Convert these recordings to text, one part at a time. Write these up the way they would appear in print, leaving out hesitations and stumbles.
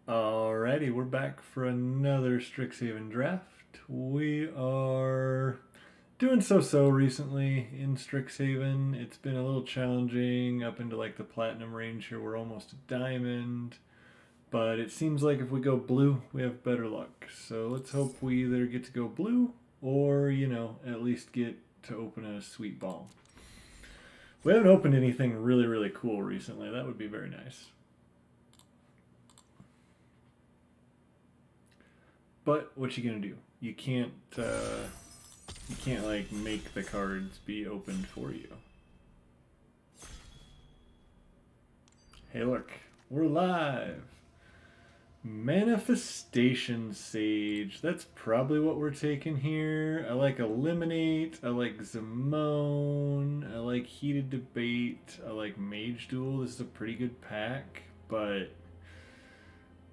Alrighty, we're back for another Strixhaven Draft. We are doing so-so recently in Strixhaven. It's been a little challenging up into like the platinum range here. We're almost a diamond. But it seems like if we go blue, we have better luck. So let's hope we either get to go blue or, at least get to open a sweet ball. We haven't opened anything really cool recently. That would be very nice. But what you gonna do? You can't like make the cards be opened for you. Hey, look, we're live. Manifestation Sage. That's probably what we're taking here. I like Eliminate. I like Zimone. I like Heated Debate. I like Mage Duel. This is a pretty good pack, but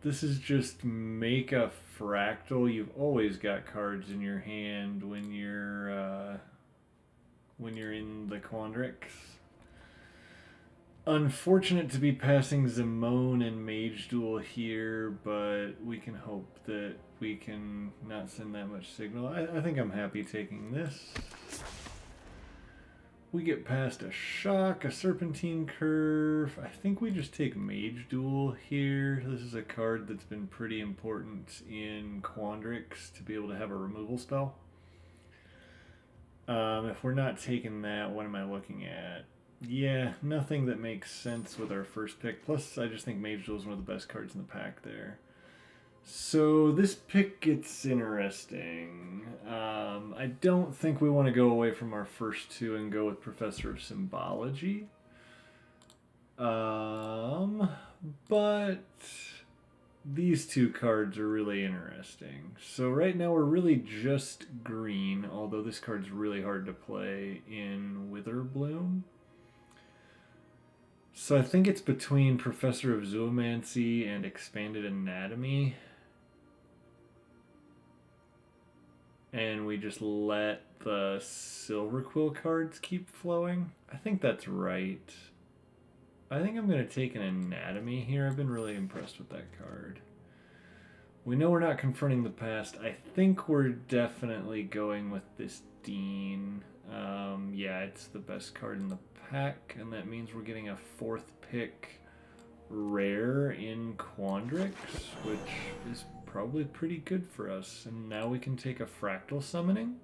this is just make a fractal. You've always got cards in your hand when you're in the Quandrix. Unfortunate to be passing Zimone and Mage Duel here, but we can hope that we can not send that much signal. I think I'm happy taking this. We get past a Shock, a Serpentine Curve. I think we just take Mage Duel here. This is a card that's been pretty important in Quandrix to be able to have a removal spell. If we're not taking that, what am I looking at? Yeah, nothing that makes sense with our first pick. Plus, I just think Mage Duel is one of the best cards in the pack there. So this pick gets interesting. I don't think we want to go away from our first two and go with Professor of Symbology. But these two cards are really interesting. So right now we're really just green, although this card's really hard to play in Witherbloom. So I think it's between Professor of Zoomancy and Expanded Anatomy. And we just let the Silver Quill cards keep flowing. I think that's right. I think I'm going to take an Anatomy here. I've been really impressed with that card. We know we're not confronting the past. I think we're definitely going with this Dean. Yeah, it's the best card in the pack, and that means we're getting a fourth pick rare in Quandrix, which is probably pretty good for us. And now we can take a Fractal Summoning.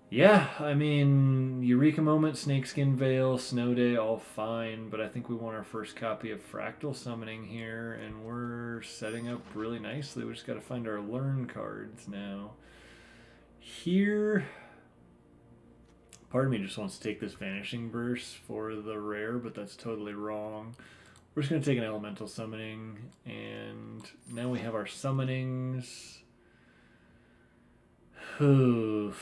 Yeah, I mean, Eureka Moment, Snakeskin Veil, Snow Day, all fine, but I think we want our first copy of Fractal Summoning here, and we're setting up really nicely. We just got to find our Learn cards now. Here, part of me just wants to take this Vanishing Burst for the rare, but that's totally wrong. We're just going to take an Elemental Summoning, and now we have our Summonings. We're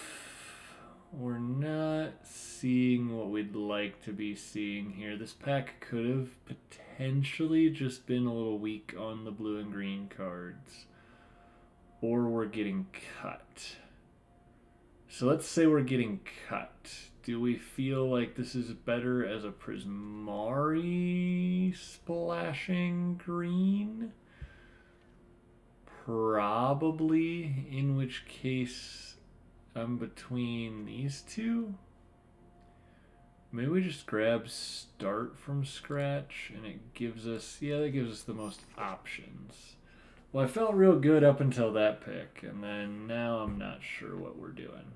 not seeing what we'd like to be seeing here. This pack could have potentially just been a little weak on the blue and green cards. Or we're getting cut. So let's say we're getting cut. Do we feel like this is better as a Prismari splashing green? Probably, in which case I'm between these two. Maybe we just grab Start from Scratch and it gives us, yeah, that gives us the most options. Well, I felt real good up until that pick, and then now I'm not sure what we're doing.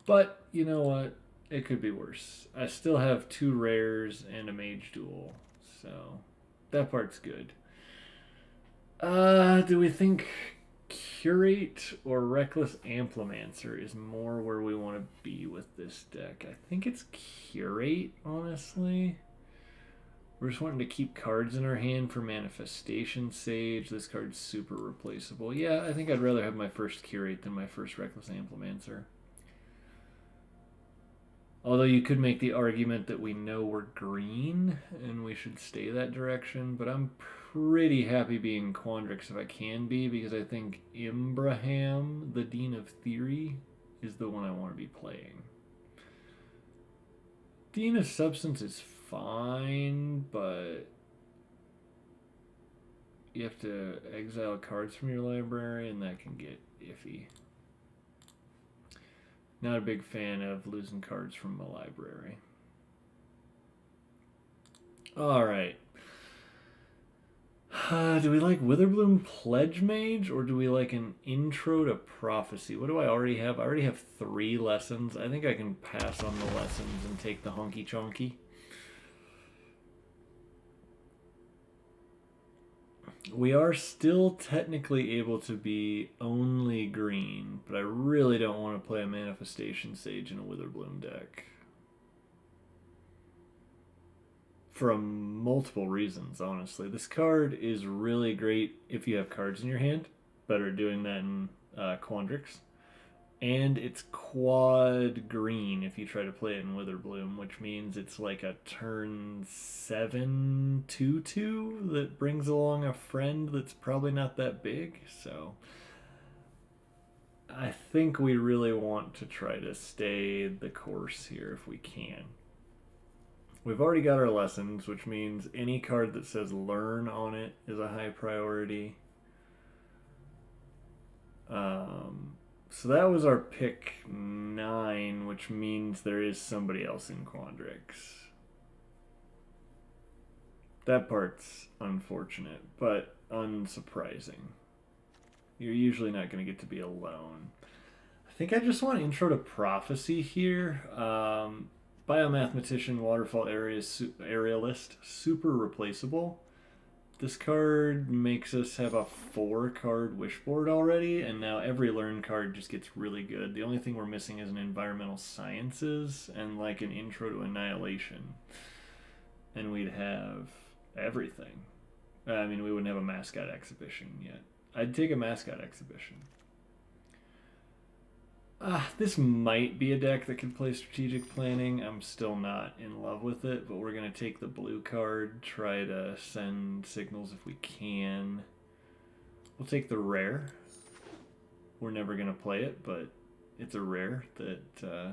But, you know what? It could be worse. I still have two rares and a Mage Duel, so that part's good. Do we think Curate or Reckless Amplimancer is more where we want to be with this deck? I think it's Curate, honestly. We're just wanting to keep cards in our hand for Manifestation Sage. This card's super replaceable. Yeah, I think I'd rather have my first Curate than my first Reckless Amplimancer. Although you could make the argument that we know we're green and we should stay that direction, but I'm pretty happy being Quandrix if I can be, because I think Imbraham, the Dean of Theory, is the one I want to be playing. Dean of Substance is fine, but you have to exile cards from your library, and that can get iffy. Not a big fan of losing cards from my library. Alright. Do we like Witherbloom Pledge Mage, or do we like an Intro to Prophecy? What do I already have? I already have 3 lessons. I think I can pass on the lessons and take the honky chonky. We are still technically able to be only green, but I really don't want to play a Manifestation Sage in a Witherbloom deck. From multiple reasons, honestly. This card is really great if you have cards in your hand. Better at doing that in Quandrix. And it's quad green if you try to play it in Witherbloom, which means it's like a turn 7 2/2 that brings along a friend that's probably not that big. So I think we really want to try to stay the course here if we can. We've already got our lessons, which means any card that says learn on it is a high priority. So that was our pick 9, which means there is somebody else in Quandrix. That part's unfortunate, but unsurprising. You're usually not going to get to be alone. I think I just want Intro to Prophecy here. Biomathematician, Waterfall Aerialist, super replaceable. This card makes us have a 4-card Wishboard already, and now every Learn card just gets really good. The only thing we're missing is an Environmental Sciences and like an Intro to Annihilation. And we'd have everything. I mean, we wouldn't have a Mascot Exhibition yet. I'd take a Mascot Exhibition. This might be a deck that can play Strategic Planning. I'm still not in love with it, but we're going to take the blue card, try to send signals if we can. We'll take the rare. We're never going to play it, but it's a rare that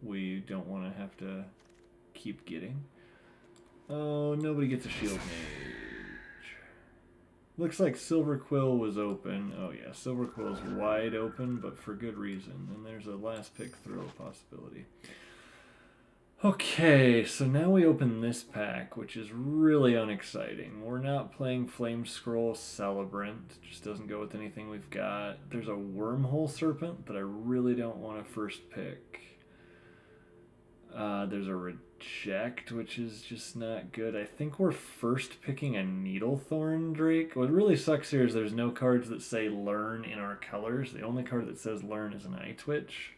we don't want to have to keep getting. Oh, nobody gets a Shield Mage. Looks like Silver Quill was open. Oh yeah, Silver Quill's wide open, but for good reason. And there's a last pick throw possibility. Okay, so now we open this pack, which is really unexciting. We're not playing Flame Scroll Celebrant. It just doesn't go with anything we've got. There's a Wormhole Serpent that I really don't want to first pick. There's a Reject, which is just not good. I think we're first picking a Needlethorn Drake. What really sucks here is there's no cards that say Learn in our colors. The only card that says Learn is an Eye Twitch.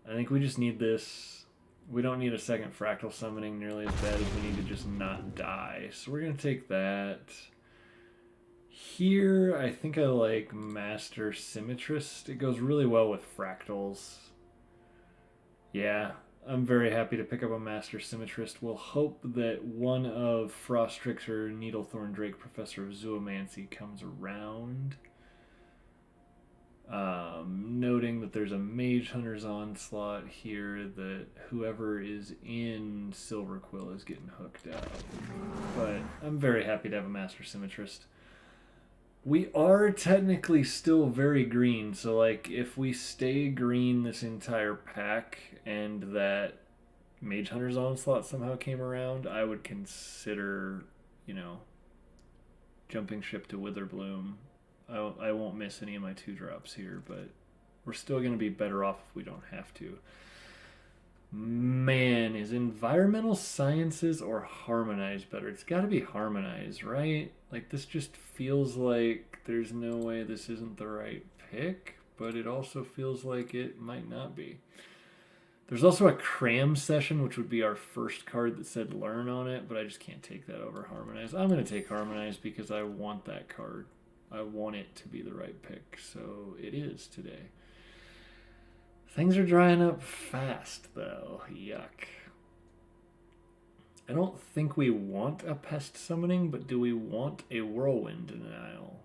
I think we just need this. We don't need a second Fractal Summoning nearly as bad as we need to just not die. So we're going to take that. Here, I think I like Master Symmetrist. It goes really well with Fractals. Yeah. I'm very happy to pick up a Master Symmetrist. We'll hope that one of Frostrix or Needlethorn Drake, Professor of Zoomancy, comes around. Noting that there's a Mage Hunter's Onslaught here, that whoever is in Silver Quill is getting hooked up. But I'm very happy to have a Master Symmetrist. We are technically still very green, so like if we stay green this entire pack and that Mage Hunter's Onslaught somehow came around, I would consider, jumping ship to Witherbloom. I won't miss any of my 2-drops here, but we're still going to be better off if we don't have to. Man, is Environmental Sciences or Harmonize better? It's got to be Harmonize, right? Like, this just feels like there's no way this isn't the right pick, but it also feels like it might not be. There's also a Cram Session, which would be our first card that said Learn on it, but I just can't take that over Harmonize. I'm going to take Harmonize because I want that card. I want it to be the right pick, so it is today. Things are drying up fast, though. Yuck. I don't think we want a Pest Summoning, but do we want a Whirlwind Denial?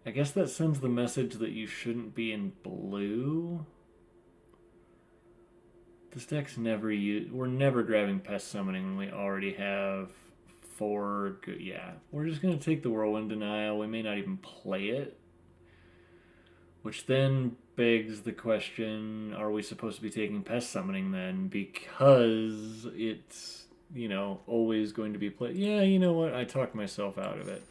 I guess that sends the message that you shouldn't be in blue. This deck's never used. We're never grabbing Pest Summoning when we already have 4 good. Yeah, we're just going to take the Whirlwind Denial. We may not even play it. Which then begs the question, are we supposed to be taking Pest Summoning then? Because it's, always going to be played. Yeah, you know what? I talked myself out of it.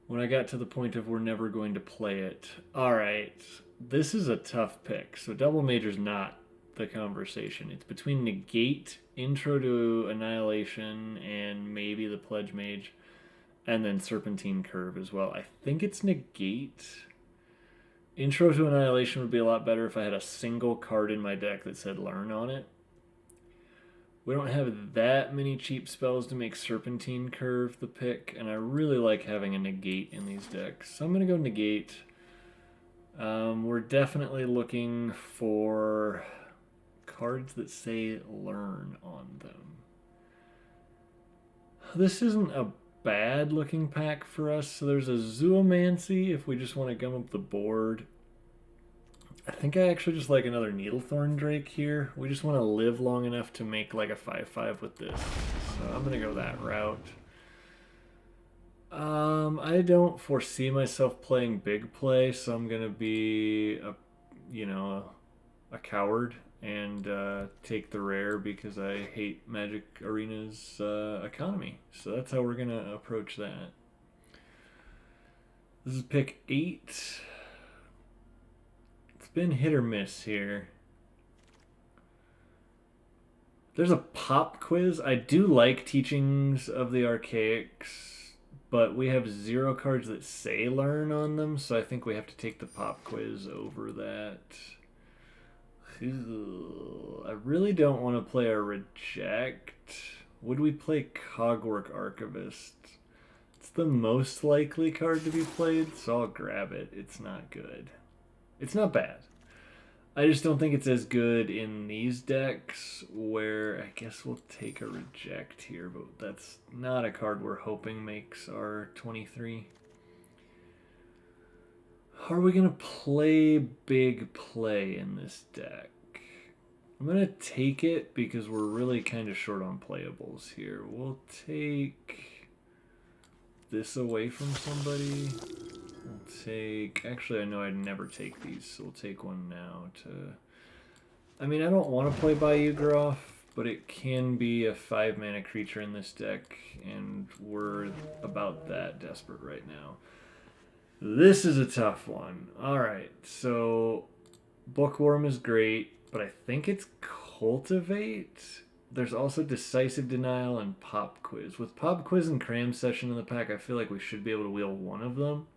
When I got to the point of we're never going to play it. Alright, this is a tough pick. So Double Major's not the conversation. It's between Negate, Intro to Annihilation, and maybe the Pledge Mage, and then Serpentine Curve as well. I think it's Negate. Intro to Annihilation would be a lot better if I had a single card in my deck that said Learn on it. We don't have that many cheap spells to make Serpentine Curve the pick, and I really like having a Negate in these decks. So I'm going to go Negate. We're definitely looking for cards that say Learn on them. This isn't a bad looking pack for us. So there's a Zoomancy if we just want to gum up the board. I think I actually just like another Needlethorn Drake here. We just want to live long enough to make like a 5/5 with this. So I'm going to go that route. I don't foresee myself playing big play, so I'm going to be a coward and take the rare because I hate Magic Arena's economy. So that's how we're going to approach that. This is pick 8. It's been hit or miss here. There's a pop quiz. I do like Teachings of the Archaics, but we have 0 cards that say Learn on them, so I think we have to take the pop quiz over that. I really don't want to play a Reject. Would we play Cogwork Archivist? It's the most likely card to be played, so I'll grab it. It's not good. It's not bad. I just don't think it's as good in these decks, where I guess we'll take a Reject here, but that's not a card we're hoping makes our 23. Are we going to play big play in this deck? I'm going to take it because we're really kind of short on playables here. We'll take this away from somebody. We'll take... Actually, I know I'd never take these, so we'll take one now to... I mean, I don't want to play Bayou Groff, but it can be a 5-mana creature in this deck, and we're about that desperate right now. This is a tough one. Alright, so Bookworm is great, but I think it's Cultivate. There's also Decisive Denial and Pop Quiz. With Pop Quiz and Cram Session in the pack, I feel like we should be able to wheel one of them.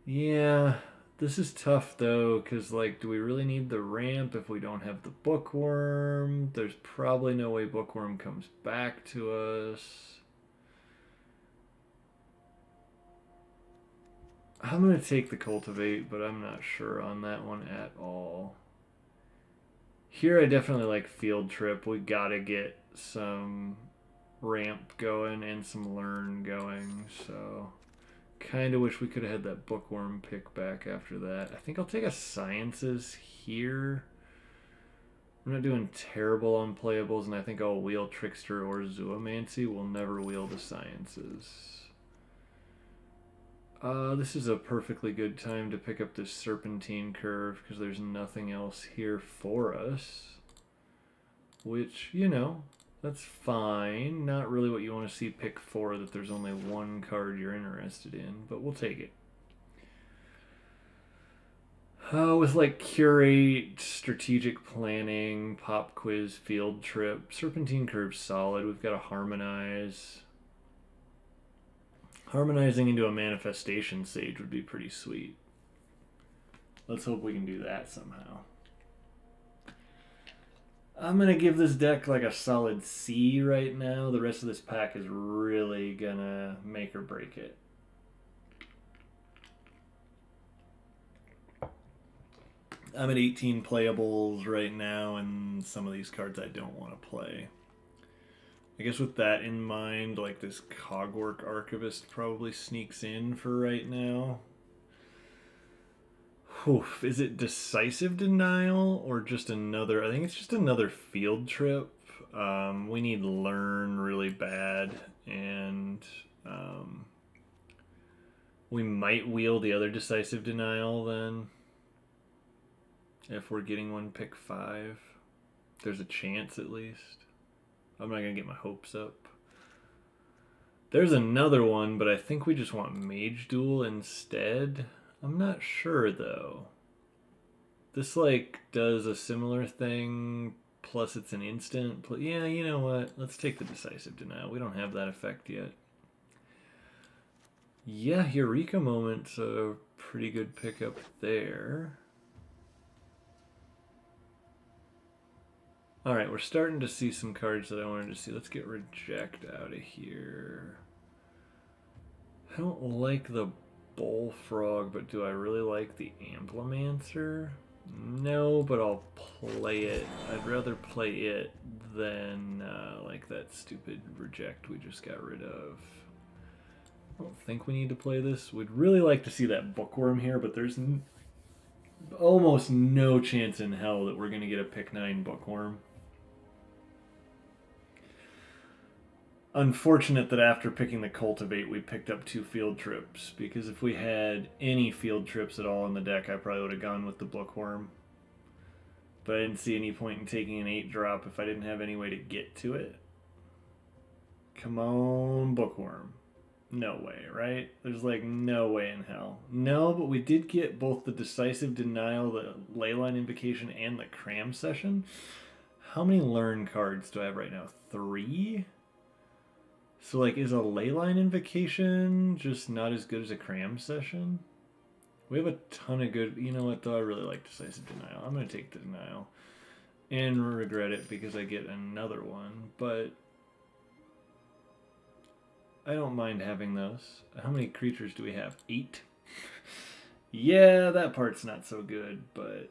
Yeah, this is tough though, because do we really need the ramp if we don't have the Bookworm? There's probably no way Bookworm comes back to us. I'm going to take the Cultivate, but I'm not sure on that one at all. Here I definitely like Field Trip. We got to get some ramp going and some learn going, so kind of wish we could have had that Bookworm pick back after that. I think I'll take a Sciences here. I'm not doing terrible on playables, and I think I'll wheel Trickster or Zoomancy. We'll never wheel the Sciences. This is a perfectly good time to pick up this Serpentine Curve because there's nothing else here for us. Which, that's fine. Not really what you want to see pick 4, that there's only one card you're interested in, but we'll take it. With Curate, Strategic Planning, Pop Quiz, Field Trip, Serpentine Curve's solid. We've got to Harmonize. Harmonizing into a Manifestation Sage would be pretty sweet. Let's hope we can do that somehow. I'm going to give this deck a solid C right now. The rest of this pack is really going to make or break it. I'm at 18 playables right now, and some of these cards I don't want to play. I guess with that in mind, this Cogwork Archivist probably sneaks in for right now. Oof, is it Decisive Denial or just another? I think it's just another Field Trip. We need learn really bad, and we might wheel the other decisive denial then. If we're getting one pick 5. There's a chance at least. I'm not going to get my hopes up. There's another one, but I think we just want Mage Duel instead. I'm not sure though. This like does a similar thing, plus it's an instant. Yeah, you know what? Let's take the decisive denial. We don't have that effect yet. Yeah, Eureka Moment's a pretty good pickup there. Alright, we're starting to see some cards that I wanted to see. Let's get Reject out of here. I don't like the Bullfrog, but do I really like the Amblemancer? No, but I'll play it. I'd rather play it than like that stupid Reject we just got rid of. I don't think we need to play this. We'd really like to see that Bookworm here, but there's almost no chance in hell that we're going to get a pick 9 Bookworm. Unfortunate that after picking the Cultivate, we picked up 2 field trips, because if we had any field trips at all in the deck, I probably would have gone with the Bookworm. But I didn't see any point in taking an 8-drop if I didn't have any way to get to it. Come on, Bookworm. No way, right? There's like no way in hell. No, but we did get both the Decisive Denial, the Leyline Invocation, and the Cram Session. How many Learn cards do I have right now? 3? So, like, is a Leyline Invocation just not as good as a Cram Session? We have a ton of good... You know what, though? I really like Decisive Denial. I'm going to take the Denial. And regret it because I get another one. But I don't mind having those. How many creatures do we have? 8? Yeah, that part's not so good, but...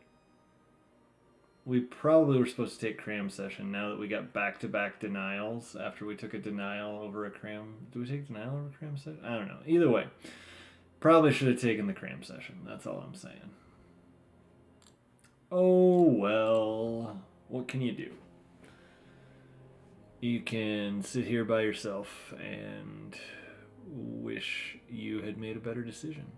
We probably were supposed to take Cram Session now that we got back-to-back denials after we took a denial over a Cram... Did we take denial over a Cram Session? I don't know. Either way, probably should have taken the Cram Session. That's all I'm saying. Oh, well. What can you do? You can sit here by yourself and wish you had made a better decision.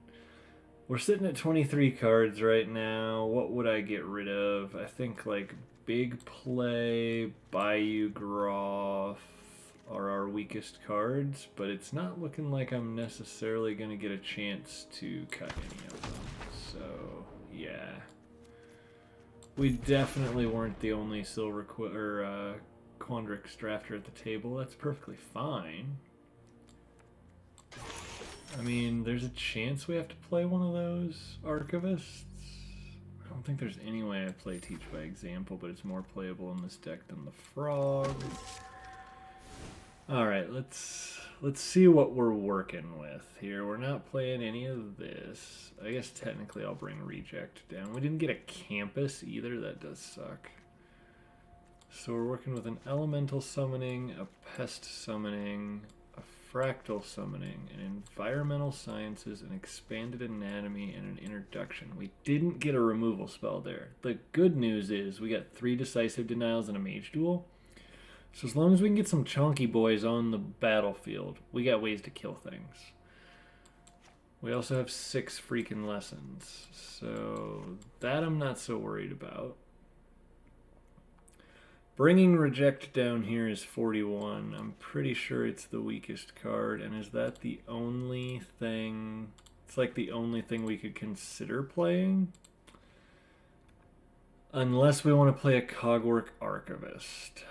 We're sitting at 23 cards right now. What would I get rid of? I think like Big Play, Bayou Groff are our weakest cards, but it's not looking like I'm necessarily going to get a chance to cut any of them. So, yeah. We definitely weren't the only Quandrix drafter at the table. That's perfectly fine. I mean, there's a chance we have to play one of those Archivists. I don't think there's any way I play Teach by Example, but it's more playable in this deck than the Frog. Alright, let's see what we're working with here. We're not playing any of this. I guess technically I'll bring Reject down. We didn't get a Campus either. That does suck. So we're working with an Elemental Summoning, a Pest Summoning, Fractal Summoning, an Environmental Sciences, an Expanded Anatomy, and an Introduction. We didn't get a removal spell there. The good news is we got 3 Decisive Denials and a Mage Duel. So as long as we can get some chonky boys on the battlefield, we got ways to kill things. We also have 6 freaking lessons. So that I'm not so worried about. Bringing Reject down here is 41. I'm pretty sure it's the weakest card. And is that the only thing... It's like the only thing we could consider playing? Unless we want to play a Cogwork Archivist.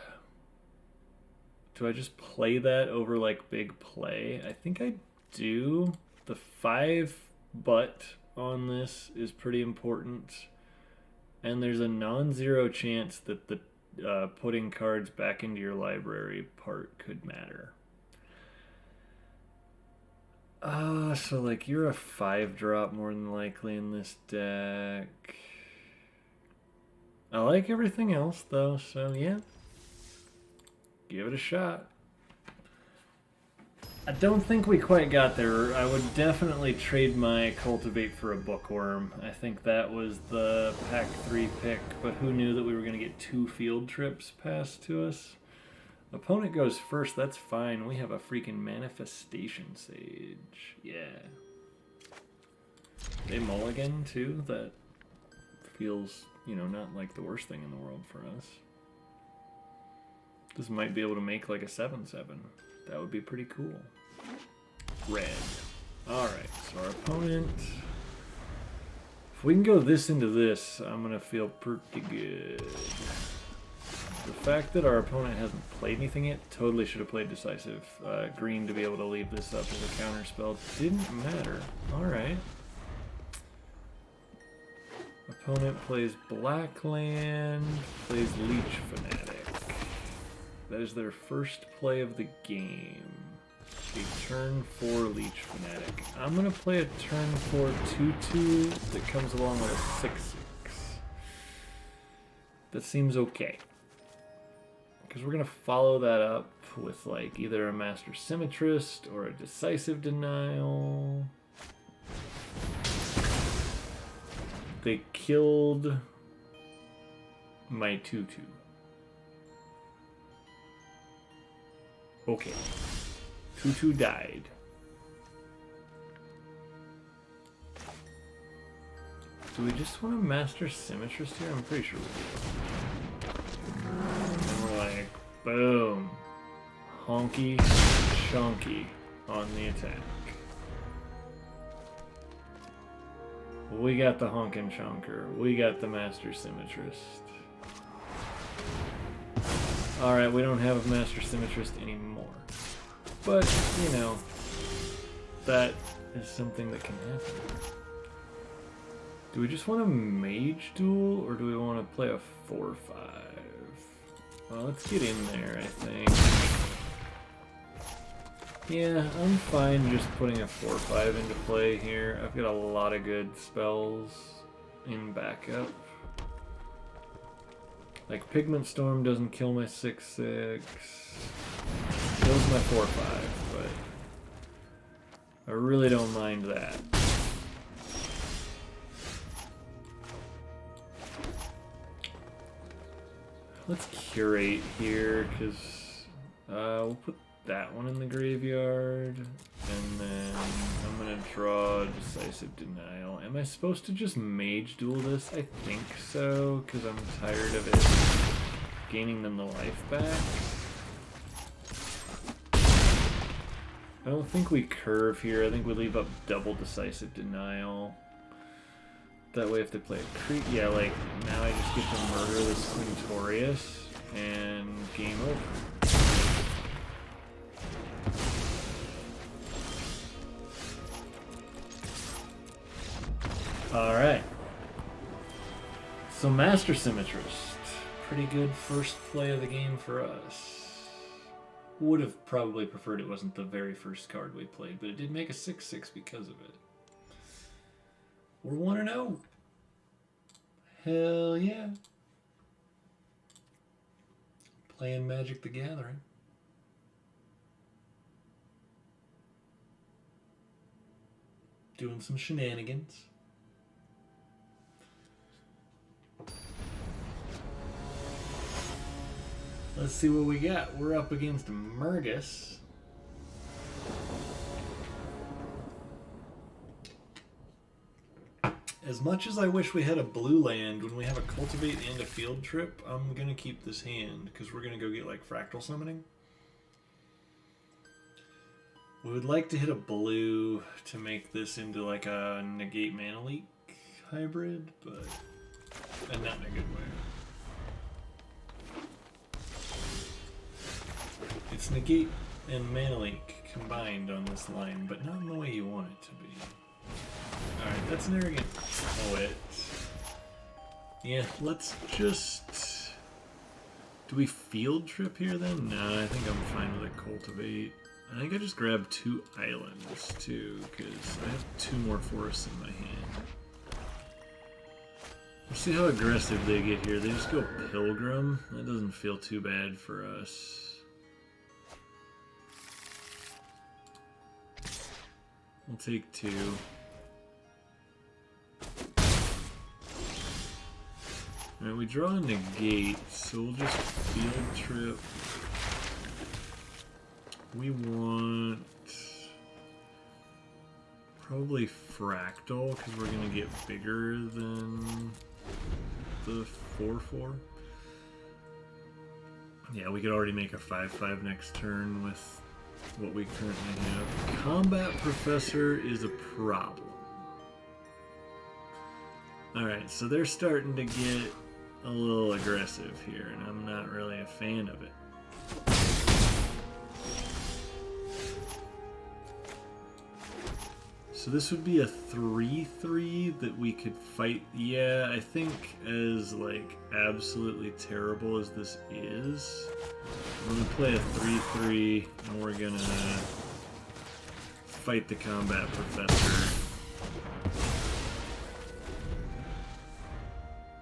Do I just play that over like Big Play? I think I do. The 5 butt on this is pretty important. And there's a non-zero chance that the putting cards back into your library part could matter. So like you're a 5-drop more than likely in this deck. I like everything else though, so yeah. Give it a shot. I don't think we quite got there. I would definitely trade my Cultivate for a Bookworm. I think that was the pack 3 pick, but who knew that we were going to get 2 field trips passed to us? Opponent goes first, that's fine. We have a freaking Manifestation Sage. Yeah. They mulligan too? That feels, you know, not like the worst thing in the world for us. This might be able to make like a 7/7. That would be pretty cool. Red. Alright, so our opponent... If we can go this into this, I'm going to feel pretty good. The fact that our opponent hasn't played anything yet, totally should have played Decisive. Green to be able to leave this up as a counter spell didn't matter. Alright. Opponent plays Black Land, plays Leech Fanatic. That is their first play of the game. A turn 4 Leech Fanatic. I'm going to play a turn 4 2/2 that comes along with a 6/6. That seems okay. Because we're going to follow that up with like either a Master Symmetrist or a Decisive Denial. They killed my 2/2. Okay. 2/2 died. Do we just want to Master Symmetrist here? I'm pretty sure we do. And we're like, boom. Honky chonky on the attack. We got the honkin' chonker. We got the Master Symmetrist. Alright, we don't have a Master Symmetrist anymore. But, you know, that is something that can happen. Do we just want a Mage Duel, or do we want to play a 4/5? Well, let's get in there, I think. Yeah, I'm fine just putting a 4/5 into play here. I've got a lot of good spells in backup. Like Pigment Storm doesn't kill my 6/6. Kills my 4/5, but I really don't mind that. Let's curate here, because we'll put that one in the graveyard, and then I'm going to draw Decisive Denial. Am I supposed to just Mage Duel this? I think so, because I'm tired of it gaining them the life back. I don't think we curve here. I think we leave up double Decisive Denial. That way if they play a creep, yeah, like, now I just get to murder this Quintorius, and game over. Alright. So Master Symmetrist. Pretty good first play of the game for us. Would have probably preferred it wasn't the very first card we played, but it did make a 6/6 because of it. We're 1-0. Hell yeah. Playing Magic the Gathering. Doing some shenanigans. Let's see what we got. We're up against Murgus. As much as I wish we had a blue land, when we have a Cultivate and a Field Trip, I'm going to keep this hand, because we're going to go get, like, Fractal Summoning. We would like to hit a blue to make this into, like, a Negate Mana Leak hybrid, but not in a good way. It's Negate and Mana Leak combined on this line, but not in the way you want it to be. Alright, that's an arrogant poet. Yeah, let's just... Do we Field Trip here then? No, I think I'm fine with a Cultivate. I think I just grabbed 2 islands too, because I have 2 more forests in my hand. Let's see how aggressive they get here. They just go Pilgrim. That doesn't feel too bad for us. We'll take 2. Alright, we draw a Negate, so we'll just Field Trip We want probably fractal because we're going to get bigger than the 4/4. Yeah, we could already make a 5/5 next turn with what we currently have. Combat Professor is a problem. Alright, so they're starting to get a little aggressive here, and I'm not really a fan of it. So this would be a 3/3 that we could fight. Yeah, I think as like absolutely terrible as this is, we're gonna play a 3/3 and we're gonna fight the Combat Professor.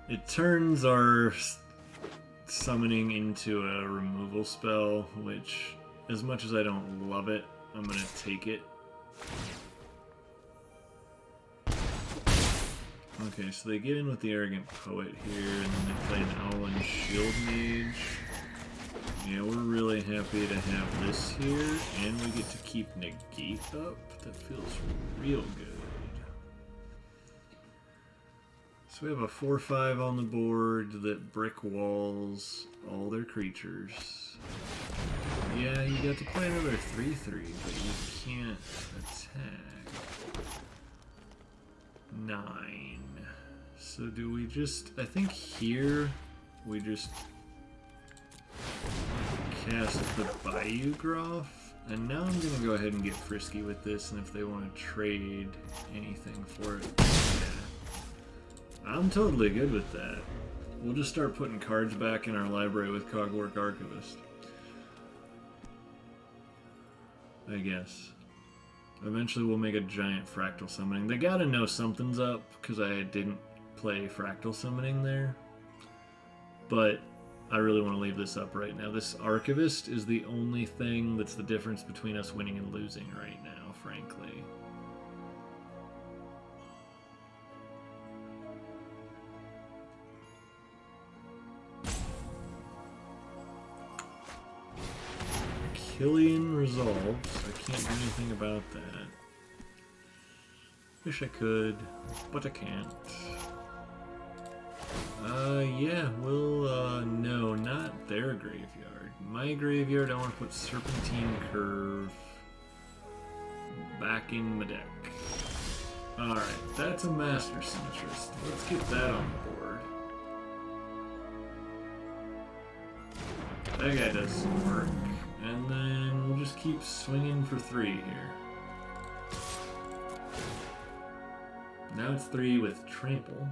It turns our summoning into a removal spell, which, as much as I don't love it, I'm gonna take it. Okay, so they get in with the Arrogant Poet here, and then they play an Owl and Shield Mage. Yeah, we're really happy to have this here, and we get to keep Negate up. That feels real good. So we have a 4/5 on the board that brick walls all their creatures. Yeah, you got to play another 3/3, but you can't attack. 9. So do we just... I think here we just cast the Bayou Groff. And now I'm going to go ahead and get frisky with this, and if they want to trade anything for it, yeah. I'm totally good with that. We'll just start putting cards back in our library with Cogwork Archivist. I guess. Eventually we'll make a giant fractal summoning. They gotta know something's up, because I didn't play fractal summoning there. But I really want to leave this up right now. This Archivist is the only thing that's the difference between us winning and losing right now, frankly. Killian resolves. I can't do anything about that. Wish I could, but I can't. Yeah, we'll, no, not their graveyard. My graveyard, I want to put Serpentine Curve back in my deck. Alright, that's a Master's Interest. Let's get that on the board. That guy does some work. And then we'll just keep swinging for 3 here. Now it's 3 with Trample.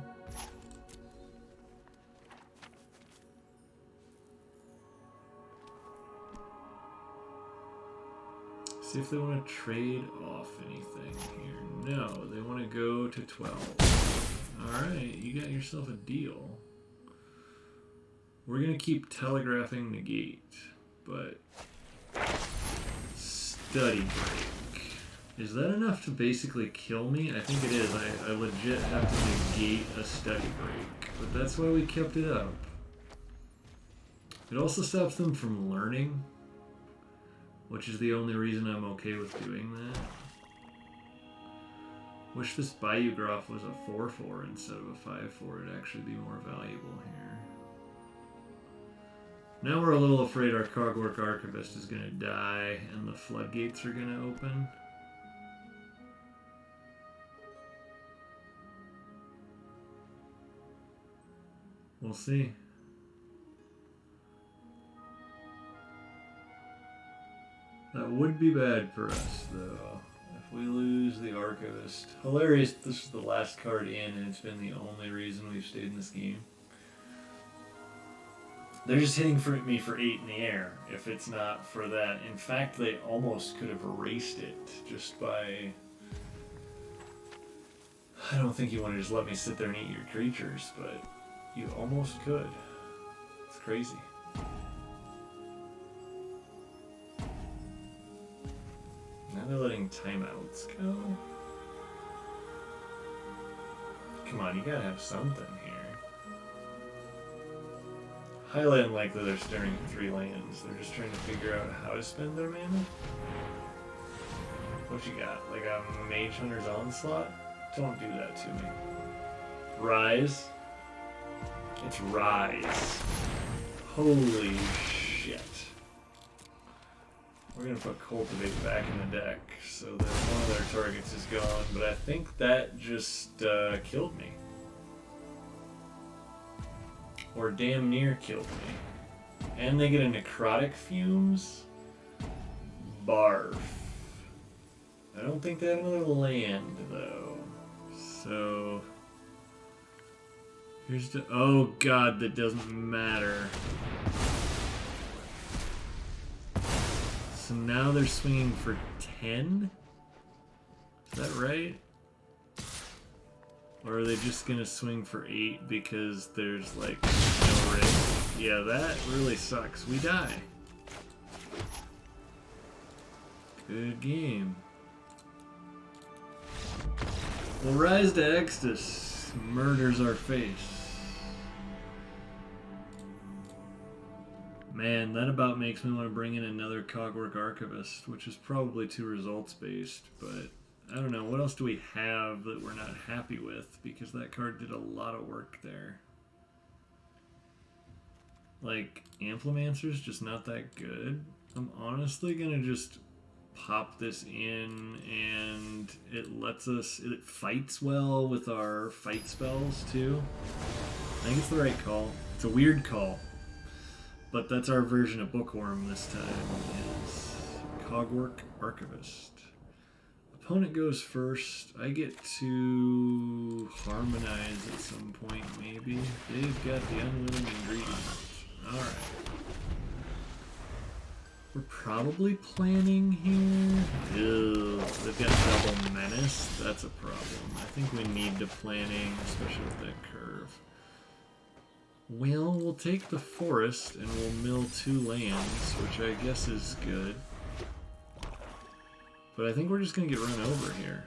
See if they want to trade off anything here. No, they want to go to 12. Alright, you got yourself a deal. We're going to keep telegraphing Negate, but... Study Break. Is that enough to basically kill me? I think it is. I legit have to negate a Study Break. But that's why we kept it up. It also stops them from learning, which is the only reason I'm okay with doing that. Wish this Bayou Groff was a 4/4 instead of a 5/4. It'd actually be more valuable here. Now we're a little afraid our Cogwork Archivist is going to die and the floodgates are going to open. We'll see. That would be bad for us, though, if we lose the Archivist. Hilarious, this is the last card in, and it's been the only reason we've stayed in this game. They're just hitting for me for 8 in the air, if it's not for that. In fact, they almost could have erased it just by... I don't think you want to just let me sit there and eat your creatures, but you almost could. It's crazy. Now they're letting timeouts go. Come on, you gotta have something here. Highly unlikely they're staring at 3 lands. They're just trying to figure out how to spend their mana. What you got? Like a Mage Hunter's Onslaught? Don't do that to me. Rise. It's Rise. Holy shit. We're gonna put Cultivate back in the deck so that one of their targets is gone, but I think that just killed me. Or damn near killed me. And they get a Necrotic Fumes? Barf. I don't think they have another land, though. So... here's the... oh god, that doesn't matter. So now they're swinging for 10? Is that right? Or are they just gonna swing for 8 because there's like no risk? Yeah, that really sucks. We die. Good game. Well, Rise to Extus murders our face. Man, that about makes me want to bring in another Cogwork Archivist, which is probably too results based, but I don't know, what else do we have that we're not happy with? Because that card did a lot of work there. Like, Amplimancer's just not that good. I'm honestly gonna just pop this in, and it lets us, it fights well with our fight spells too. I think it's the right call. It's a weird call. But that's our version of Bookworm this time, is Cogwork Archivist. Opponent goes first. I get to harmonize at some point, maybe. They've got the unwilling ingredient. Alright. We're probably planning here. Ew, they've got double menace. That's a problem. I think we need to planning, especially with that curve. Well, we'll take the forest and we'll mill 2 lands, which I guess is good. But I think we're just going to get run over here.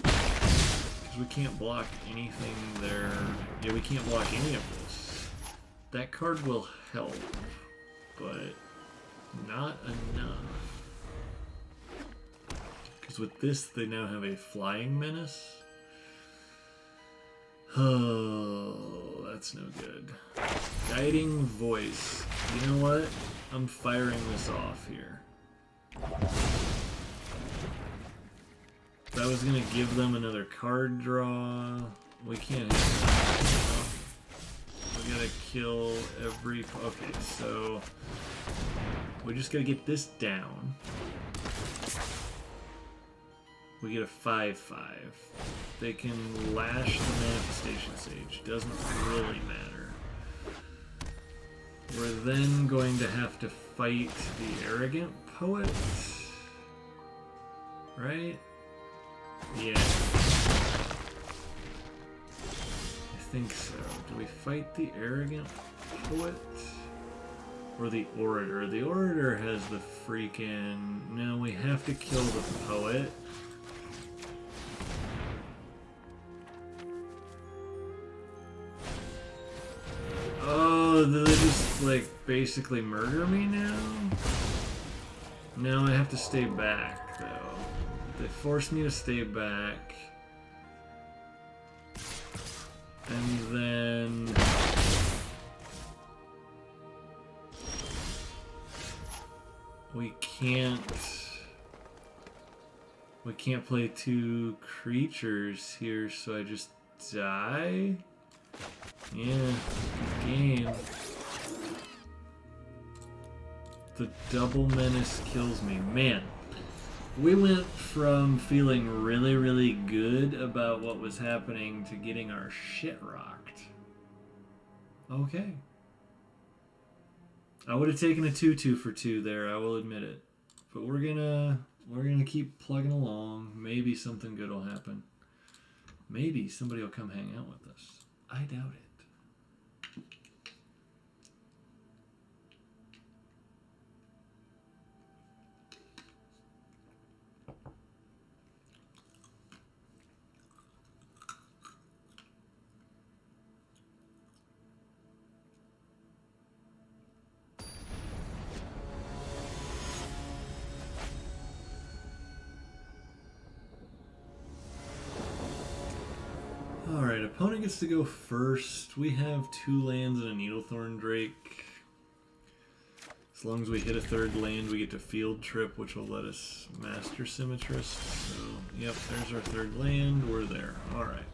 Because we can't block anything there. Yeah, we can't block any of this. That card will help, but not enough. Because with this, they now have a flying menace. Oh, that's no good. Guiding Voice. You know what? I'm firing this off here. That was gonna give them another card draw. We can't have that. We gotta kill every... okay, so... we just gotta get this down. We get a 5/5. They can lash the Manifestation Sage. Doesn't really matter. We're then going to have to fight the Arrogant Poet. Right? Yeah. I think so. Do we fight the Arrogant Poet? Or the Orator? The Orator has the freaking... no, we have to kill the Poet. Oh, do they just, like, basically murder me now? No, I have to stay back, though. They force me to stay back. And then... we can't play 2 creatures here, so I just die? Yeah, good game. The double menace kills me. Man, we went from feeling really, really good about what was happening to getting our shit rocked. Okay. I would have taken a 2/2 for 2 there, I will admit it. But we're gonna keep plugging along. Maybe something good will happen. Maybe somebody will come hang out with us. I doubt it. opponent gets to go first. We have 2 lands and a Needlethorn Drake. As long as we hit a 3rd land, we get to Field Trip, which will let us Master Symmetrist. So, yep, there's our 3rd land. We're there. Alright.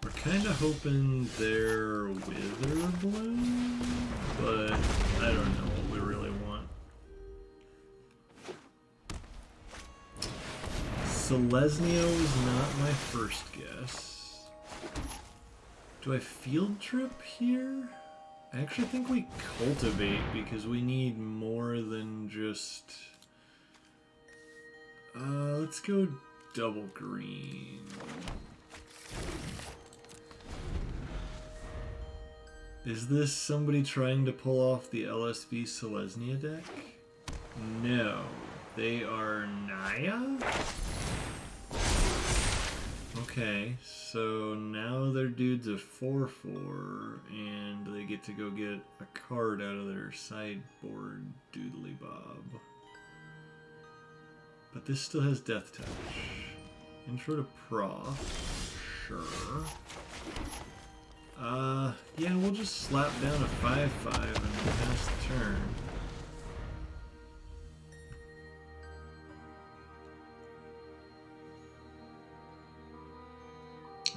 We're kind of hoping they're Witherbloom, but I don't know what we really want. Selesnya was not my first guess. Do I Field Trip here? I actually think we Cultivate because we need more than just... let's go double green. Is this somebody trying to pull off the LSV Selesnya deck? No. They are Naya? Okay, so now their dude's a 4/4, and they get to go get a card out of their sideboard doodly bob. But this still has Death Touch. Intro to Prof. Sure. Yeah, we'll just slap down a 5/5 and pass the turn.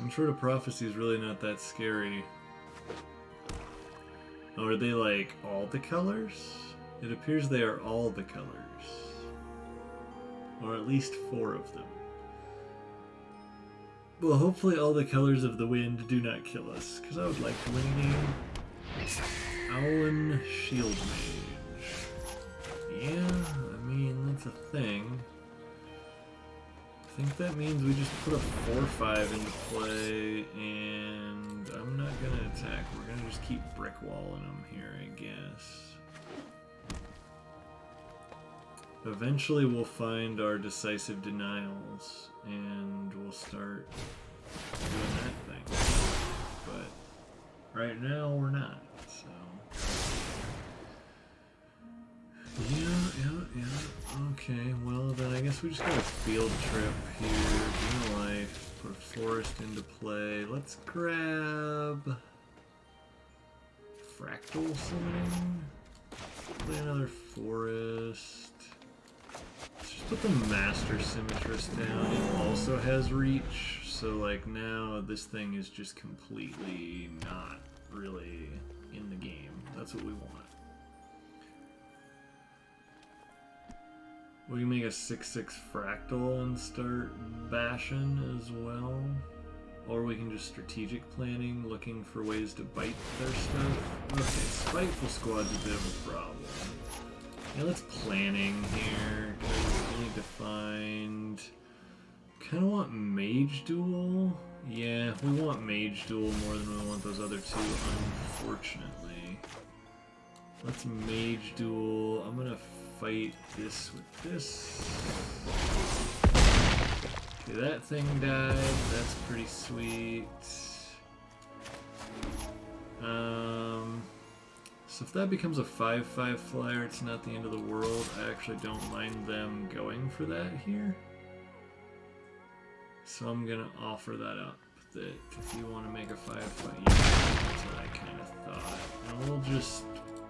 Intro to Prophecy is really not that scary. Oh, are they like all the colors? It appears they are all the colors. Or at least 4 of them. Well, hopefully all the colors of the wind do not kill us, because I would like to win a game. Owlin Shield Mage. Yeah, I mean, that's a thing. I think that means we just put a 4/5 into play, and I'm not going to attack. We're going to just keep brick walling them here, I guess. Eventually we'll find our decisive denials, and we'll start doing that thing. But right now we're not, so... Yeah. Okay, well then I guess we just got a Field Trip here. Gain life, put a forest into play. Let's grab... Fractal Summoning. Play another forest. Let's just put the Master Symmetrist down. It also has reach, so like now this thing is just completely not really in the game. That's what we want. We can make a 6/6 Fractal and start bashing as well. Or we can just strategic planning, looking for ways to bite their stuff. Okay, Spiteful Squad's a bit of a problem. Yeah, let's planning here, because we need to find... Kinda want Mage Duel? Yeah, we want Mage Duel more than we want those other 2, unfortunately. Let's Mage Duel. I'm gonna fight this with this. Okay, that thing died. That's pretty sweet. So if that becomes a 5/5 flyer, it's not the end of the world. I actually don't mind them going for that here. So I'm gonna offer that up. That if you want to make a 5/5, yeah, that's what I kind of thought. And we'll just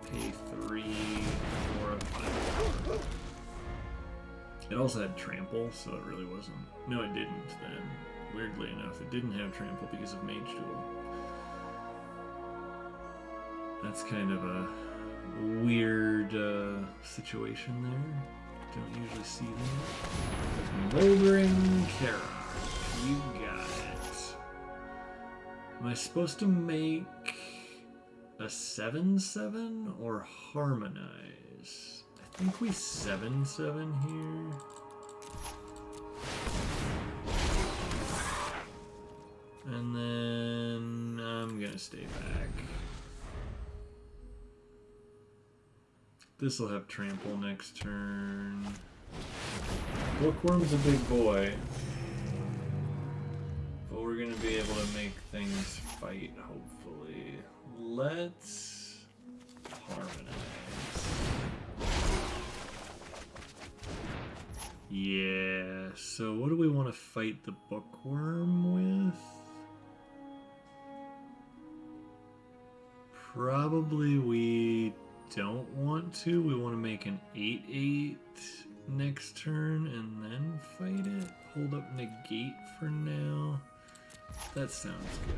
pay 3 for a 5/4. It also had Trample, so it really wasn't... No, it didn't then. Weirdly enough, it didn't have Trample because of Mage Duel. That's kind of a weird situation there. Don't usually see that. Moldering Carrot. You got it. Am I supposed to make a 7/7 or Harmonize? I think we 7/7 here. And then I'm gonna stay back. This'll have Trample next turn. Bookworm's a big boy. But we're gonna be able to make things fight, hopefully. Let's Harmonize. Yeah, so what do we want to fight the Bookworm with? Probably we don't want to. We want to make an 8/8 next turn and then fight it. Hold up negate for now. That sounds good.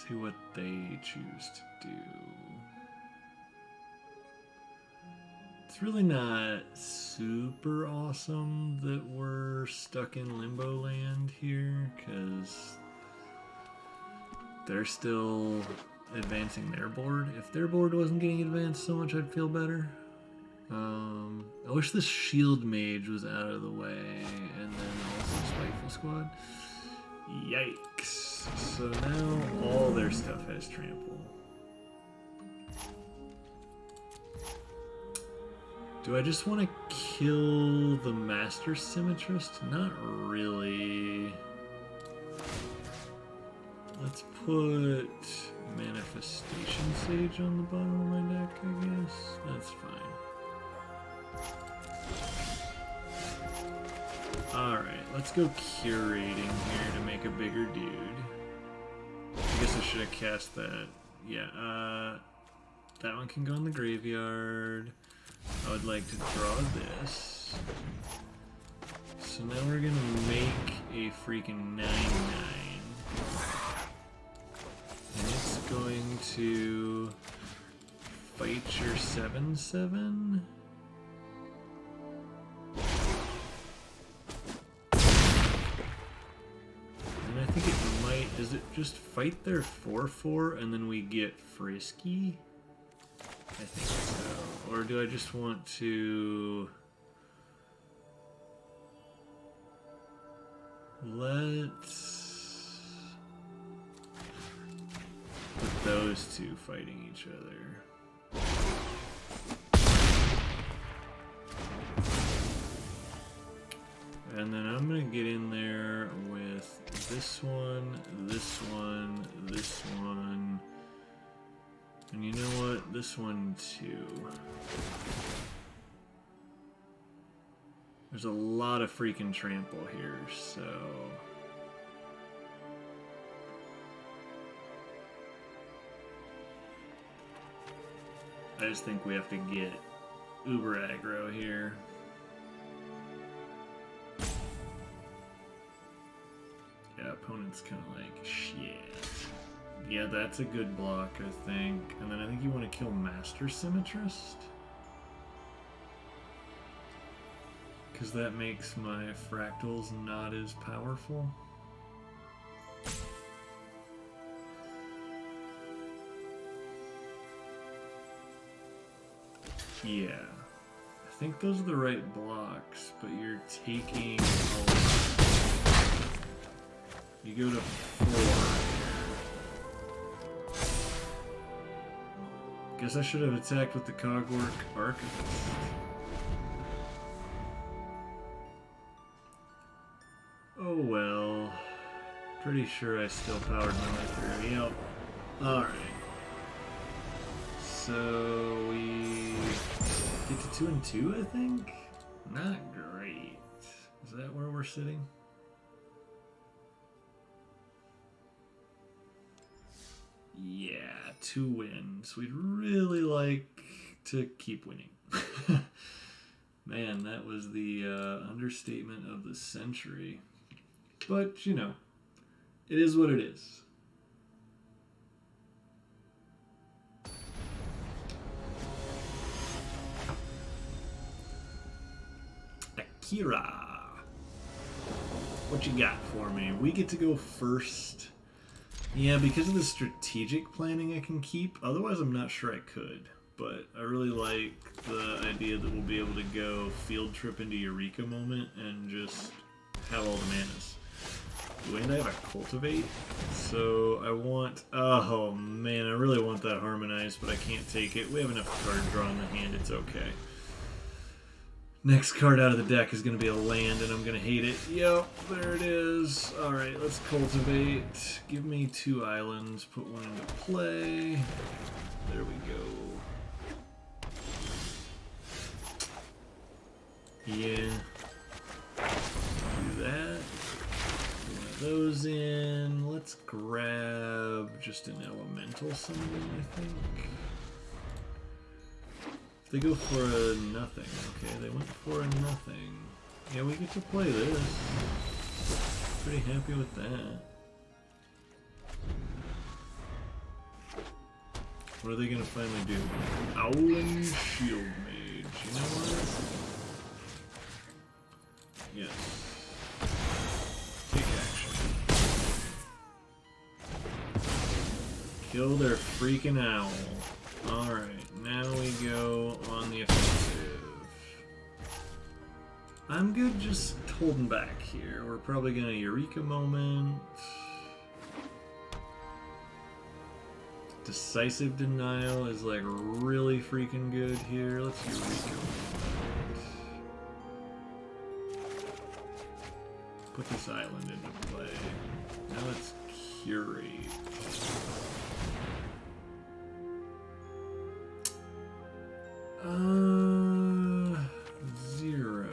See what they choose to do. It's really not super awesome that we're stuck in limbo land here, because they're still advancing their board. If their board wasn't getting advanced so much, I'd feel better. I wish the shield mage was out of the way, and then also Spiteful Squad. Yikes. So now all their stuff has trample. Do I just want to kill the Master Symmetrist? Not really. Let's put Manifestation Sage on the bottom of my deck, I guess. That's fine. Alright, let's go curating here to make a bigger dude. I guess I should have cast that. Yeah, that one can go in the graveyard. I would like to draw this. So now we're gonna make a freaking 9/9. And it's going to fight your 7/7. And I think it might, does it just fight their 4/4 and then we get Frisky? I think so. Or do I just want to let's put those two fighting each other. And then I'm gonna get in there with this one, this one, this one. And you know what? This one too. There's a lot of freaking trample here, so... I just think we have to get uber aggro here. Yeah, opponent's kind of like, shit. Yeah, that's a good block, I think. And then I think you want to kill Master Symmetrist. Because that makes my fractals not as powerful. Yeah. I think those are the right blocks, but you're taking a lot. You go to 4. Guess I should have attacked with the Cogwork Archivist. Oh well. Pretty sure I still powered my way through. Yep. Alright. So we get to 2 and 2, I think? Not great. Is that where we're sitting? Yeah, 2 wins. We'd really like to keep winning. Man, that was the understatement of the century. But, you know, it is what it is. Akira. What you got for me? We get to go first. Yeah, because of the strategic planning I can keep. Otherwise, I'm not sure I could. But I really like the idea that we'll be able to go field trip into Eureka Moment and just have all the manas. And I have a Cultivate. So I want... Oh, man, I really want that Harmonize, but I can't take it. We have enough card draw in the hand. It's okay. Next card out of the deck is going to be a land, and I'm going to hate it. Yep, there it is. Alright, let's Cultivate. Give me 2 islands. Put one into play. There we go. Yeah. Do that. those in. Let's grab just an elemental summon, I think. If they go for a nothing. Okay, they went for a nothing. Yeah, we get to play this. Pretty happy with that. What are they gonna finally do? Owlin Shield Mage. You know what? Yes. Take action. Kill their freaking owl. Alright, now we go on the offensive. I'm good just holding back here. We're probably gonna Eureka Moment. Decisive Denial is like really freaking good here. Let's Eureka Moment. Put this island into play. Now let's curate. Zero.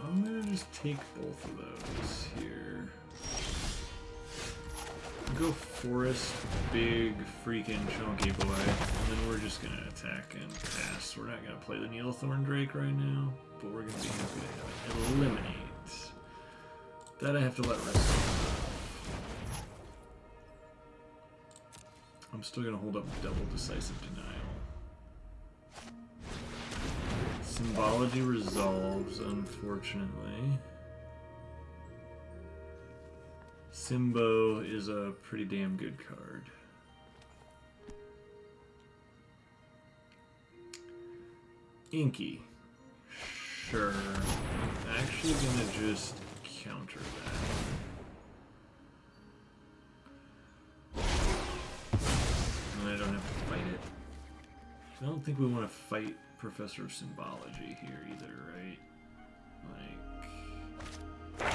I'm gonna just take both of those here. Go Forest, big freaking chunky boy, and then we're just gonna attack and pass. We're not gonna play the Needlethorn Drake right now, but we're gonna be happy to have it. Eliminate. That I have to let rest. I'm still gonna hold up double Decisive Denial. Symbology resolves, unfortunately. Simbo is a pretty damn good card. Inky. Sure. I'm actually gonna just counter that. And I don't have to fight it. I don't think we want to fight Professor of Symbology here either, right? Like...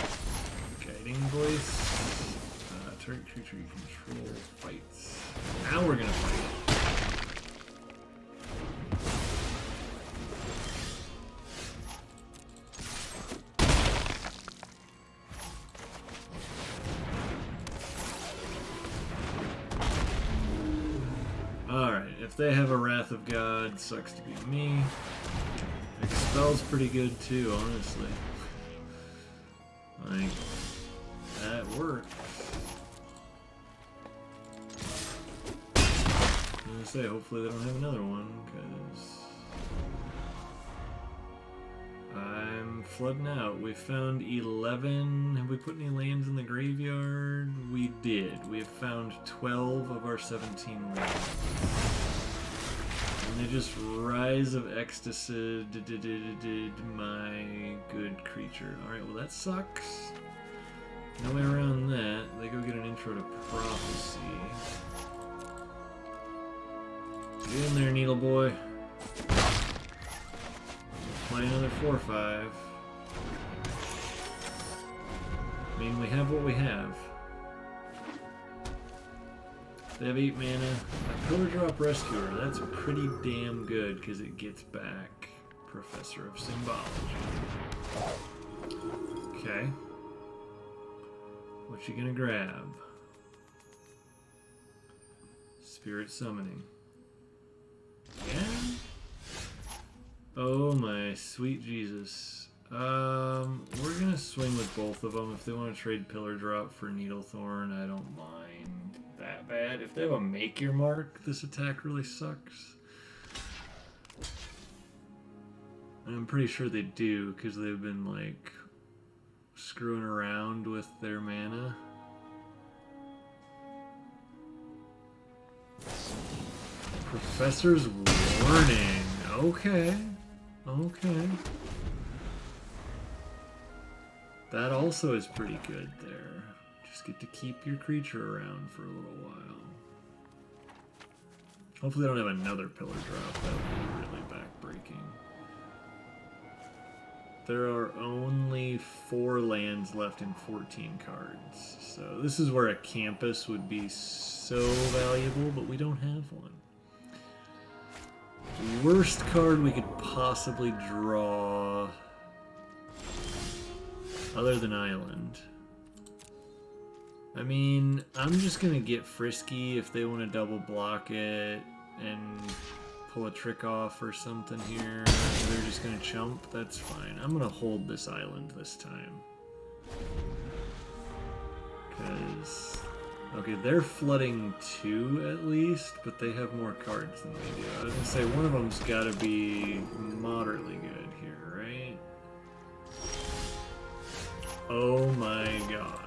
Guiding Voice. Target creature you control fights. Now we're gonna fight it. Alright, if they have a Wrath of God, sucks to be me. Expel's pretty good too, honestly. Like, that worked. I was gonna say, hopefully they don't have another one, because I'm flooding out. We found 11. Have we put any lands in the graveyard? We did. We have found 12 of our 17 lands. And they just Rise of Ecstasy, my good creature. Alright, well that sucks. No way around that. They go get an Intro to Prophecy. Get in there, Needle Boy. Play another 4/5. I mean, we have what we have. They have 8 mana. A Pillar Drop Rescuer, that's pretty damn good because it gets back Professor of Symbology. Okay. What you gonna grab? Spirit Summoning. Yeah? Oh my sweet Jesus. We're gonna swing with both of them. If they want to trade Pillar Drop for Needlethorn, I don't mind that bad. If they have a Make Your Mark, this attack really sucks. And I'm pretty sure they do, because they've been, like, screwing around with their mana. Professor's Warning. Okay. Okay. That also is pretty good there. Just get to keep your creature around for a little while. Hopefully they don't have another Pillar Drop. That would be really backbreaking. There are only 4 lands left in 14 cards. So this is where a Campus would be so valuable, but we don't have one. Worst card we could possibly draw, other than Island, I mean, I'm just gonna get frisky if they want to double block it and pull a trick off or something here. They're just gonna chump, that's fine. I'm gonna hold this island this time. Because, okay, they're flooding 2 at least, but they have more cards than we do. I was gonna say one of them's gotta be moderately good here, right? Oh my god.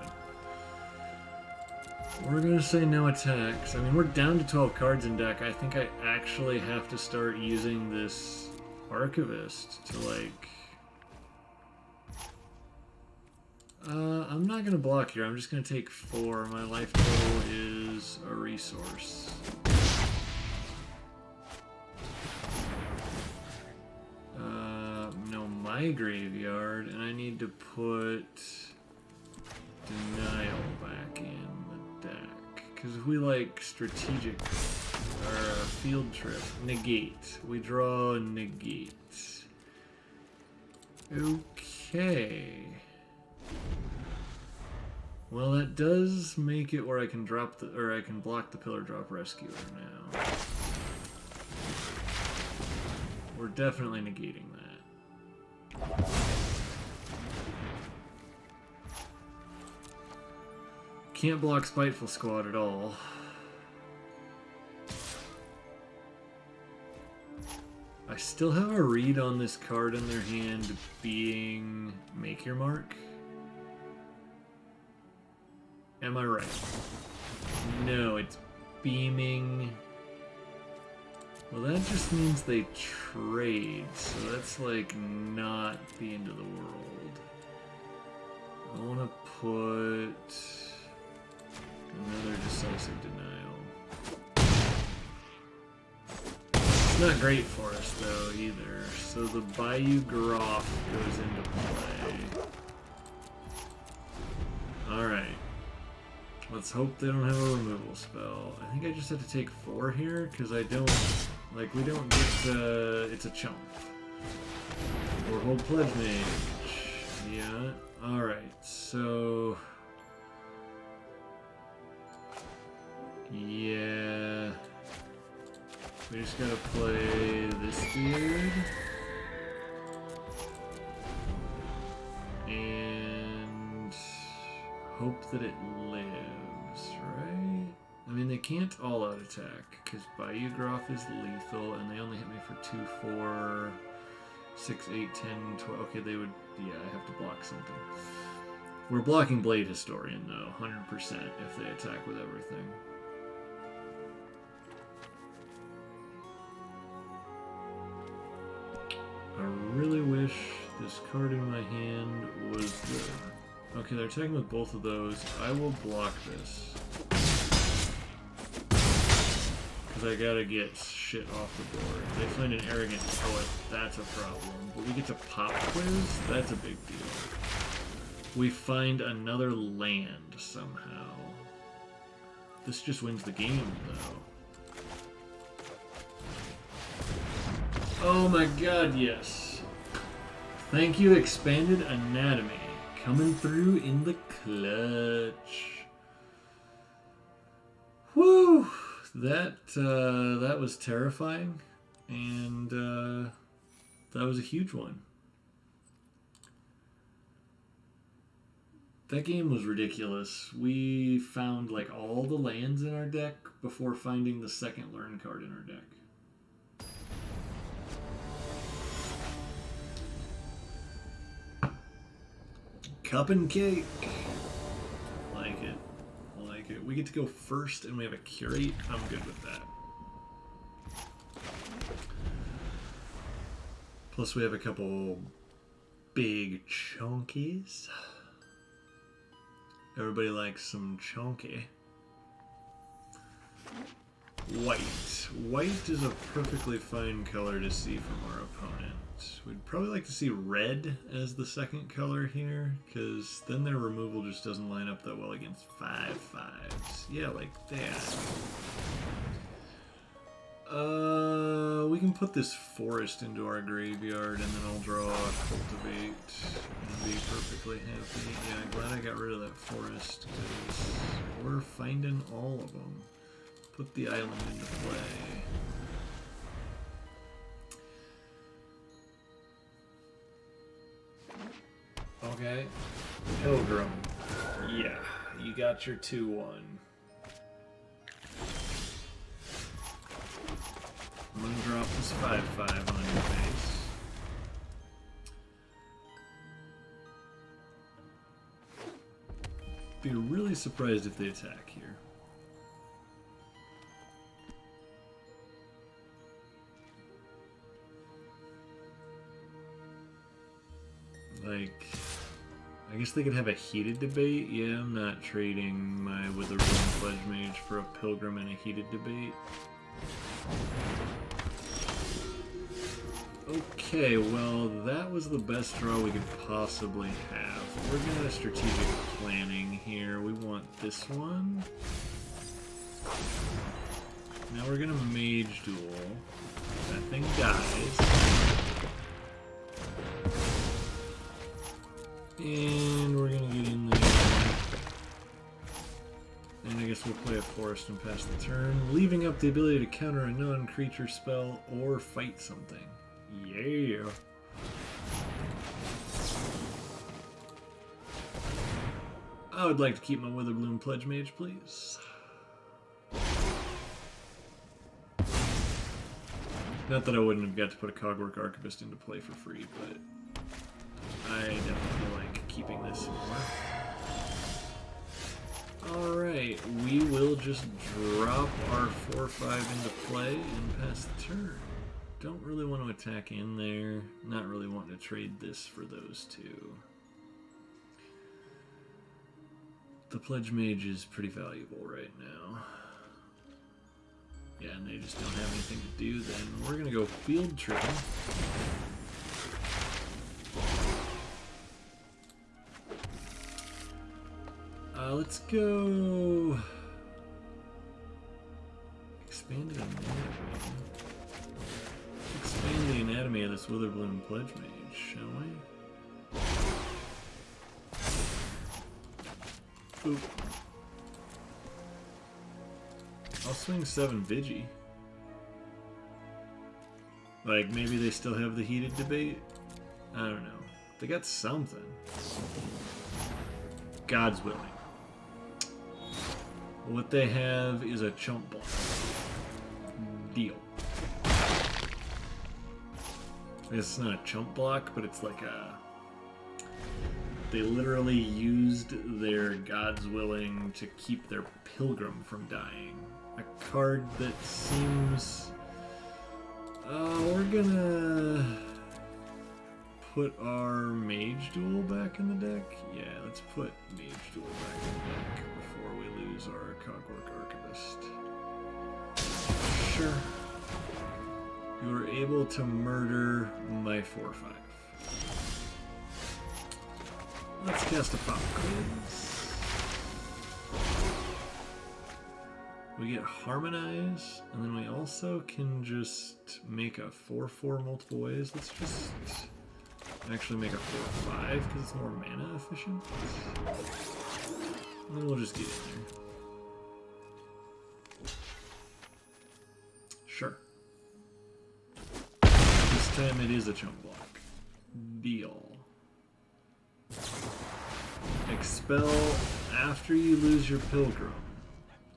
We're gonna say no attacks. I mean, we're down to 12 cards in deck. I think I actually have to start using this Archivist to, like... I'm not gonna block here. I'm just gonna take 4. My life total is a resource. No, my graveyard, and I need to put Denial back in the deck. Because if we like strategic or field trip, negate. We draw negate. Okay. Well, that does make it where I can drop the, or I can block the Pillar Drop Rescuer now. We're definitely negating that. Can't block Spiteful Squad at all. I still have a read on this card in their hand being Make Your Mark. Am I right? No, it's beaming. Well, that just means they trade, so that's like not the end of the world. I want to put another Decisive Denial. It's not great for us though either, so the Bayou Groff goes into play. Alright. Let's hope they don't have a removal spell. I think I just have to take 4 here, because I don't... Like, we don't get... it's a chump. Or hold Pledge Mage. Yeah. Alright, so... Yeah... We just gotta play this dude. And... hope that it lives, right? I mean, they can't all-out attack, because Bayou Groff is lethal, and they only hit me for 2, 4, 6, 8, 10, 12. Okay, they would... Yeah, I have to block something. We're blocking Blade Historian, though, 100% if they attack with everything. I really wish this card in my hand was good. Okay, they're attacking with both of those. I will block this. Because I gotta get shit off the board. If they find an Arrogant Poet, that's a problem. But we get to Pop Quiz? That's a big deal. We find another land somehow. This just wins the game, though. Oh my god, yes. Thank you, Expanded Anatomy. Coming through in the clutch. Whew! That was terrifying, and that was a huge one. That game was ridiculous. We found like all the lands in our deck before finding the second learn card in our deck. Cup and cake. Like it. Like it. We get to go first and we have a curate. I'm good with that. Plus we have a couple big chunkies. Everybody likes some chunky. White. White is a perfectly fine color to see from our opponent. We'd probably like to see red as the second color here, because then their removal just doesn't line up that well against 5/5s. Yeah, like that. We can put this forest into our graveyard, and then I'll draw a cultivate and be perfectly happy. Yeah, glad I got rid of that forest, because we're finding all of them. Put the island into play. Okay. Pilgrim. Yeah, you got your 2-1. I'm gonna drop this 5/5 on your face. Be really surprised if they attack here. Like, I guess they could have a heated debate. Yeah, I'm not trading my Witherboom Pledge Mage for a Pilgrim in a heated debate. Okay, well, that was the best draw we could possibly have. We're gonna strategic planning here. We want this one. Now we're gonna Mage Duel. That thing dies. And we're gonna get in there. And I guess we'll play a forest and pass the turn, leaving up the ability to counter a non-creature spell or fight something. Yeah. I would like to keep my Witherbloom Pledge Mage, please. Not that I wouldn't have got to put a Cogwork Archivist into play for free, but I definitely like keeping this more. Alright, we will just drop our 4/5 into play and pass the turn. Don't really want to attack in there. Not really wanting to trade this for those two. The Pledge Mage is pretty valuable right now. Yeah, and they just don't have anything to do then. We're going to go Field Trip. Let's go... Expanded Anatomy. Expand the anatomy of this Witherbloom Pledge Mage, shall we? Oop. I'll swing 7 Vigi. Like, maybe they still have the heated debate? I don't know. They got something. God's willing. What they have is a chump block. Deal. I guess it's not a chump block, but it's like a... They literally used their God's Willing to keep their Pilgrim from dying. A card that seems... we're gonna... put our Mage Duel back in the deck? Yeah, let's put Mage Duel back in the deck before we lose our Cogwork Archivist. Sure. You were able to murder my 4/5. Let's cast a Pop Quiz. We get Harmonize, and then we also can just make a 4/4 multiple ways. Let's just actually make a 4/5 because it's more mana efficient. And then we'll just get in there. Sure. This time it is a chump block. Deal. Expel after you lose your Pilgrim.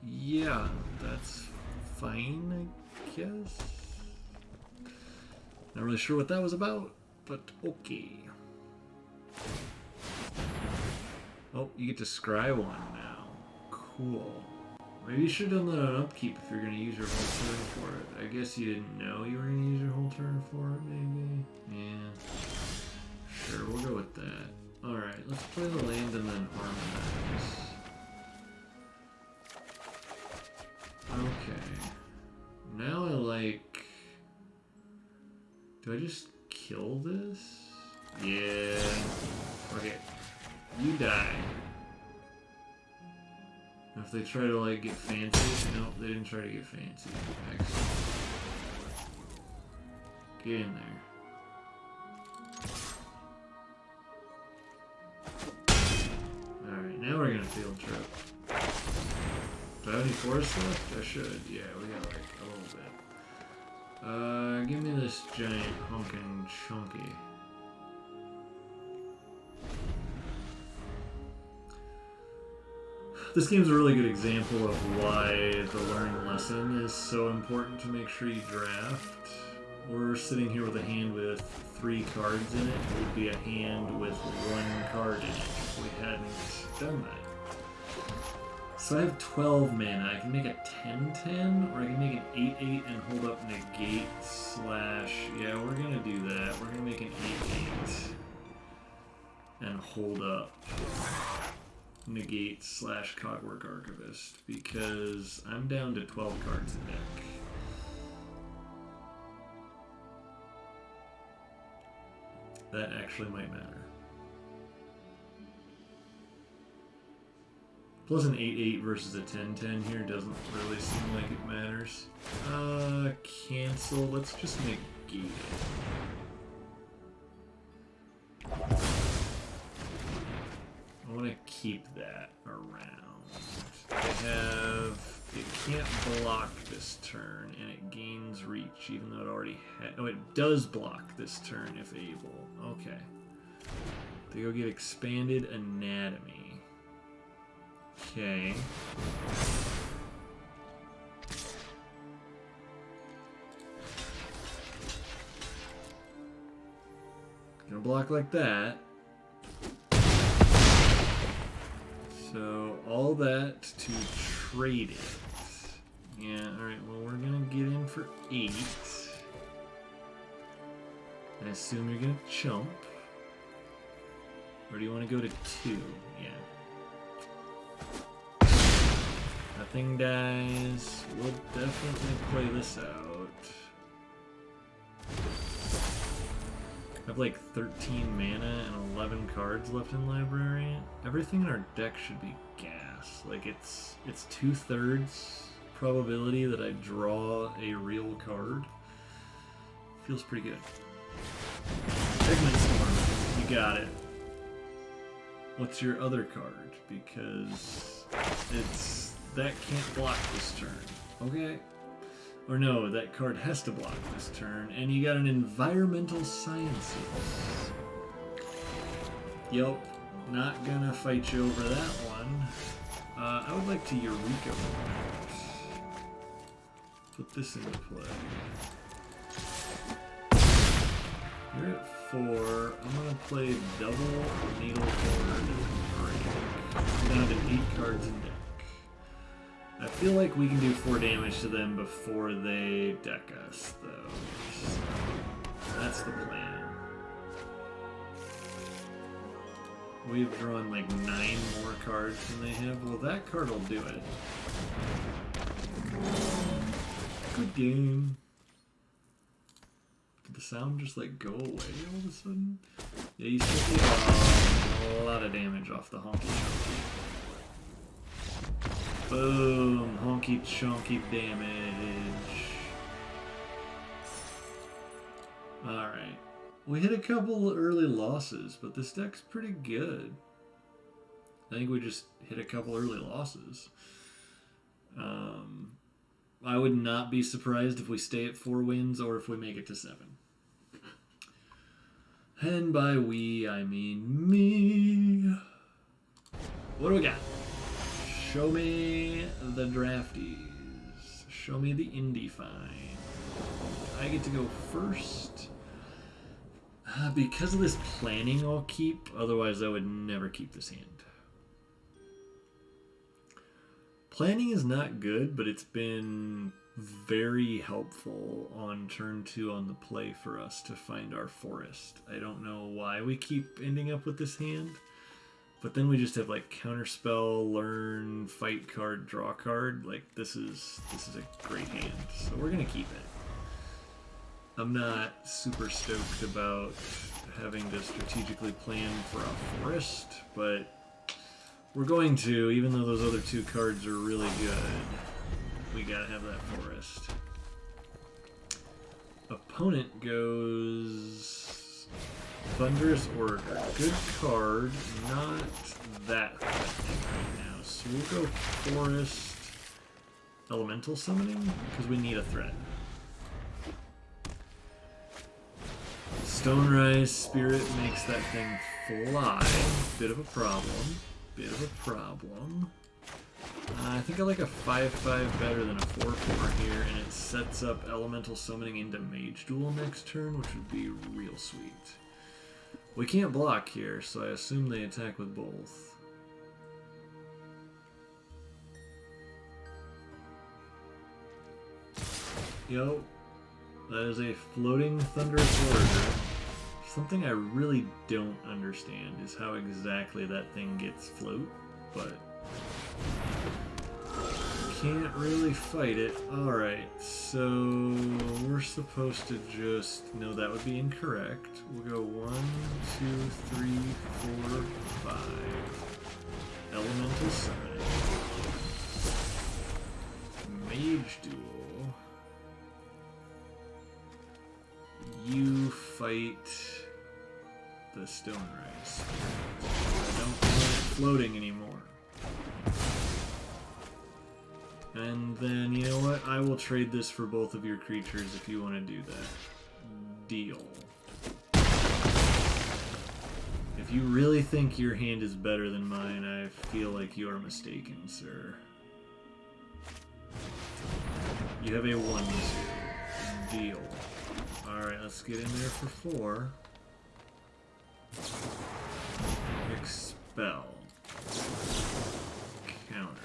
Yeah, that's fine, I guess. Not really sure what that was about, but okay. Oh, you get to scry one now. Cool. Maybe you should have done that on upkeep if you're going to use your whole turn for it. I guess you didn't know you were going to use your whole turn for it, maybe? Yeah. Sure, we'll go with that. Alright, let's play the land and then harmonize. Okay. Now I like... Do I just kill this? Yeah. Okay. You die. If they try to like get fancy, nope, they didn't try to get fancy. Excellent. Get in there. Alright, now we're gonna field trip. Do I have any forest left? I should. Yeah, we got like a little bit. Give me this giant honkin' chunky. This game's a really good example of why the learning lesson is so important to make sure you draft. We're sitting here with a hand with 3 cards in it. It would be a hand with 1 card in it if we hadn't done that. So I have 12 mana. I can make a 10-10, or I can make an 8-8 and hold up negate slash... Yeah, we're gonna do that. We're gonna make an 8-8 and hold up negate slash Cogwork Archivist, because I'm down to 12 cards in deck. That actually might matter. Plus an 8-8 versus a 10-10 here doesn't really seem like it matters. Cancel. Let's just negate it. I want to keep that around. It can't block this turn, and it gains reach, even though it already had... Oh, it does block this turn if able. Okay. They go get expanded anatomy. Okay. Gonna block like that. So, all that to trade it. Yeah, alright, well, we're gonna get in for 8. I assume you're gonna chump. Or do you want to go to 2? Yeah. Nothing dies. We'll definitely play this out. I have like 13 mana and 11 cards left in library. Everything in our deck should be gas. Like it's 2/3 probability that I draw a real card. Feels pretty good. Pigment Storm, you got it. What's your other card? Because that can't block this turn. Okay. Or no, that card has to block this turn, and you got an Environmental Sciences. Yup, not gonna fight you over that one. I would like to Eureka Point. Put this into play. You're at 4. I'm gonna play double Needlecord Break. I'm down to 8 cards in deck. I feel like we can do 4 damage to them before they deck us, though. So that's the plan. We've drawn like 9 more cards than they have. Well, that card will do it. Good game. Did the sound just like go away all of a sudden? Yeah, you still take a lot of damage off the honky chunky. Boom! Honky chunky damage. Alright. We hit a couple early losses, but this deck's pretty good. I think we just hit a couple early losses. I would not be surprised if we stay at 4 wins or if we make it to 7. And by we, I mean me. What do we got? Show me the drafties. Show me the indie find. I get to go first. Because of this planning I'll keep, otherwise I would never keep this hand. Planning is not good, but it's been very helpful on turn 2 on the play for us to find our forest. I don't know why we keep ending up with this hand, but then we just have like counterspell, learn, fight card, draw card. Like this is a great hand, so we're gonna keep it. I'm not super stoked about having to strategically plan for a forest, but we're going to, even though those other 2 cards are really good. We gotta have that forest. Opponent goes Thunderous Order. Good card, not that thing right now. So we'll go Forest Elemental Summoning because we need a threat. Stonerise Spirit makes that thing fly. Bit of a problem. Bit of a problem. I think I like a 5/5 better than a 4/4 here, and it sets up Elemental Summoning into Mage Duel next turn, which would be real sweet. We can't block here, so I assume they attack with both. Yo, that is a floating Thunderous Order. Something I really don't understand is how exactly that thing gets float, but can't really fight it. Alright, so we're supposed to just... No, that would be incorrect. We'll go 1, 2, 3, 4, 5. Elemental Summoning. Mage Duel. You fight the Stonerise. I don't want it floating anymore. And then, you know what? I will trade this for both of your creatures if you want to do that. Deal. If you really think your hand is better than mine, I feel like you are mistaken, sir. You have a 1/2. Deal. Alright, let's get in there for 4. Expel. Counter.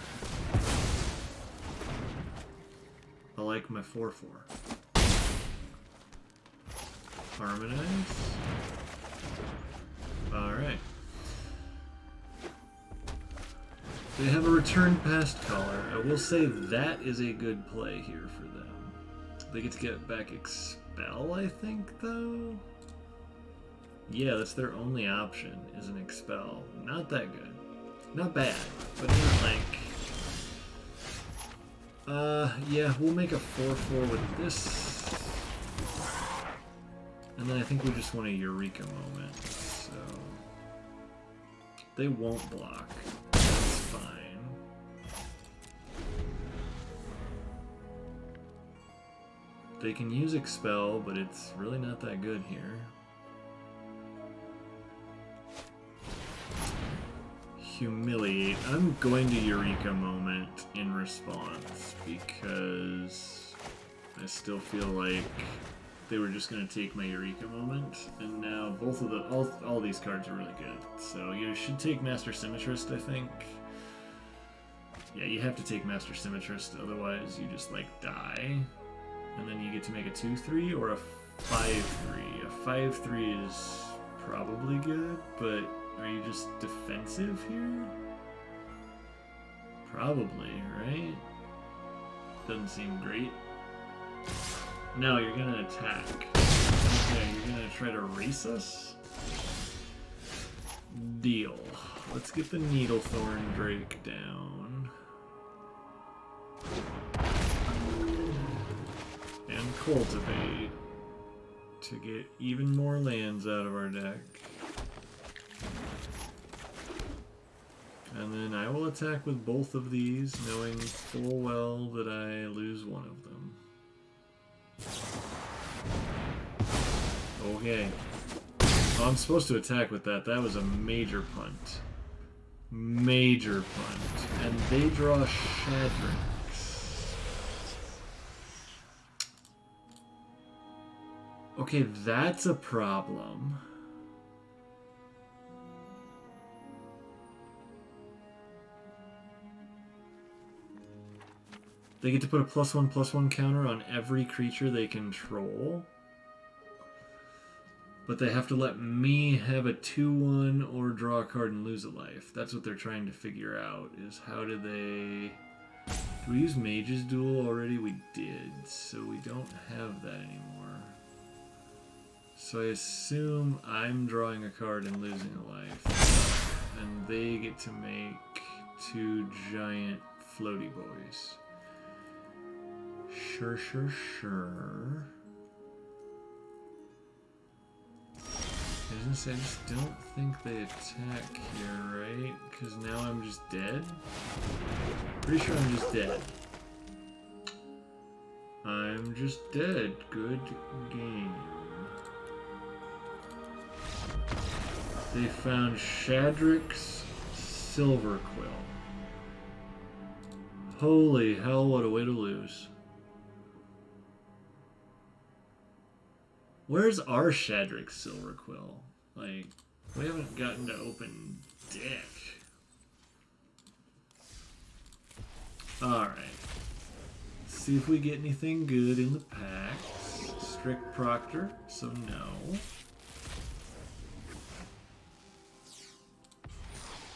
I like my 4/4. Harmonize. Alright. They have a return past caller. I will say that is a good play here for them. They get to get back Expel, I think, though? Yeah, that's their only option, is an Expel. Not that good. Not bad, but not like... yeah, we'll make a 4/4 with this. And then I think we just want a Eureka moment, so... They won't block. That's fine. They can use Expel, but it's really not that good here. Humiliate. I'm going to Eureka Moment in response because I still feel like they were just going to take my Eureka Moment, and now both of the all these cards are really good. So you should take Master Symmetrist, I think. Yeah, you have to take Master Symmetrist, otherwise you just like die, and then you get to make a 2/3 or a 5/3. A 5/3 is probably good, but are you just defensive here? Probably, right? Doesn't seem great. No, you're gonna attack. Okay, you're gonna try to race us? Deal. Let's get the Needlethorn Drake down. And Cultivate to get even more lands out of our deck. And then I will attack with both of these, knowing full well that I lose one of them. Okay. Oh, I'm supposed to attack with that. That was a major punt. Major punt. And they draw Shadrix. Okay, that's a problem. They get to put a +1/+1 counter on every creature they control. But they have to let me have a 2/1 or draw a card and lose a life. That's what they're trying to figure out, is how do they... Do we use Mage's Duel already? We did, so we don't have that anymore. So I assume I'm drawing a card and losing a life. And they get to make 2 giant floaty boys. Sure. I was gonna say, I just don't think they attack here, right? Because now I'm just dead? Pretty sure I'm just dead. I'm just dead. Good game. They found Shadrick's Silver Quill. Holy hell, what a way to lose. Where's our Shadrick's Silver Quill? Like, we haven't gotten to open deck. Alright. See if we get anything good in the packs. Strict Proctor, so no.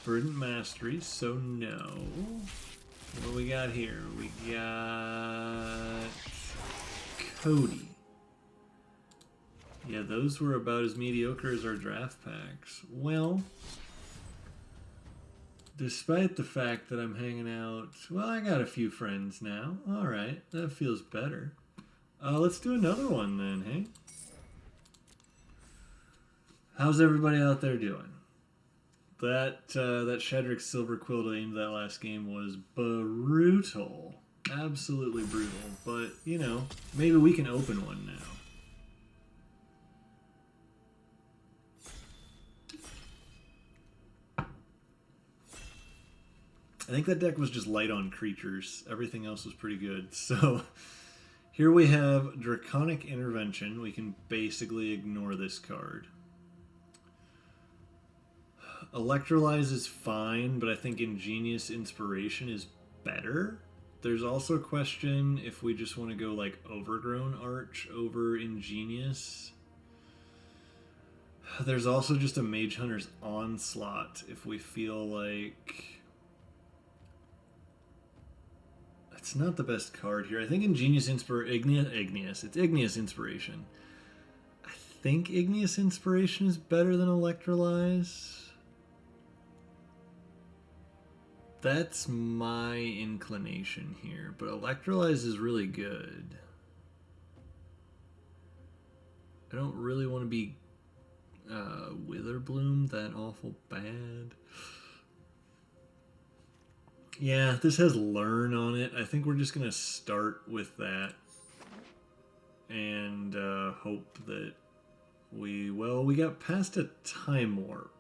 Verdant Mastery, so no. What do we got here? We got Cody. Yeah, those were about as mediocre as our draft packs. Well, despite the fact that I'm hanging out, well, I got a few friends now. Alright, that feels better. Let's do another one then, hey? How's everybody out there doing? That Shadrick's Silver Quill to aim that last game was brutal. Absolutely brutal. But, you know, maybe we can open one now. I think that deck was just light on creatures. Everything else was pretty good. So here we have Draconic Intervention. We can basically ignore this card. Electrolyze is fine, but I think Ingenious Inspiration is better. There's also a question if we just want to go like Overgrown Arch over Ingenious. There's also just a Mage Hunter's Onslaught if we feel like... It's not the best card here. I think Ingenious Igneous. It's Igneous Inspiration. I think Igneous Inspiration is better than Electrolyze. That's my inclination here, but Electrolyze is really good. I don't really want to be Witherbloom that awful bad. Yeah, this has Learn on it. I think we're just going to start with that and hope that we got past a Time Warp.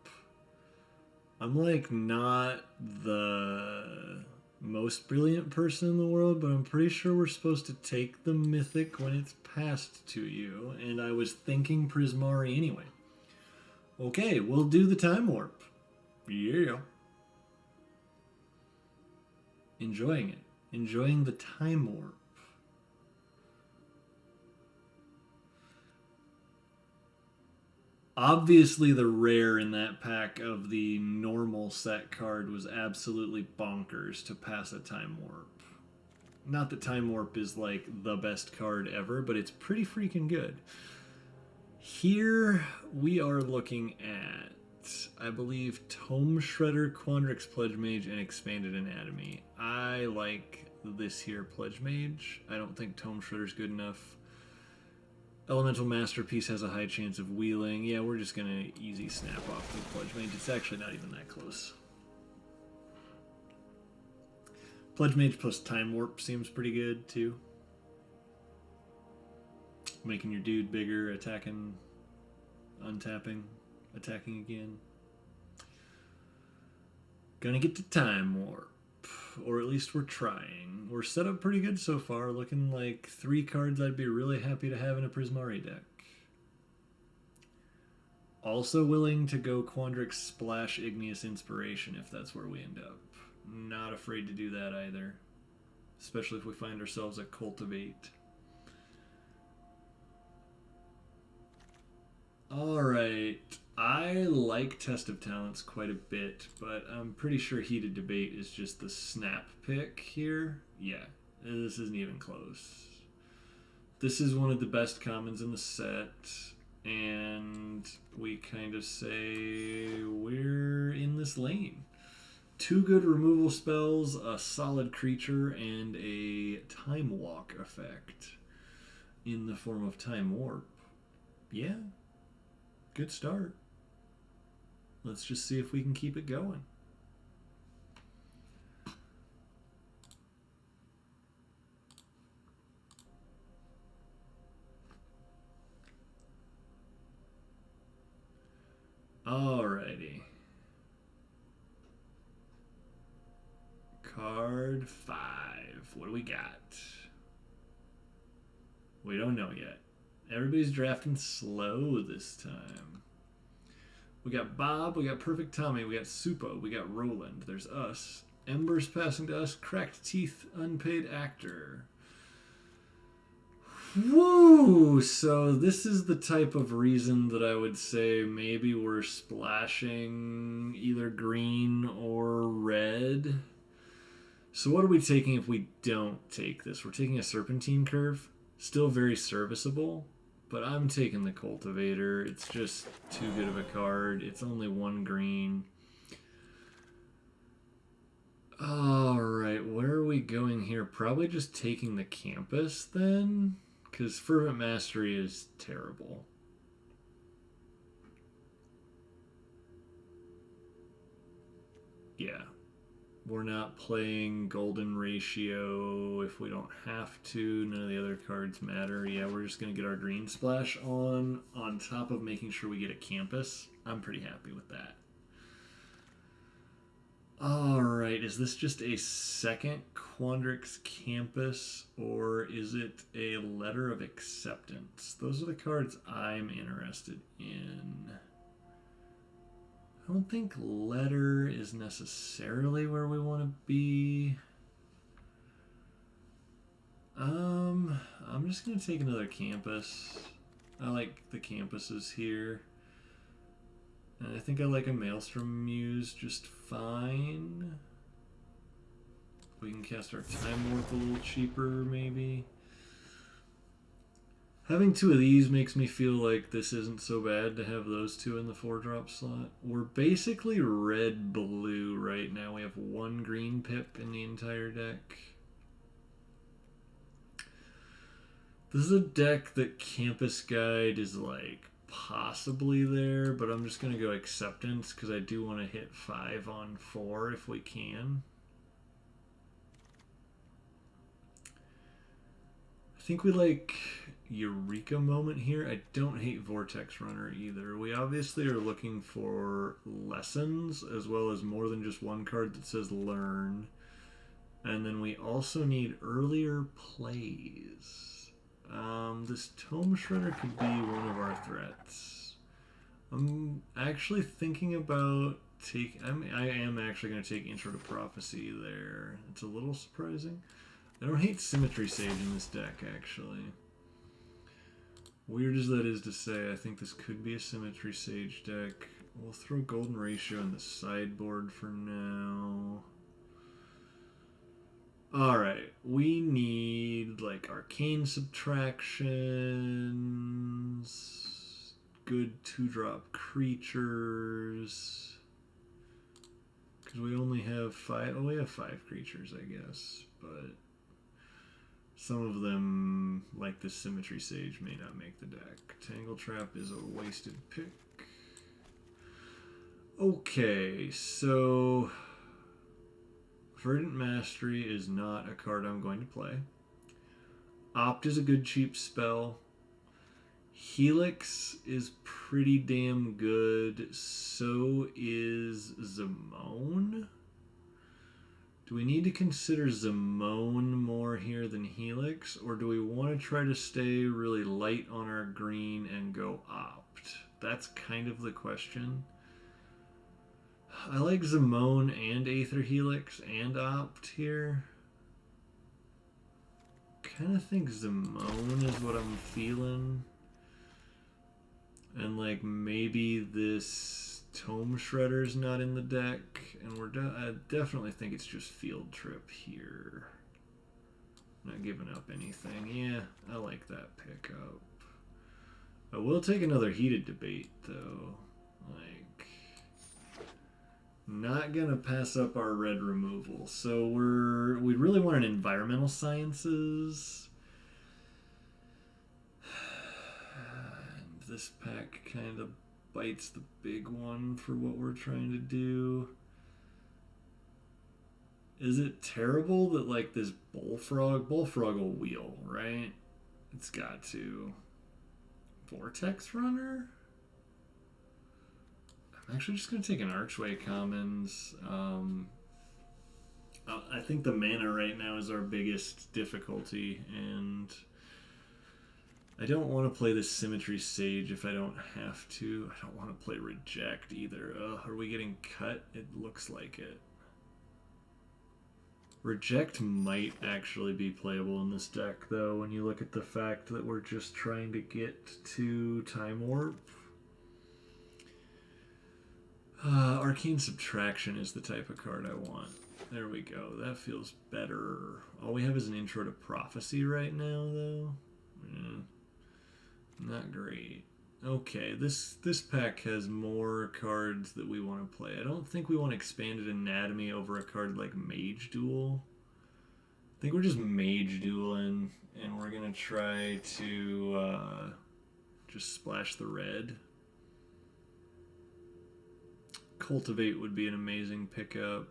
I'm like not the most brilliant person in the world, but I'm pretty sure we're supposed to take the Mythic when it's passed to you, and I was thinking Prismari anyway. Okay, we'll do the Time Warp. Yeah. Enjoying it. Enjoying the Time Warp. Obviously, the rare in that pack of the normal set card was absolutely bonkers to pass a Time Warp. Not that Time Warp is like the best card ever, but it's pretty freaking good. Here we are looking at, I believe, Tome Shredder, Quandrix Pledge Mage, and Expanded Anatomy. I like this here Pledge Mage. I don't think Tome Shredder's good enough. Elemental Masterpiece has a high chance of wheeling. Yeah, we're just going to easy snap off the Pledge Mage. It's actually not even that close. Pledge Mage plus Time Warp seems pretty good, too. Making your dude bigger, attacking, untapping, attacking again. Gonna get to Time Warp. Or at least we're trying. We're set up pretty good so far, looking like 3 cards I'd be really happy to have in a Prismari deck. Also willing to go Quandrix Splash Igneous Inspiration if that's where we end up. Not afraid to do that either. Especially if we find ourselves at Cultivate. Alright. I like Test of Talents quite a bit, but I'm pretty sure Heated Debate is just the snap pick here. Yeah, this isn't even close. This is one of the best commons in the set, and we kind of say we're in this lane. 2 good removal spells, a solid creature, and a Time Walk effect in the form of Time Warp. Yeah, good start. let's just see if we can keep it going. Alrighty. Card 5. What do we got? We don't know yet. Everybody's drafting slow this time. We got Bob, we got Perfect Tommy, we got Supo, we got Roland. There's us. Embers passing to us. Cracked Teeth, Unpaid Actor. Woo! So this is the type of reason that I would say maybe we're splashing either green or red. So what are we taking if we don't take this? We're taking a Serpentine Curve. Still very serviceable, but I'm taking the Cultivator. It's just too good of a card. It's only 1 green. Alright, where are we going here? Probably just taking the Campus then? Because Fervent Mastery is terrible. Yeah. We're not playing Golden Ratio if we don't have to. None of the other cards matter. Yeah, we're just going to get our green splash on top of making sure we get a Campus. I'm pretty happy with that. Alright, is this just a second Quandrix Campus, or is it a Letter of Acceptance? Those are the cards I'm interested in. I don't think Letter is necessarily where we want to be. I'm just going to take another Campus. I like the Campuses here. And I think I like a Maelstrom Muse just fine. We can cast our Time Warp a little cheaper, maybe. Having 2 of these makes me feel like this isn't so bad to have those 2 in the 4-drop slot. We're basically red-blue right now. We have 1 green pip in the entire deck. This is a deck that Campus Guide is like possibly there, but I'm just going to go Acceptance because I do want to hit 5 on 4 if we can. I think we like Eureka Moment here. I don't hate Vortex Runner either. We obviously are looking for lessons as well as more than just 1 card that says Learn. And then we also need earlier plays. This Tome Shredder could be one of our threats. I'm actually thinking about I am actually going to take Intro to Prophecy there. It's a little surprising. I don't hate Symmetry Sage in this deck, actually. Weird as that is to say, I think this could be a Symmetry Sage deck. We'll throw Golden Ratio in the sideboard for now. Alright, we need like Arcane Subtractions, good 2-drop creatures, because we only have 5, we have 5 creatures I guess, but some of them, like the Symmetry Sage, may not make the deck. Tangle Trap is a wasted pick. Okay, so Verdant Mastery is not a card I'm going to play. Opt is a good cheap spell. Helix is pretty damn good. So is Zimone. Do we need to consider Zimone more here than Helix? Or do we want to try to stay really light on our green and go Opt? That's kind of the question. I like Zimone and Aether Helix and Opt here. Kind of think Zimone is what I'm feeling. And like maybe this Tome Shredder's not in the deck. And I definitely think it's just Field Trip here. Not giving up anything. Yeah, I like that pickup. I will take another Heated Debate though. Like, not gonna pass up our red removal. So we really want an Environmental Sciences. And this pack kind of Bite's the big one for what we're trying to do. Is it terrible that like this bullfrog will wheel, right? It's got to. Vortex Runner? I'm actually just going to take an Archway Commons. I think the mana right now is our biggest difficulty, and I don't want to play this Symmetry Sage if I don't have to. I don't want to play Reject either. Are we getting cut? It looks like it. Reject might actually be playable in this deck, though, when you look at the fact that we're just trying to get to Time Warp. Arcane Subtraction is the type of card I want. There we go. That feels better. All we have is an Intro to Prophecy right now, though. Not great. Okay, this pack has more cards that we want to play. I don't think we want Expanded Anatomy over a card like Mage Duel. I think we're just Mage Dueling, and we're going to try to just splash the red. Cultivate would be an amazing pickup.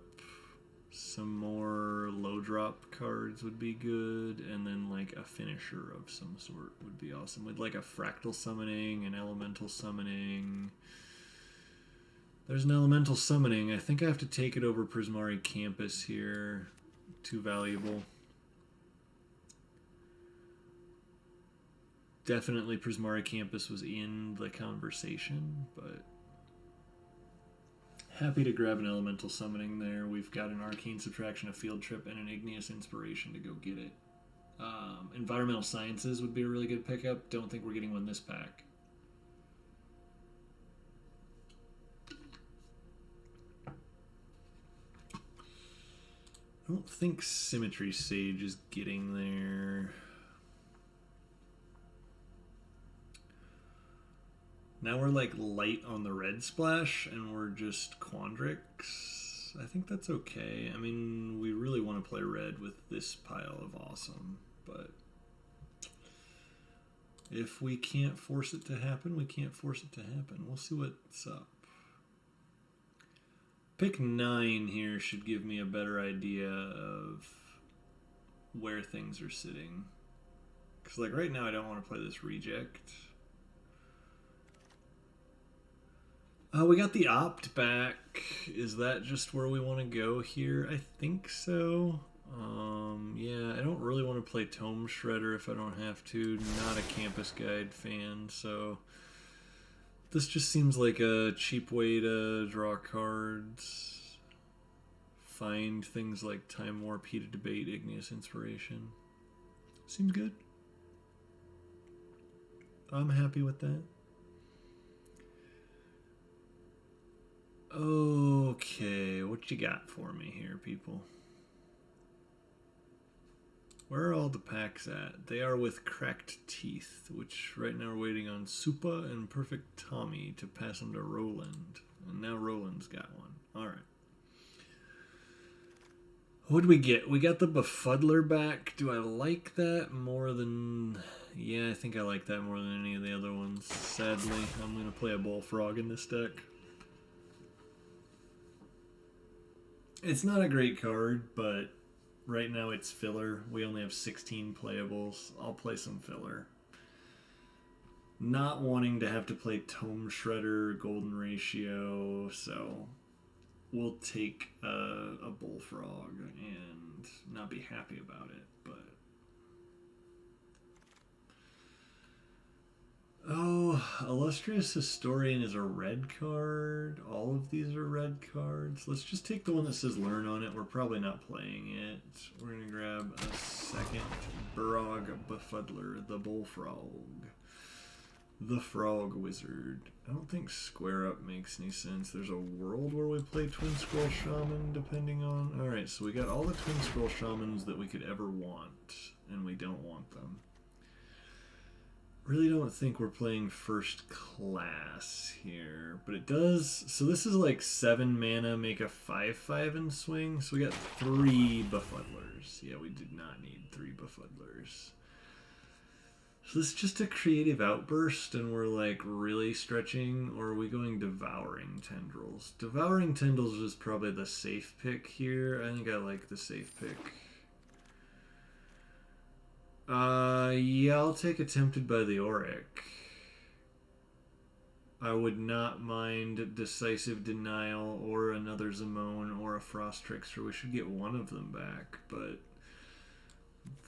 Some more low drop cards would be good, and then like a finisher of some sort would be awesome. With like a Fractal Summoning, an Elemental Summoning. There's an Elemental Summoning. I think I have to take it over Prismari Campus here. Too valuable. Definitely Prismari Campus was in the conversation, but happy to grab an Elemental Summoning there. We've got an Arcane Subtraction, a Field Trip, and an Igneous Inspiration to go get it. Environmental Sciences would be a really good pickup. Don't think we're getting one this pack. I don't think Symmetry Sage is getting there. Now we're like light on the red splash and we're just Quandrix. I think that's okay. I mean, we really want to play red with this pile of awesome, but if we can't force it to happen, we can't force it to happen. We'll see what's up. Pick 9 here should give me a better idea of where things are sitting. Because like right now I don't want to play this Reject. We got the Opt back. Is that just where we want to go here? I think so. Yeah, I don't really want to play Tome Shredder if I don't have to. Not a Campus Guide fan, so this just seems like a cheap way to draw cards. Find things like Time Warp, Heated Debate, Igneous Inspiration. Seems good. I'm happy with that. Okay, what you got for me here, people? Where are all the packs at? They are with Cracked Teeth, which right now we're waiting on Supa and Perfect Tommy to pass them to Roland. And now Roland's got one. Alright. What did we get? We got the Befuddler back. Do I like that more than... Yeah, I think I like that more than any of the other ones. Sadly, I'm going to play a Bullfrog in this deck. It's not a great card, but right now it's filler. We only have 16 playables. I'll play some filler. Not wanting to have to play Tome Shredder, Golden Ratio, so we'll take a Bullfrog and not be happy about it, but... Oh, Illustrious Historian is a red card. All of these are red cards. Let's just take the one that says Learn on it. We're probably not playing it. We're going to grab a second Burog Befuddler, the Bullfrog. The Frog Wizard. I don't think Square Up makes any sense. There's a world where we play Twin Scroll Shaman, depending on... Alright, so we got all the Twin Scroll Shamans that we could ever want, and we don't want them. Really don't think we're playing first class here, but it does... So this is like 7 mana, make a 5/5 and swing, so we got 3 Befuddlers. Yeah, we did not need 3 Befuddlers. So this is just a creative outburst and we're like really stretching, or are we going Devouring Tendrils? Devouring Tendrils is probably the safe pick here. I think I like the safe pick. Yeah, I'll take Attempted by the Auric. I would not mind Decisive Denial or another Zimone or a Frost Trickster. We should get one of them back, but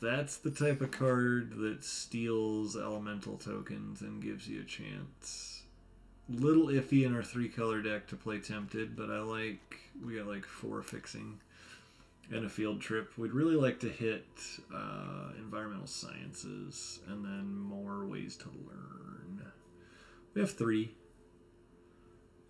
that's the type of card that steals elemental tokens and gives you a chance. Little iffy in our 3-color deck to play Tempted, but we got like 4 fixing and a field trip. We'd really like to hit environmental sciences and then more ways to learn. We have 3.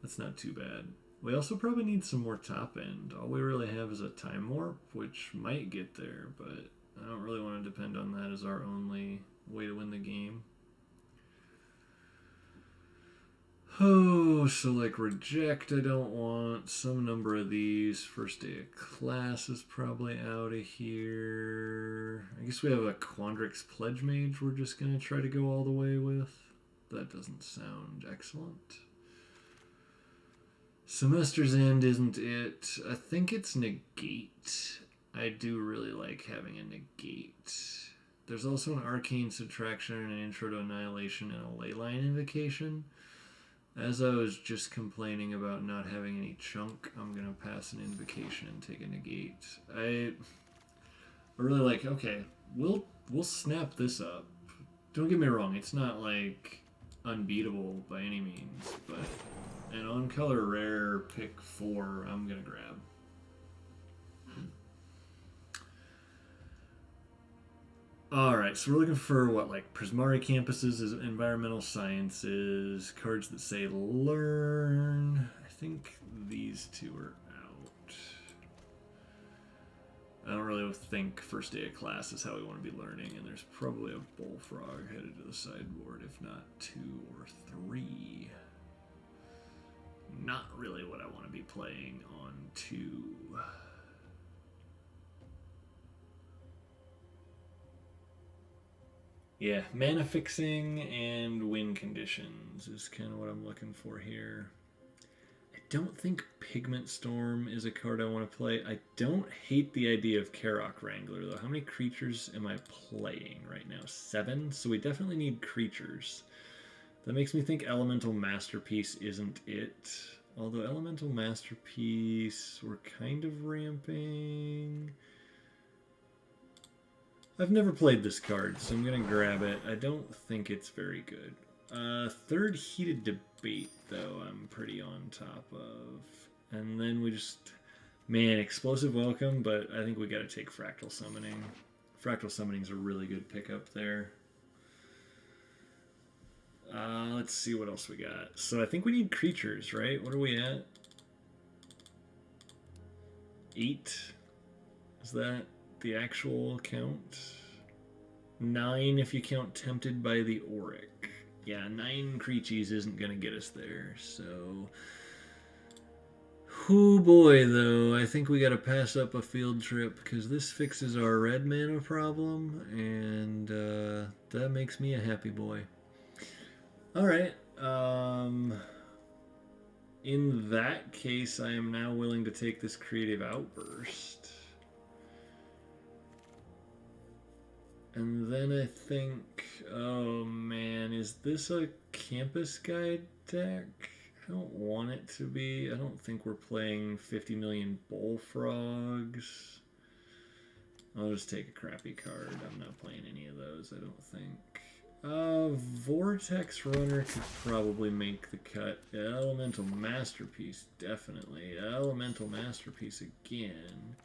That's not too bad. We also probably need some more top end. All we really have is a Time Warp, which might get there, but I don't really want to depend on that as our only way to win the game. Oh, so like Reject I don't want. Some number of these. First Day of Class is probably out of here. I guess we have a Quandrix Pledge Mage we're just going to try to go all the way with. That doesn't sound excellent. Semester's End isn't it. I think it's Negate. I do really like having a Negate. There's also an Arcane Subtraction and an Intro to Annihilation and a Leyline Invocation. As I was just complaining about not having any chunk, I'm going to pass an Invocation and take a Negate. I really like, okay, we'll snap this up. Don't get me wrong, it's not like unbeatable by any means, but an on-color rare pick 4 I'm going to grab. Alright, so we're looking for what, like Prismari Campuses, is environmental sciences, cards that say learn. I think these 2 are out. I don't really think First Day of Class is how we want to be learning, and there's probably a Bullfrog headed to the sideboard, if not 2 or 3. Not really what I want to be playing on 2. Yeah, mana fixing and win conditions is kind of what I'm looking for here. I don't think Pigment Storm is a card I want to play. I don't hate the idea of Karok Wrangler, though. How many creatures am I playing right now? 7? So we definitely need creatures. That makes me think Elemental Masterpiece isn't it. Although Elemental Masterpiece, we're kind of ramping. I've never played this card, so I'm going to grab it. I don't think it's very good. Third Heated Debate, though, I'm pretty on top of. And then we just... Man, Explosive Welcome, but I think we got to take Fractal Summoning. Fractal Summoning's a really good pickup there. Let's see what else we got. So I think we need creatures, right? What are we at? 8? Is that the actual count? 9 if you count Tempted by the Auric. Yeah, 9 creatures isn't going to get us there, so... Oh boy, though, I think we got to pass up a field trip, because this fixes our red mana problem, and that makes me a happy boy. Alright, in that case, I am now willing to take this Creative Outburst. And then I think, oh man, is this a Campus Guide deck? I don't want it to be. I don't think we're playing 50 million Bullfrogs. I'll just take a crappy card. I'm not playing any of those, I don't think. Vortex Runner could probably make the cut. Elemental Masterpiece, definitely. Elemental Masterpiece again.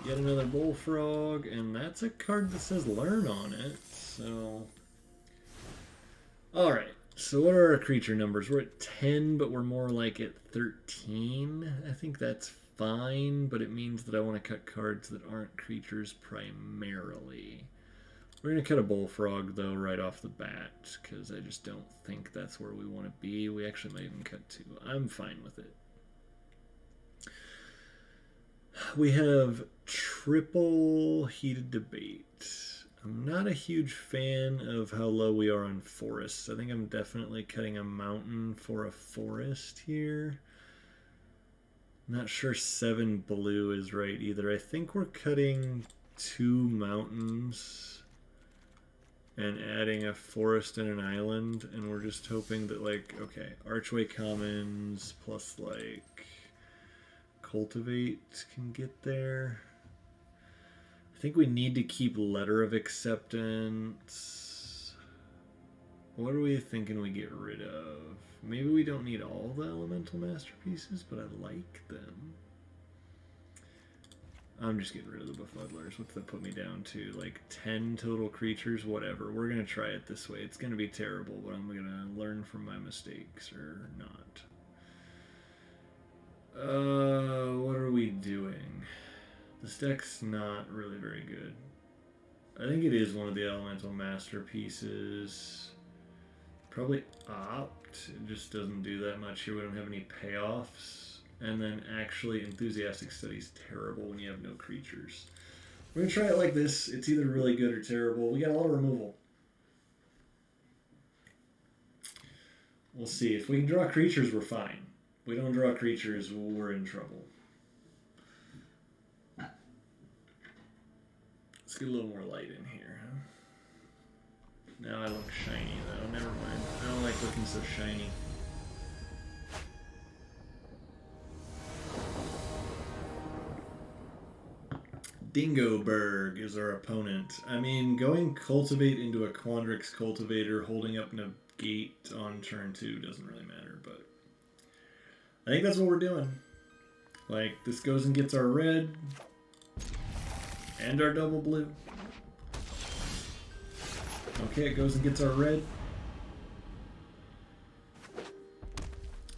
Yet another Bullfrog, and that's a card that says Learn on it, so... Alright, so what are our creature numbers? We're at 10, but we're more like at 13. I think that's fine, but it means that I want to cut cards that aren't creatures primarily. We're going to cut a Bullfrog, though, right off the bat, because I just don't think that's where we want to be. We actually might even cut 2. I'm fine with it. We have triple Heated Debate. I'm not a huge fan of how low we are on forests. I think I'm definitely cutting a mountain for a forest here. Not sure 7 blue is right either. I think we're cutting 2 mountains and adding a forest and an island, and we're just hoping that, like, okay, Archway Commons plus, like, Cultivate can get there. I think we need to keep Letter of Acceptance. What are we thinking we get rid of? Maybe we don't need all the Elemental Masterpieces, but I like them. I'm just getting rid of the Befuddlers. What's that put me down to? Like 10 total creatures? Whatever. We're going to try it this way. It's going to be terrible, but I'm going to learn from my mistakes, or not. What are we doing? This deck's not really very good. I think it is one of the Elemental Masterpieces. Probably Opt. It just doesn't do that much here. We don't have any payoffs. And then actually Enthusiastic Study's terrible when you have no creatures. We're going to try it like this. It's either really good or terrible. We got a lot of removal. We'll see. If we can draw creatures, we're fine. If we don't draw creatures, we're in trouble. Let's get a little more light in here, huh? Now I look shiny, though. Never mind. I don't like looking so shiny. Dingoberg is our opponent. I mean, going Cultivate into a Quandrix Cultivator, holding up Negate on turn 2 doesn't really matter, but I think that's what we're doing. Like, this goes and gets our red and our double blue. Okay, it goes and gets our red.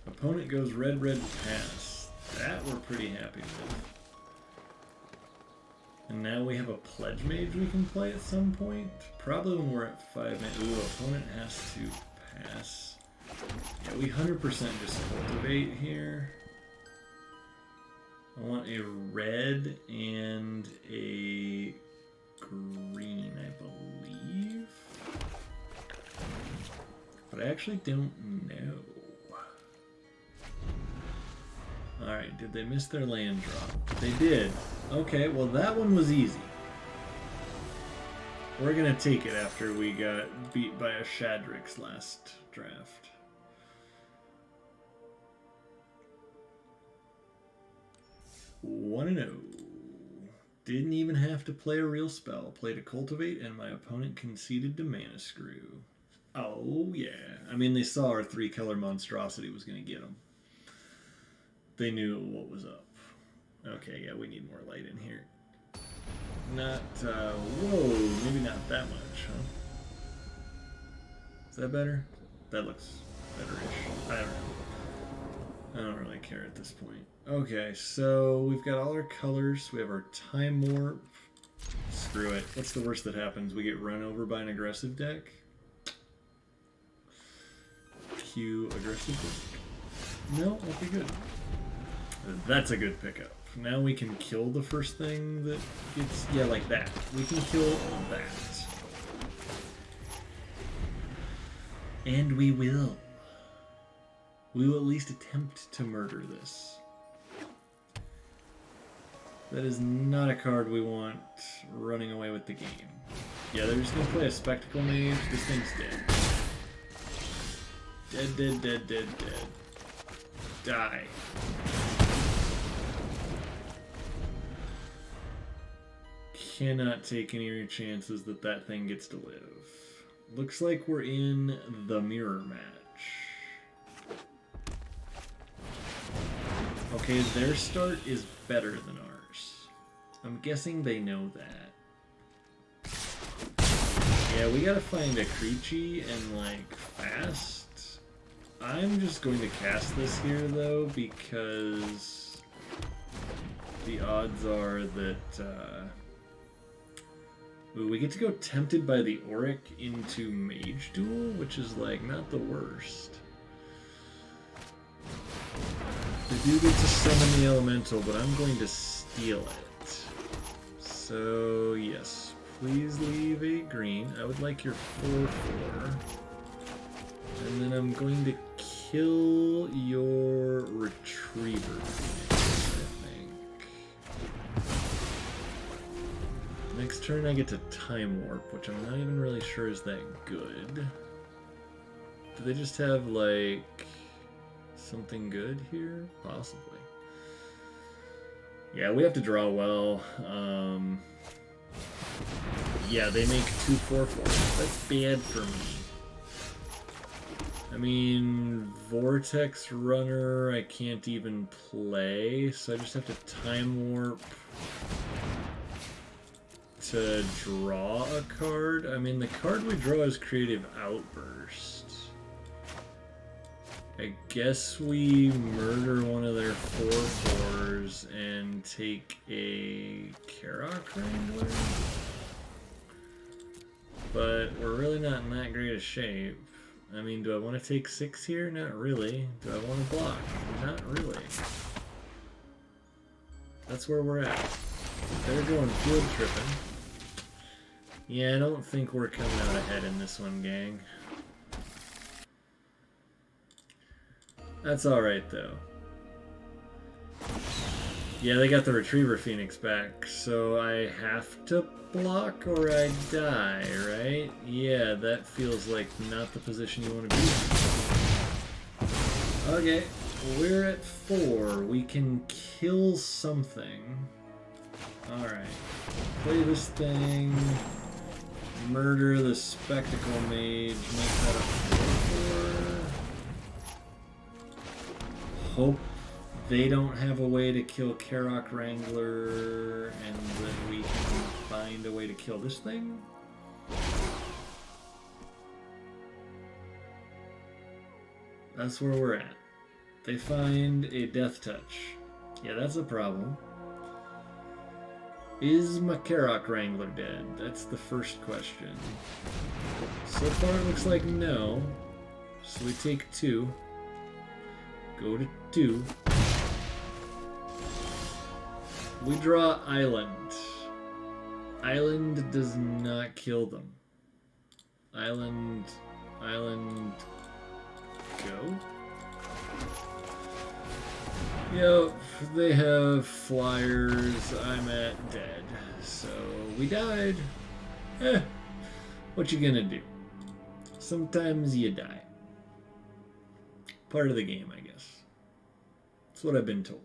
Opponent goes red, red, pass. That we're pretty happy with. And now we have a Pledge Mage we can play at some point. Probably when we're at 5 mana. Ooh, opponent has to pass. Yeah, we 100% just cultivate here. I want a red and a green, I believe. But I actually don't know. Alright, did they miss their land drop? They did. Okay, well that one was easy. We're gonna take it after we got beat by a Shadrix last draft. One and 0. Didn't even have to play a real spell. Played a Cultivate and my opponent conceded to Mana Screw. Oh yeah. I mean, they saw our 3-color monstrosity was gonna get them. They knew what was up. Okay, yeah, we need more light in here. Not, whoa, maybe not that much, huh? Is that better? That looks better-ish. I don't know. I don't really care at this point. Okay, so we've got all our colors. We have our Time Warp. Screw it. What's the worst that happens? We get run over by an aggressive deck? Q aggressive deck. No, okay, good. That's a good pickup. Now we can kill the first thing that gets... Yeah, like that. We can kill that. And we will. We will at least attempt to murder this. That is not a card we want running away with the game. Yeah, they're just going to play a Spectacle Mage. This thing's dead. Dead, dead, dead, dead, dead. Die. Cannot take any chances that that thing gets to live. Looks like we're in the mirror match. Okay, their start is better than ours. I'm guessing they know that. Yeah, we gotta find a Creechy and, like, fast. I'm just going to cast this here, though, because the odds are that, ooh, we get to go Tempted by the Auric into Mage Duel, which is, like, not the worst. They do get to summon the Elemental, but I'm going to steal it. So, yes, Please leave a green. I would like your 4/4. And then I'm going to kill your retriever, I think. Next turn I get to Time Warp, which I'm not even really sure is that good. Do they just have, like, something good here? Possibly. Yeah, we have to draw well. Yeah, they make 2/4/4. That's bad for me. I mean, Vortex Runner I can't even play, so I just have to Time Warp to draw a card. I mean, the card we draw is Creative Outburst. I guess we murder one of their 4/4s and take a Karok Wrangler. But we're really not in that great a shape. I mean, do I want to take 6 here? Not really. Do I want to block? Not really. That's where we're at. They're going field tripping. Yeah, I don't think we're coming out ahead in this one, gang. That's alright, though. Yeah, they got the Retriever Phoenix back, so I have to block or I die, right? Yeah, that feels like not the position you want to be in. Okay, we're at 4. We can kill something. Alright. Play this thing. Murder the Spectacle Mage. Make that a 4/4. Hope they don't have a way to kill Karok Wrangler, and then we can find a way to kill this thing? That's where we're at. They find a Death Touch. Yeah, that's a problem. Is my Karok Wrangler dead? That's the first question. So far it looks like no. So we take 2. Go to 2. We draw Island. Island does not kill them. Island, go? Yep, they have flyers. I'm at dead. So we died. What you gonna do? Sometimes you die. Part of the game, I guess. That's what I've been told.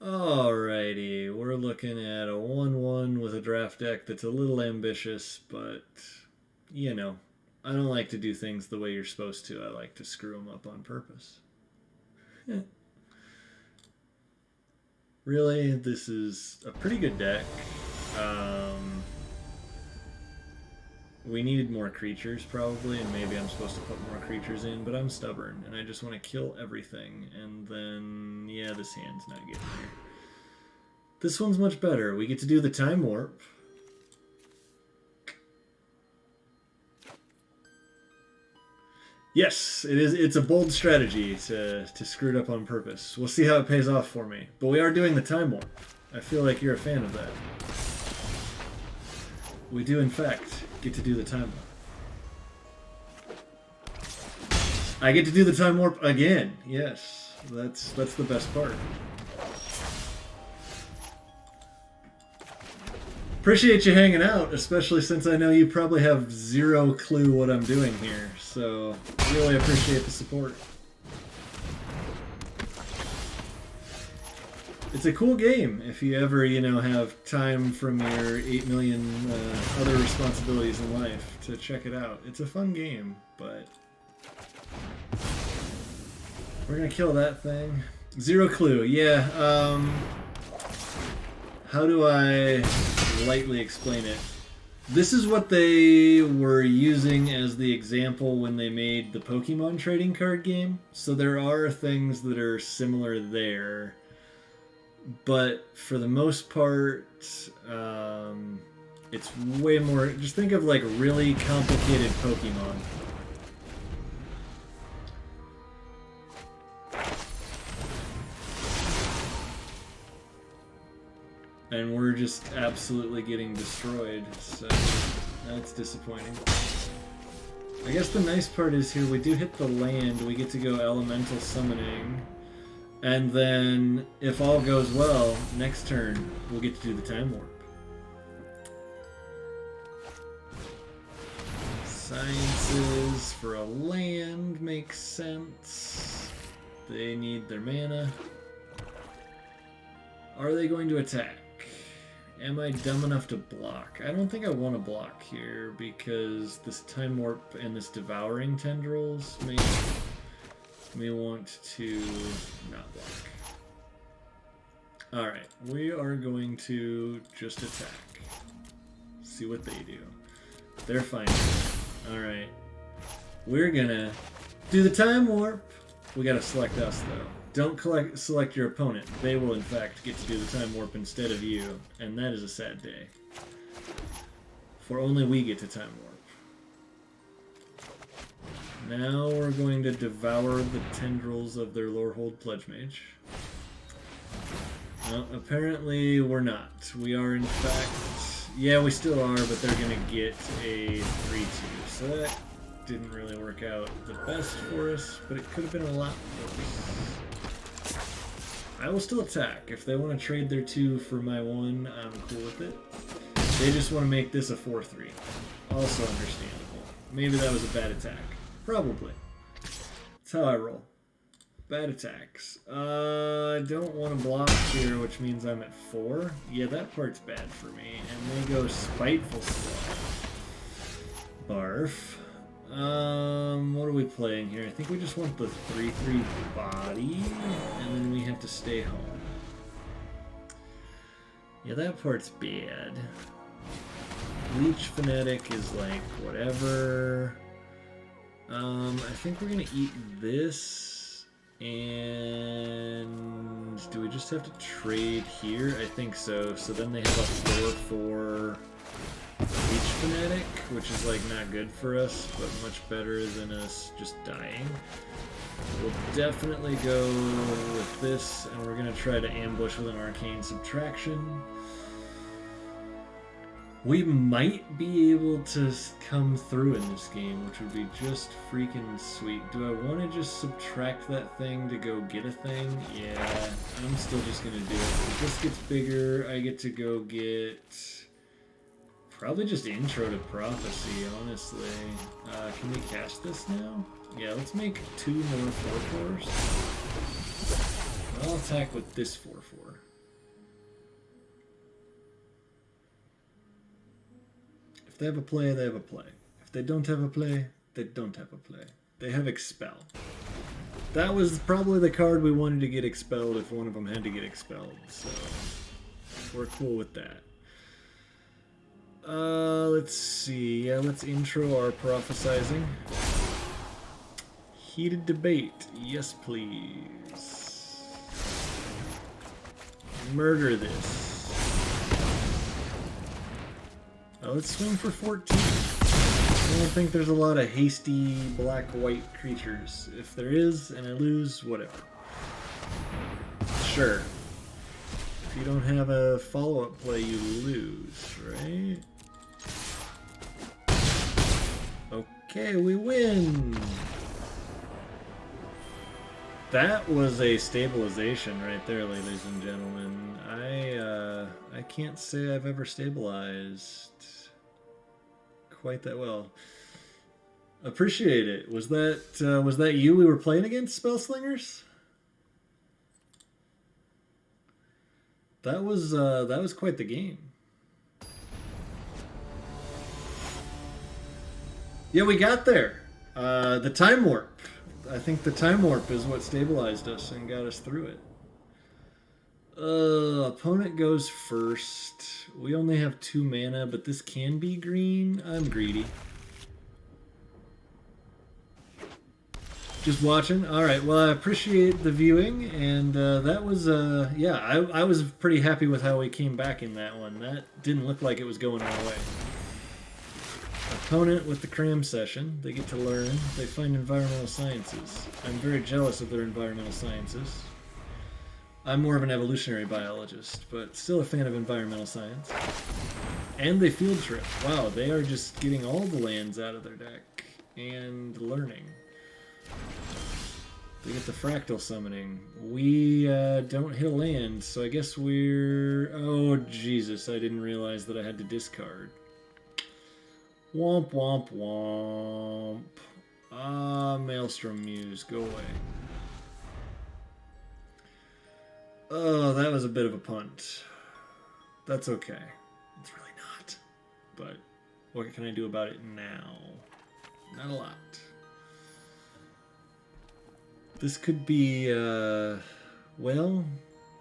Alrighty, we're looking at a 1/1 with a draft deck that's a little ambitious, but, you know, I don't like to do things the way you're supposed to. I like to screw them up on purpose. Really, this is a pretty good deck. We needed more creatures, probably, and maybe I'm supposed to put more creatures in, but I'm stubborn, and I just want to kill everything, and then, yeah, this hand's not getting there. This one's much better. We get to do the Time Warp. Yes, it is. It's a bold strategy to screw it up on purpose. We'll see how it pays off for me. But we are doing the Time Warp. I feel like you're a fan of that. We do, in fact, get to do the Time Warp. I get to do the Time Warp again. Yes, that's the best part. Appreciate you hanging out, especially since I know you probably have zero clue what I'm doing here. So, really appreciate the support. It's a cool game if you ever, you know, have time from your 8 million other responsibilities in life to check it out. It's a fun game, but we're gonna kill that thing. Zero clue, yeah. How do I lightly explain it? This is what they were using as the example when they made the Pokemon trading card game. So there are things that are similar there. But for the most part, it's way more... Just think of like really complicated Pokemon. And we're just absolutely getting destroyed, so that's disappointing. I guess the nice part is here we do hit the land, we get to go elemental summoning, and then if all goes well, next turn we'll get to do the time warp. Sciences for a land makes sense. They need their mana. Are they going to attack? Am I dumb enough to block? I don't think I want to block here because this Time Warp and this Devouring Tendrils may want to not block. Alright, we are going to just attack. See what they do. They're fine. Alright. We're gonna do the Time Warp. We gotta select us though. Don't select your opponent. They will, in fact, get to do the Time Warp instead of you, and that is a sad day. For only we get to Time Warp. Now we're going to devour the tendrils of their Lorehold Pledge Mage. Well, apparently we're not. We are, in fact... Yeah, we still are, but they're going to get a 3-2. So that didn't really work out the best for us, but it could have been a lot worse. I will still attack. If they want to trade their 2 for my 1, I'm cool with it. They just want to make this a 4-3. Also understandable. Maybe that was a bad attack. Probably. That's how I roll. Bad attacks. I don't want to block here, which means I'm at 4. Yeah, that part's bad for me. And they go Spiteful Slough. Barf. What are we playing here? I think we just want the 3-3 body, and then we have to stay home. Yeah, that part's bad. Leech Fanatic is like, whatever. I think we're gonna eat this, and do we just have to trade here? I think so. So then they have a 4-4 Leech Fanatic, which is like not good for us, but much better than us just dying. We'll definitely go with this, and we're gonna try to ambush with an Arcane Subtraction. We might be able to come through in this game, which would be just freaking sweet. Do I want to just subtract that thing to go get a thing? Yeah, I'm still just gonna do it. If this gets bigger, I get to go get... Probably just Intro to Prophecy, honestly. Can we cast this now? Yeah, let's make 2 more 4-4s. I'll attack with this 4-4. If they have a play, they have a play. If they don't have a play, they don't have a play. They have Expel. That was probably the card we wanted to get expelled if one of them had to get expelled, so we're cool with that. Let's see. Yeah, let's intro our prophesizing. Heated debate. Yes, please. Murder this. Let's swing for 14. I don't think there's a lot of hasty black-white creatures. If there is, and I lose, whatever. Sure. If you don't have a follow-up play, you lose, right? Okay, we win! That was a stabilization right there, ladies and gentlemen. I can't say I've ever stabilized quite that well. Appreciate it. Was that you we were playing against, Spellslingers? That was quite the game. Yeah, we got there. The Time Warp. I think the Time Warp is what stabilized us and got us through it. Opponent goes first. We only have 2 mana, but this can be green. I'm greedy. Just watching. All right. Well, I appreciate the viewing, and that was yeah. I was pretty happy with how we came back in that one. That didn't look like it was going our way. Opponent with the cram session. They get to learn. They find environmental sciences. I'm very jealous of their environmental sciences. I'm more of an evolutionary biologist, but still a fan of environmental science. And they field trip. Wow, they are just getting all the lands out of their deck and learning. They get the fractal summoning. We don't hit a land, so I guess we're... Oh, Jesus, I didn't realize that I had to discard. Womp, womp, womp. Ah, Maelstrom Muse, go away. Oh, that was a bit of a punt. That's okay. It's really not. But what can I do about it now? Not a lot. This could be, well,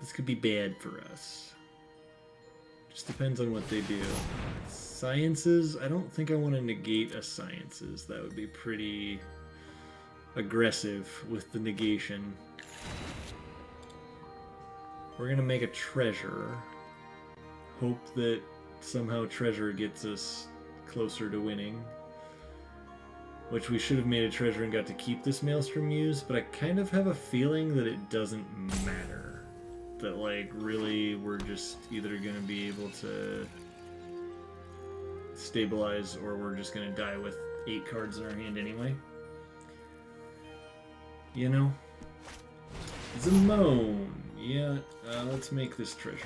this could be bad for us. Just depends on what they do. Sciences, I don't think I want to negate a sciences. That would be pretty aggressive with the negation. We're going to make a treasure. Hope that somehow treasure gets us closer to winning. Which we should have made a treasure and got to keep this Maelstrom Muse, but I kind of have a feeling that it doesn't matter. That, like, really we're just either going to be able to stabilize or we're just going to die with 8 cards in our hand anyway. You know? Zimone. Yeah, let's make this treasure.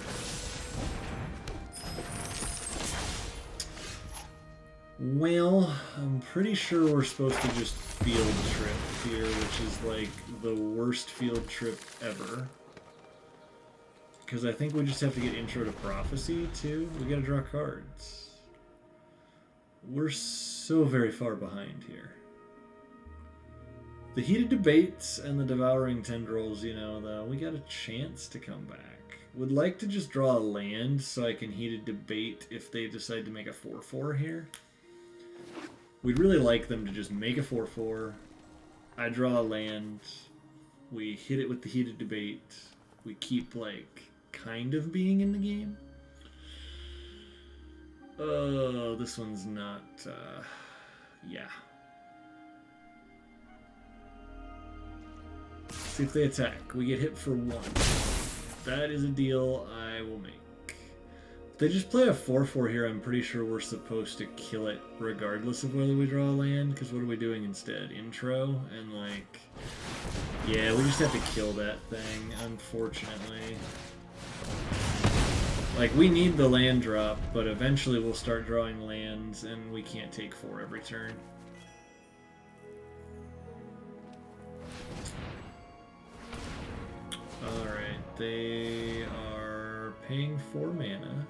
Well, I'm pretty sure we're supposed to just field trip here, which is like the worst field trip ever. Because I think we just have to get Intro to Prophecy, too. We gotta draw cards. We're so very far behind here. The Heated Debates and the Devouring Tendrils, you know, though, we got a chance to come back. Would like to just draw a land so I can Heated Debate if they decide to make a 4/4 here. We'd really like them to just make a 4/4. I draw a land. We hit it with the Heated Debate. We keep, like, kind of being in the game. Oh, this one's not, yeah. See if they attack. We get hit for 1. That is a deal I will make. If they just play a 4/4 here, I'm pretty sure we're supposed to kill it regardless of whether we draw a land, because what are we doing instead? Intro? And, like, yeah, we just have to kill that thing, unfortunately. Like, we need the land drop, but eventually we'll start drawing lands, and we can't take 4 every turn. Alright, they are paying 4 mana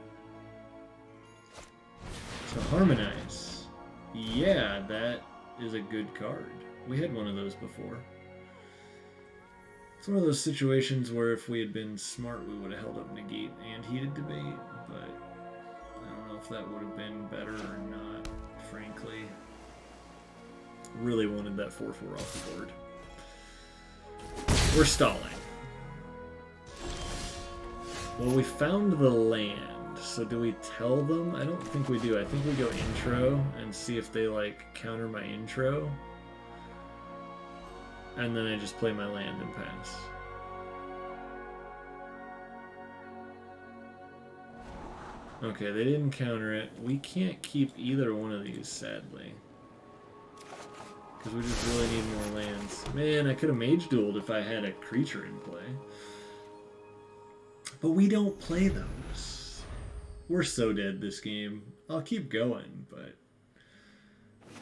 to harmonize. Yeah, that is a good card. We had one of those before. It's one of those situations where if we had been smart, we would have held up Negate and Heated Debate, but I don't know if that would have been better or not, frankly. Really wanted that 4/4 off the board. We're stalling. Well, we found the land, so do we tell them? I don't think we do. I think we go intro and see if they, like, counter my intro. And then I just play my land and pass. Okay, they didn't counter it. We can't keep either one of these, sadly. Because we just really need more lands. Man, I could have Mage Dueled if I had a creature in play. But we don't play those. We're so dead this game. I'll keep going, but...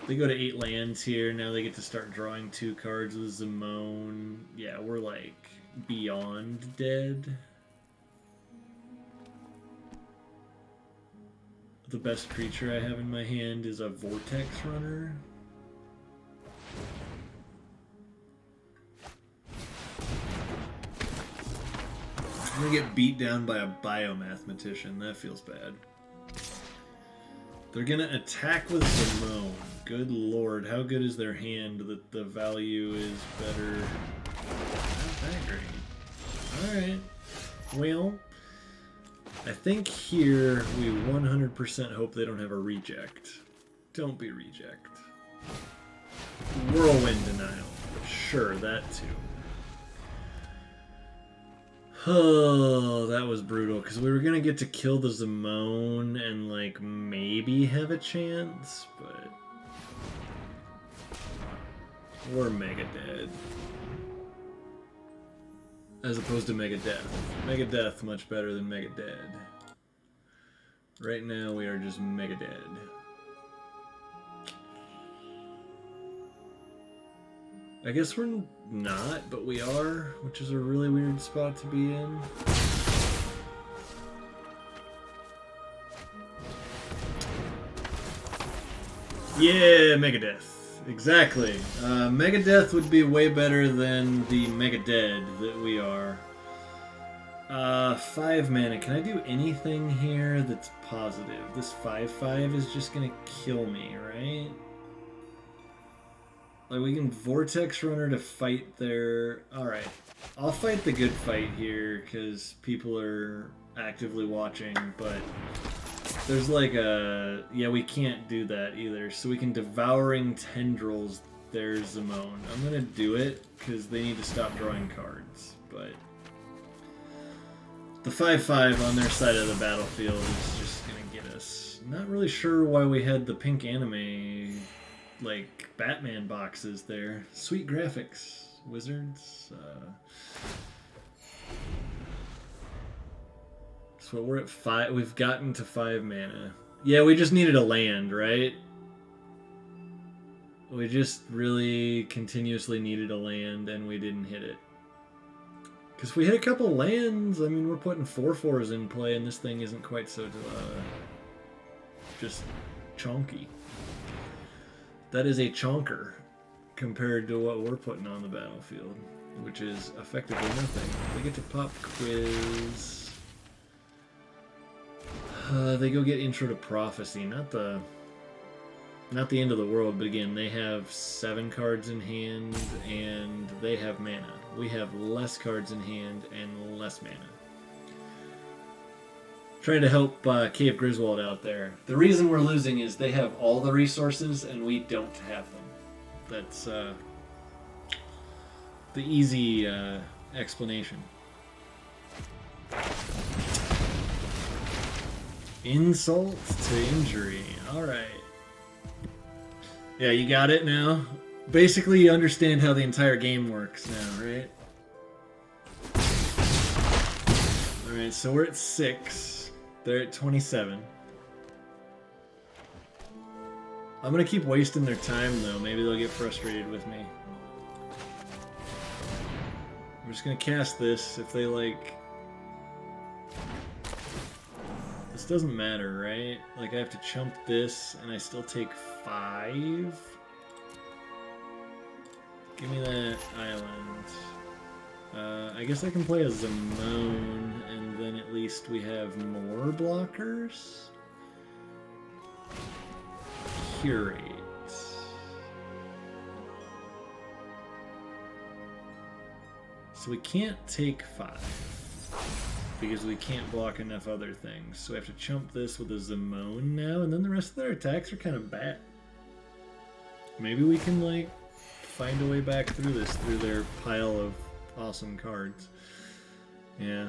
They go to 8 lands here. Now they get to start drawing 2 cards with Zimone. Yeah, we're, like, beyond dead. The best creature I have in my hand is a Vortex Runner. I'm gonna get beat down by a Biomathematician. That feels bad. They're gonna attack with Zimone. Good lord, how good is their hand that the value is better? Not that great. Alright. Well, I think here we 100% hope they don't have a reject. Don't be reject. Whirlwind Denial. Sure, that too. Oh, that was brutal, because we were going to get to kill the Zimone and, like, maybe have a chance, but... We're mega dead. As opposed to mega death. Mega death much better than mega dead. Right now we are just mega dead. I guess we're not, but we are, which is a really weird spot to be in. Yeah, Megadeth. Exactly. Megadeth would be way better than the Mega Dead that we are. 5 mana. Can I do anything here that's positive? This 5/5 is just gonna kill me, right? Like, we can Vortex Runner to fight their... Alright. I'll fight the good fight here, because people are actively watching, but... There's like a... Yeah, we can't do that either. So we can Devouring Tendrils their Zimone. I'm gonna do it, because they need to stop drawing cards, but... The 5/5 on their side of the battlefield is just gonna get us. Not really sure why we had the pink anime... like Batman boxes there. Sweet graphics, Wizards. So we're at 5. We've gotten to 5 mana. Yeah, we just needed a land, right? We just really continuously needed a land, and we didn't hit it. Because if we hit a couple lands, I mean, we're putting 4/4s in play, and this thing isn't quite so just chonky. That is a chonker compared to what we're putting on the battlefield, which is effectively nothing. They get to pop quiz. They go get Intro to Prophecy. Not the end of the world, but again, they have 7 cards in hand and they have mana. We have less cards in hand and less mana. Trying to help Cave Griswold out there. The reason we're losing is they have all the resources and we don't have them. That's the easy explanation. Insult to injury. Alright. Yeah, you got it now? Basically, you understand how the entire game works now, right? Alright, so we're at 6. They're at 27. I'm gonna keep wasting their time, though. Maybe they'll get frustrated with me. I'm just gonna cast this. If they, like... This doesn't matter, right? Like, I have to chump this, and I still take 5? Give me that island. I guess I can play a Zimone, and then at least we have more blockers. Curate. So we can't take 5. Because we can't block enough other things. So we have to chump this with a Zimone now, and then the rest of their attacks are kind of bad. Maybe we can, like, find a way back through this, through their pile of awesome cards. Yeah.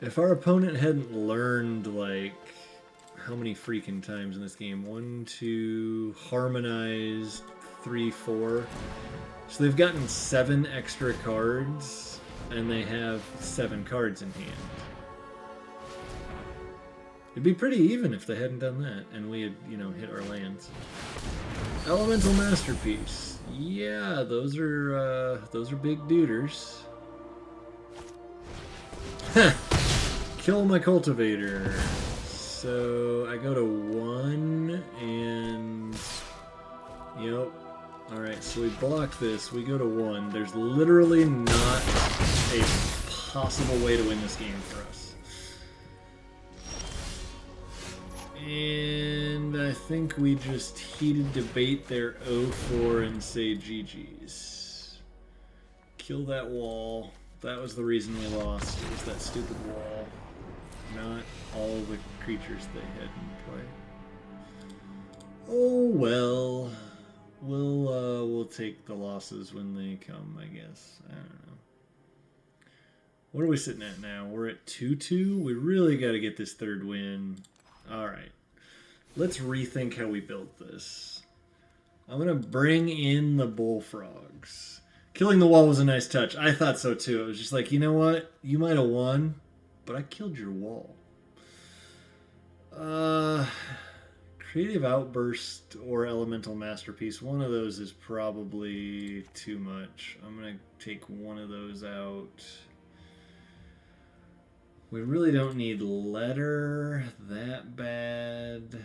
If our opponent hadn't learned, like, how many freaking times in this game? 1, 2, harmonized, 3, 4. So they've gotten 7 extra cards, and they have 7 cards in hand. It'd be pretty even if they hadn't done that, and we had, you know, hit our lands. Elemental Masterpiece. Yeah, those are big duders. Kill my cultivator. So I go to 1 and yep. Alright, so we block this, we go to 1. There's literally not a possible way to win this game for us. And I think we just heated debate their 0-4 and say GG's. Kill that wall. That was the reason we lost. It was that stupid wall. Not all the creatures they had in play. Oh well. We'll take the losses when they come, I guess. I don't know. What are we sitting at now? We're at 2-2. We really got to get this third win. All right. Let's rethink how we built this. I'm going to bring in the bullfrogs. Killing the wall was a nice touch. I thought so too. It was just like, you know what? You might have won, but I killed your wall. Creative Outburst or Elemental Masterpiece. One of those is probably too much. I'm going to take one of those out. We really don't need Letter that bad.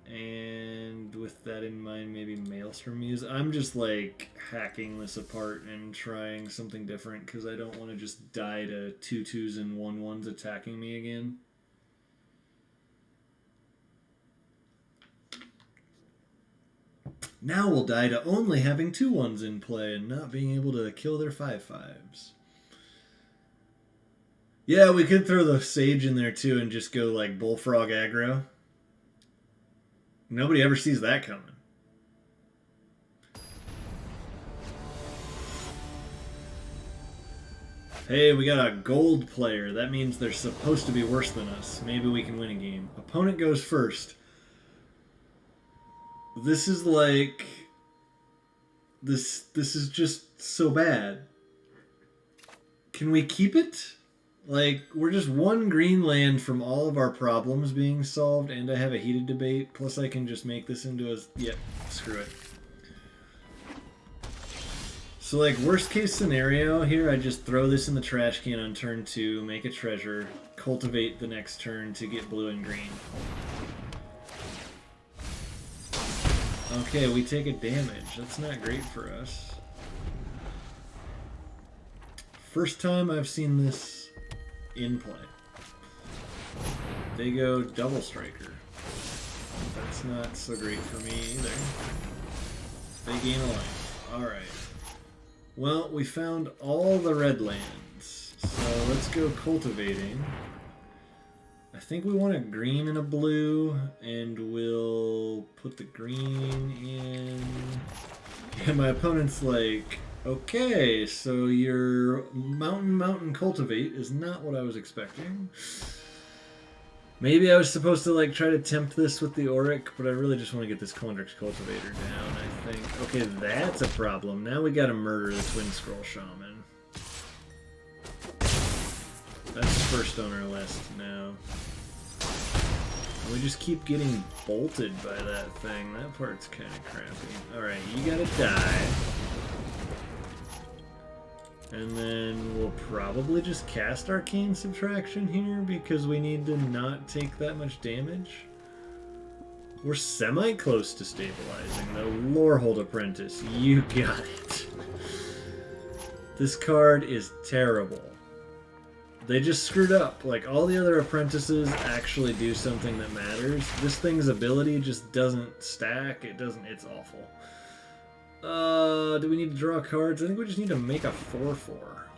And with that in mind, maybe Maelstrom Muse. I'm just like hacking this apart and trying something different because I don't want to just die to 2/2s and 1/1s attacking me again. Now we'll die to only having 2/1s in play and not being able to kill their 5/5s. Yeah, we could throw the Sage in there too and just go like Bullfrog aggro. Nobody ever sees that coming. Hey, we got a gold player. That means they're supposed to be worse than us. Maybe we can win a game. Opponent goes first. This is like... This is just so bad. Can we keep it? Like, we're just one green land from all of our problems being solved, and I have a heated debate, plus I can just make this into a... Yep, screw it. So, like, worst case scenario here, I just throw this in the trash can on turn 2, make a treasure, cultivate the next turn to get blue and green. Okay, we take a damage. That's not great for us. First time I've seen this in play. They go double striker. That's not so great for me either. They gain a life. Alright. Well, we found all the red lands. So let's go cultivating. I think we want a green and a blue, and we'll put the green in. And my opponent's like, okay, so your mountain cultivate is not what I was expecting. Maybe I was supposed to like try to tempt this with the Auric, but I really just want to get this Kondrix cultivator down, I think. Okay, that's a problem. Now we gotta murder the Twin Scroll Shaman. That's first on our list now. And we just keep getting bolted by that thing. That part's kind of crappy. Alright, you gotta die. And then we'll probably just cast Arcane Subtraction here because we need to not take that much damage. We're semi-close to stabilizing though. Lorehold Apprentice, you got it. This card is terrible. They just screwed up. Like, all the other apprentices actually do something that matters. This thing's ability just doesn't stack. It's awful. Do we need to draw cards? I think we just need to make a 4/4.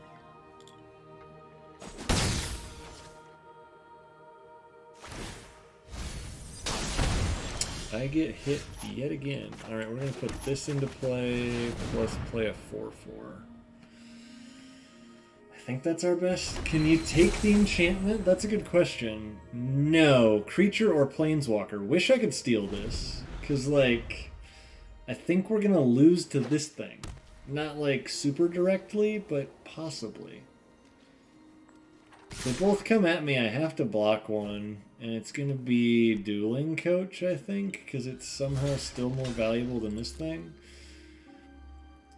I get hit yet again. Alright, we're going to put this into play, plus play a 4/4. I think that's our best. Can you take the enchantment? That's a good question. No. Creature or planeswalker. Wish I could steal this. Because, like... I think we're going to lose to this thing. Not, like, super directly, but possibly. They both come at me. I have to block one. And it's going to be Dueling Coach, I think, because it's somehow still more valuable than this thing.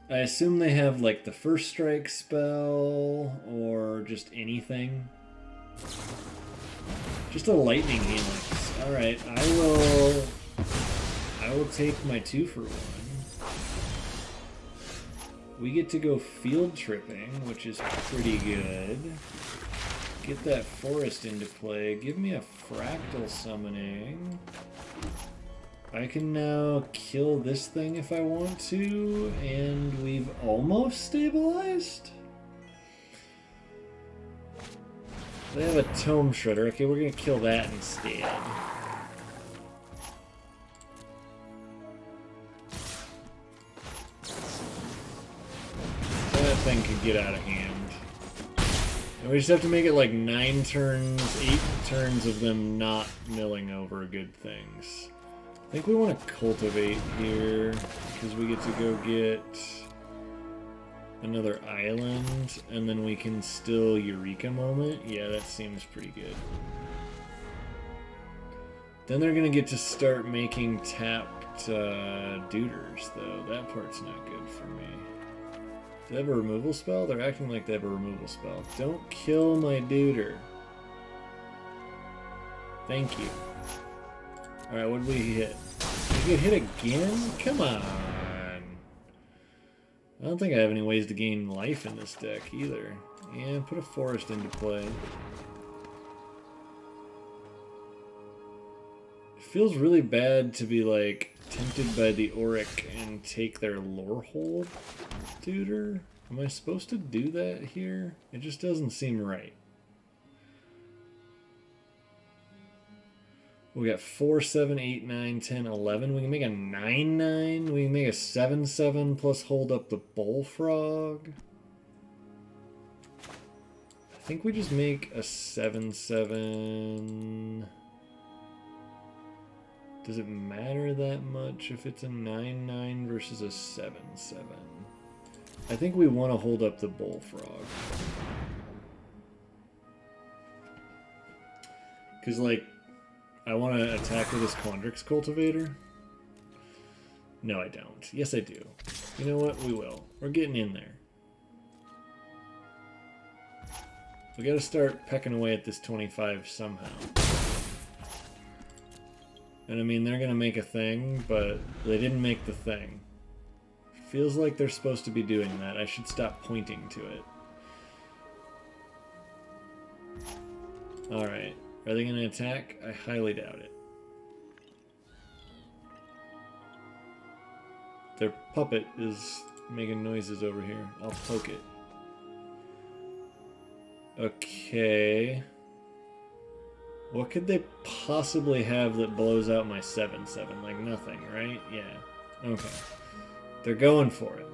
I assume they have, like, the First Strike spell, or just anything. Just a Lightning Helix. Alright, I will take my 2-for-1. We get to go field tripping, which is pretty good. Get that forest into play. Give me a fractal summoning. I can now kill this thing if I want to, and we've almost stabilized? They have a Tome Shredder. Okay, we're gonna kill that instead. That thing could get out of hand. And we just have to make it like 9 turns, 8 turns of them not milling over good things. I think we want to cultivate here, because we get to go get another island, and then we can still Eureka Moment. Yeah, that seems pretty good. Then they're going to get to start making tapped duders, though. That part's not good for me. Do they have a removal spell? They're acting like they have a removal spell. Don't kill my duder. Thank you. Alright, what did we hit? Did we get hit again? Come on. I don't think I have any ways to gain life in this deck either. Yeah, put a forest into play. It feels really bad to be like tempted by the Auric and take their Lorehold tutor. Am I supposed to do that here? It just doesn't seem right. We got 4, 7, 8, 9, 10, 11. We can make a 9, 9. We can make a 7, 7 plus hold up the Bullfrog. I think we just make a 7, 7. Does it matter that much if it's a 9, 9 versus a 7, 7? I think we want to hold up the Bullfrog. Because, like, I want to attack with this Quandrix Cultivator. No, I don't. Yes, I do. You know what? We will. We're getting in there. We gotta start pecking away at this 25 somehow. And I mean, they're gonna make a thing, but they didn't make the thing. Feels like they're supposed to be doing that. I should stop pointing to it. Alright. Are they gonna attack? I highly doubt it. Their puppet is making noises over here. I'll poke it. Okay. What could they possibly have that blows out my 7, 7? Like nothing, right? Yeah. Okay. They're going for it.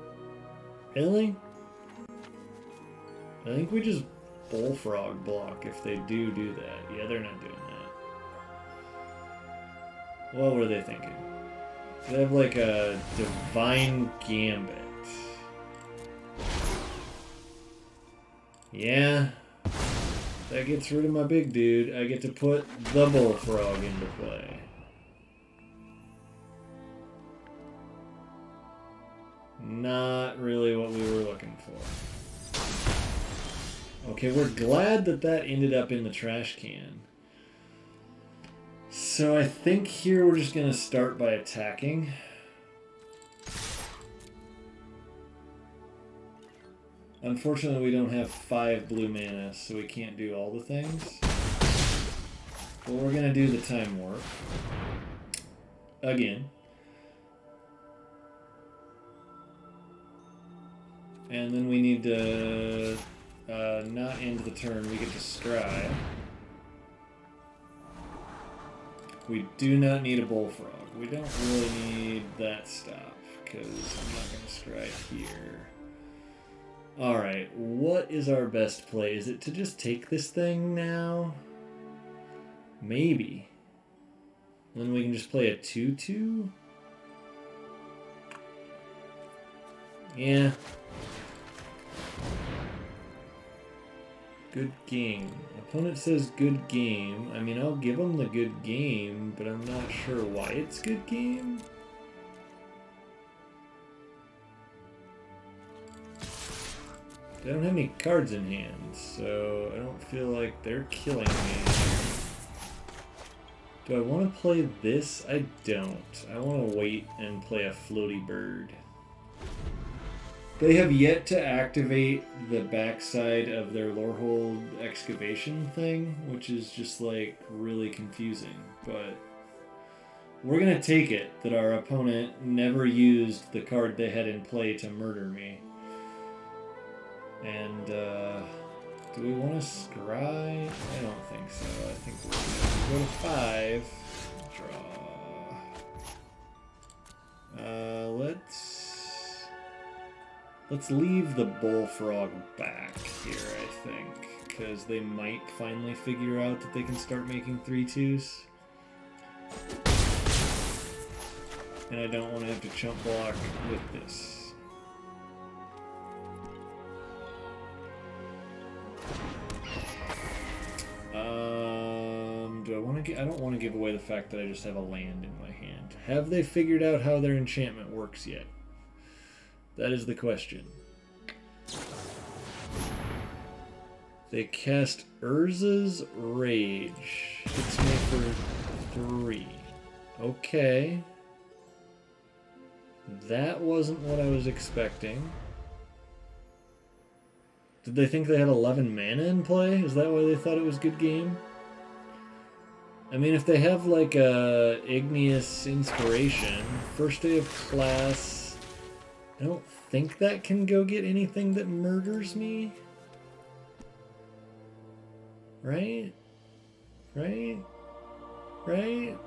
Really? I think we just Bullfrog block if they do that. Yeah, they're not doing that. What were they thinking? They have like a Divine Gambit. Yeah. That gets rid of my big dude. I get to put the Bullfrog into play. Not really what we were looking for. Okay, we're glad that that ended up in the trash can. So I think here we're just going to start by attacking. Unfortunately, we don't have 5 blue mana, so we can't do all the things. But we're going to do the Time Warp. Again. And then we need to not end the turn. We get to scry. We do not need a Bullfrog. We don't really need that stop, because I'm not going to scry here. Alright, what is our best play? Is it to just take this thing now? Maybe. Then we can just play a 2-2? Yeah. Good game. Opponent says good game. I mean, I'll give them the good game, but I'm not sure why it's good game. They don't have any cards in hand, so I don't feel like they're killing me. Do I want to play this? I don't. I want to wait and play a floaty bird. They have yet to activate the backside of their Lorehold excavation thing, which is just like really confusing, but we're going to take it that our opponent never used the card they had in play to murder me. And, do we want to scry? I don't think so. I think we're going to go to 5. Let's leave the bullfrog back here, I think, because they might finally figure out that they can start making 3/2s. And I don't want to have to chump block with this. Do I want to? I don't want to give away the fact that I just have a land in my hand. Have they figured out how their enchantment works yet? That is the question. They cast Urza's Rage. Hits me for 3. Okay. That wasn't what I was expecting. Did they think they had 11 mana in play? Is that why they thought it was good game? I mean, if they have like a Igneous Inspiration, first day of class, I don't think that can go get anything that murders me. Right? Right? Right?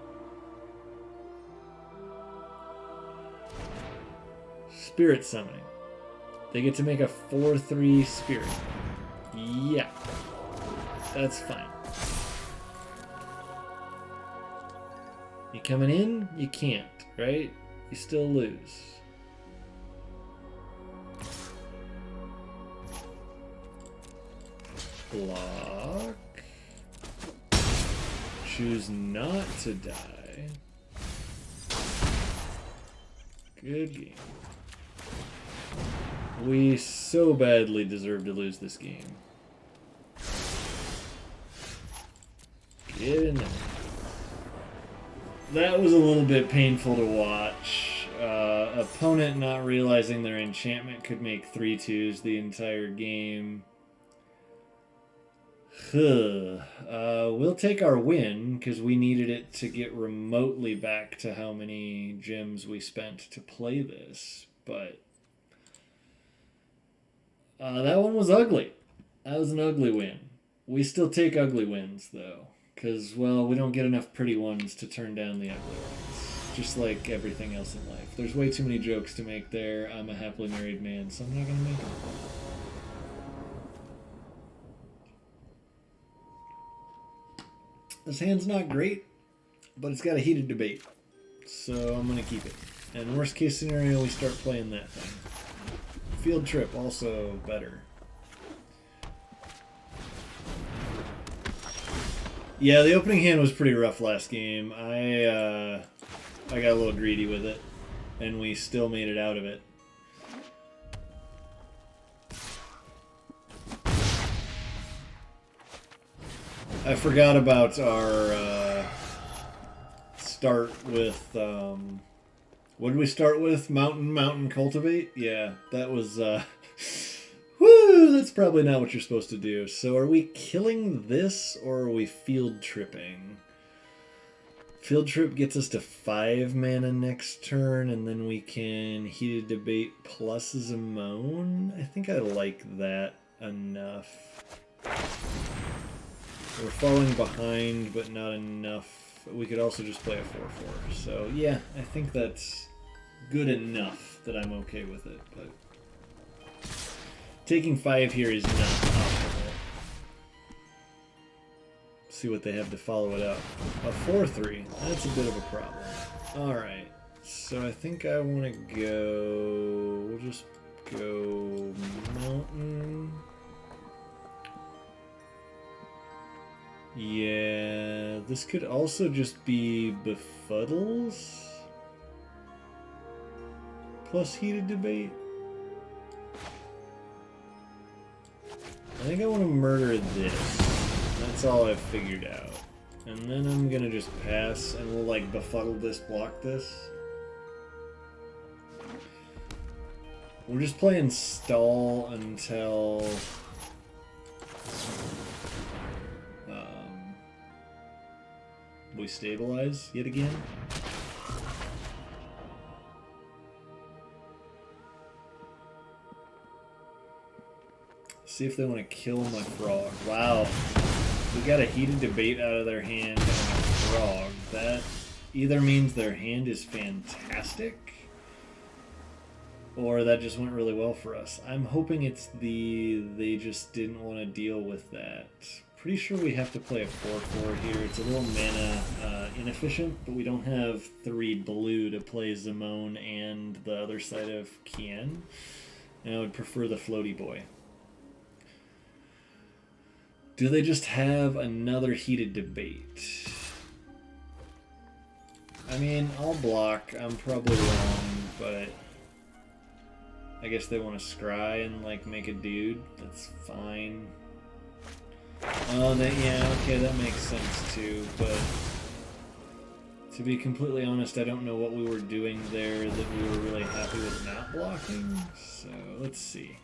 Spirit Summoning. They get to make a 4/3 Spirit. Yeah. That's fine. You coming in? You can't, right? You still lose. Block. Choose not to die. Good game. We so badly deserve to lose this game. Get in there. That was a little bit painful to watch. Opponent not realizing their enchantment could make 3/2s the entire game. We'll take our win, because we needed it to get remotely back to how many gems we spent to play this. But that one was ugly. That was an ugly win. We still take ugly wins, though. Because, well, we don't get enough pretty ones to turn down the ugly ones. Just like everything else in life. There's way too many jokes to make there. I'm a happily married man, so I'm not going to make them. This hand's not great, but it's got a heated debate. So I'm going to keep it. And worst case scenario, we start playing that thing. Field Trip, also better. Yeah, the opening hand was pretty rough last game. I got a little greedy with it, and we still made it out of it. I forgot about our start with, what did we start with? Mountain Cultivate? Yeah, that was, woo, that's probably not what you're supposed to do. So are we killing this, or are we field tripping? Field Trip gets us to 5 mana next turn, and then we can Heated Debate plus Zimone. I think I like that enough. We're falling behind, but not enough. We could also just play a 4/4. So yeah, I think that's good enough that I'm okay with it. But taking 5 here is not optimal. See what they have to follow it up. A 4/3. That's a bit of a problem. Alright. So I think I want to go... We'll just go Mountain. Yeah, this could also just be Befuddles plus Heated Debate. I think I want to murder this. That's all I've figured out. And then I'm gonna just pass and we'll like Befuddle this, block this. We're just playing stall until we stabilize yet again. See if they want to kill my frog. Wow. We got a Heated Debate out of their hand and a frog. That either means their hand is fantastic, or that just went really well for us. I'm hoping it's they just didn't want to deal with that. Pretty sure we have to play a 4/4 here. It's a little mana inefficient, but we don't have 3 blue to play Zimone and the other side of Kian. And I would prefer the floaty boy. Do they just have another heated debate? I mean, I'll block. I'm probably wrong, but I guess they want to scry and like make a dude. That's fine. Oh, yeah, okay, that makes sense too, but to be completely honest, I don't know what we were doing there that we were really happy with not blocking, so let's see.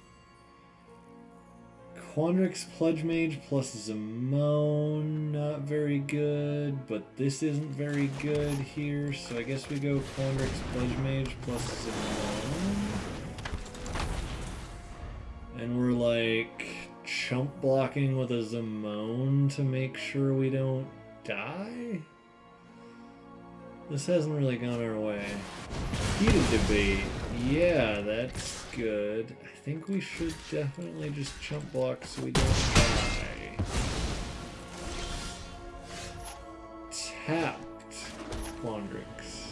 Quandrix Pledge Mage plus Zimone, not very good, but this isn't very good here, so I guess we go Quandrix Pledge Mage plus Zimone. And we're like chump blocking with a Zimone to make sure we don't die? This hasn't really gone our way. Heated debate. Yeah, that's good. I think we should definitely just chump block so we don't die. Tapped Quandrix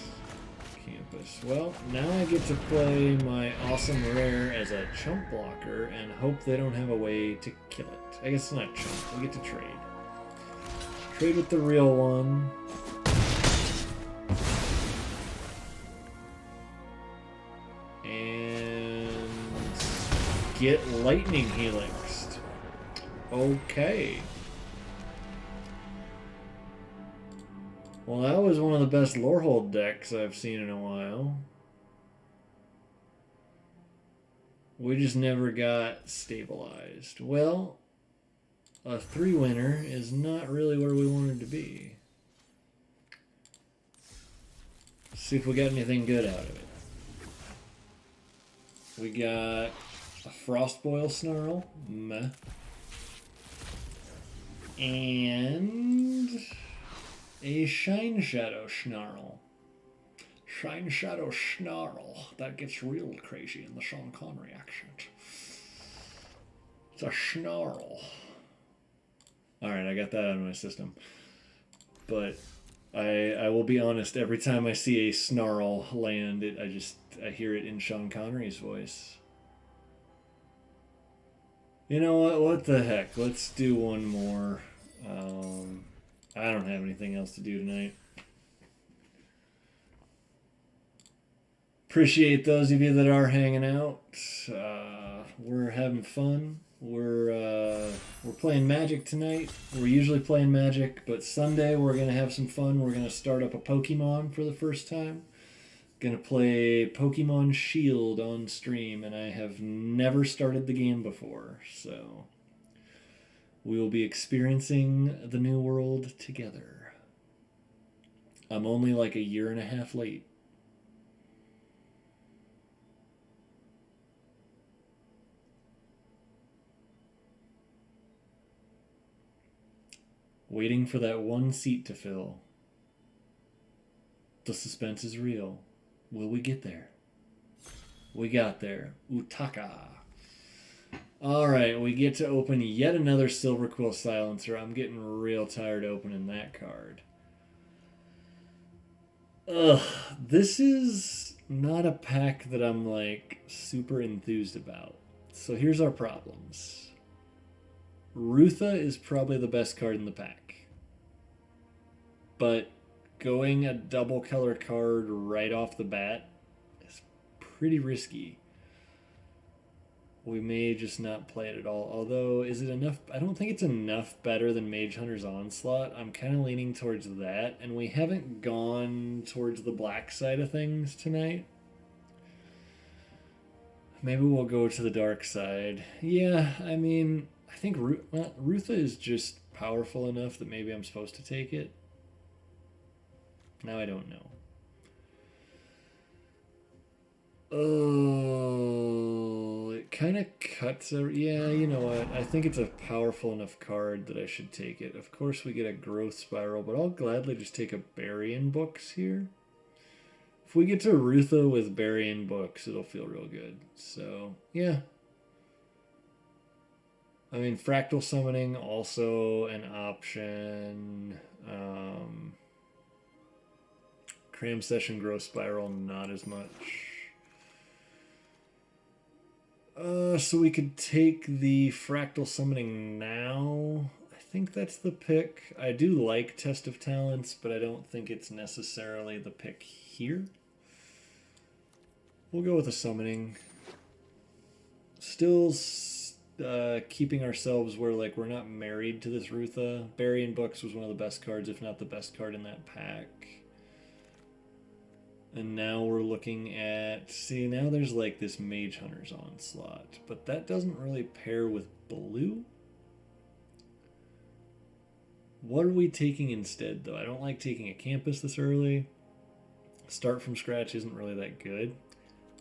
Campus. Well, now I get to play my awesome rare as a chump blocker and hope they don't have a way to kill it. I guess it's not chump. We get to trade. Trade with the real one. And get lightning helixed. Okay. Well, that was one of the best Lorehold decks I've seen in a while. We just never got stabilized. Well, a 3-winner is not really where we wanted to be. Let's see if we got anything good out of it. We got a Frostboil Snarl, meh. And a Shine Shadow Snarl. Shine Shadow Snarl. That gets real crazy in the Sean Connery accent. It's a snarl. Alright, I got that out of my system. But I will be honest, every time I see a snarl land, I hear it in Sean Connery's voice. You know what? What the heck? Let's do one more. I don't have anything else to do tonight. Appreciate those of you that are hanging out. We're having fun. We're playing Magic tonight. We're usually playing Magic, but Sunday we're gonna have some fun. We're gonna start up a Pokemon for the first time. Gonna play Pokemon Shield on stream, and I have never started the game before, so we will be experiencing the new world together. I'm only like a year and a half late. Waiting for that one seat to fill. The suspense is real. Will we get there? We got there. Utaka. Alright, we get to open yet another Silver Quill Silencer. I'm getting real tired opening that card. Ugh, this is not a pack that I'm like super enthused about. So here's our problems. Rutha is probably the best card in the pack. But going a double color card right off the bat is pretty risky. We may just not play it at all. Although, is it enough? I don't think it's enough better than Mage Hunter's Onslaught. I'm kind of leaning towards that. And we haven't gone towards the black side of things tonight. Maybe we'll go to the dark side. Yeah, I mean, I think Rutha is just powerful enough that maybe I'm supposed to take it. Now I don't know. Oh, it kind of cuts. Yeah, you know what? I think it's a powerful enough card that I should take it. Of course, we get a growth spiral, but I'll gladly just take a Burying Books here. If we get to Rutha with burying books, it'll feel real good. So, yeah. I mean, fractal summoning also an option. Cram session, growth spiral, not as much. So we could take the fractal summoning now. I think that's the pick. I do like Test of Talents, but I don't think it's necessarily the pick here. We'll go with a summoning. Still keeping ourselves where like we're not married to this Rutha. Burying Books was one of the best cards, if not the best card in that pack. And now we're looking at... See, now there's like this Mage Hunter's Onslaught. But that doesn't really pair with blue. What are we taking instead, though? I don't like taking a campus this early. Start from scratch isn't really that good.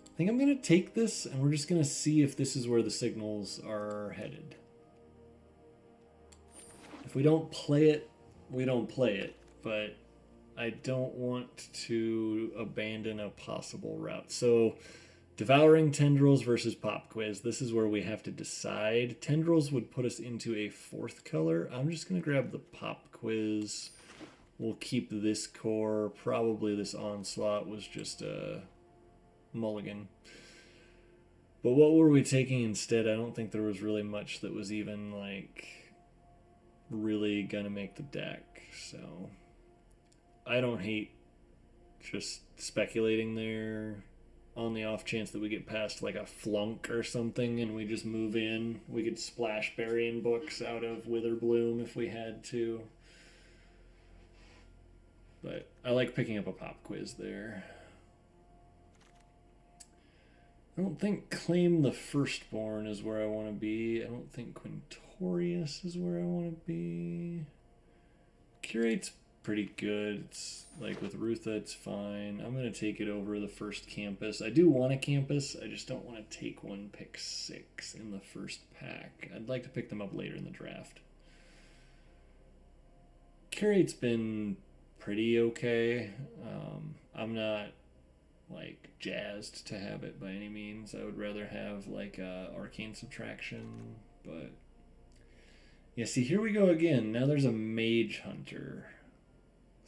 I think I'm going to take this, and we're just going to see if this is where the signals are headed. If we don't play it, we don't play it. But I don't want to abandon a possible route. So, Devouring Tendrils versus Pop Quiz. This is where we have to decide. Tendrils would put us into a fourth color. I'm just going to grab the Pop Quiz. We'll keep this core. Probably this Onslaught was just a mulligan. But what were we taking instead? I don't think there was really much that was even, like, really going to make the deck. So, I don't hate just speculating there. On the off chance that we get past like a flunk or something and we just move in, we could splash Burying Books out of Witherbloom if we had to. But I like picking up a Pop Quiz there. I don't think Claim the Firstborn is where I want to be. I don't think Quintorius is where I want to be. Curate's pretty good. It's like with Rutha, it's fine. I'm going to take it over the first campus. I do want a campus. I just don't want to take one pick 6 in the first pack. I'd like to pick them up later in the draft. Curate's been pretty okay. I'm not like jazzed to have it by any means. I would rather have like Arcane Subtraction, but yeah, see, here we go again. Now there's a Mage Hunter.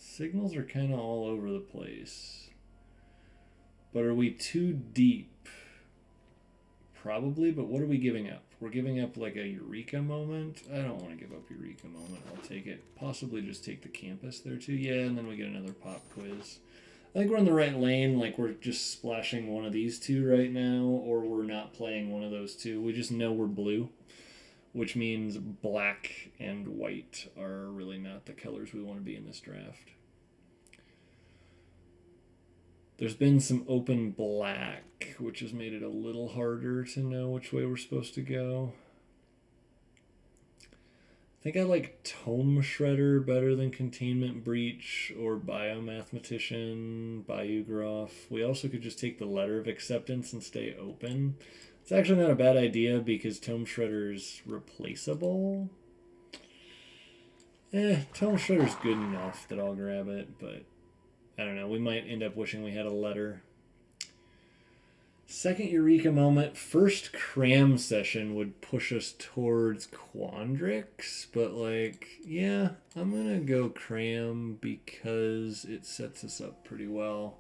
Signals are kind of all over the place. But are we too deep? Probably, but what are we giving up? We're giving up like a Eureka moment? I don't want to give up Eureka moment. I'll take it. Possibly just take the campus there too. Yeah, and then we get another Pop Quiz. I think we're in the right lane. Like we're just splashing one of these two right now, or we're not playing one of those two. We just know we're blue, which means black and white are really not the colors we want to be in this draft. There's been some open black, which has made it a little harder to know which way we're supposed to go. I think I like Tome Shredder better than Containment Breach or Biomathematician, Biograph. We also could just take the Letter of Acceptance and stay open. It's actually not a bad idea because Tome Shredder's replaceable. Tome Shredder's good enough that I'll grab it, but I don't know. We might end up wishing we had a letter. Second Eureka moment. First Cram session would push us towards Quandrix, but like, yeah, I'm going to go Cram because it sets us up pretty well.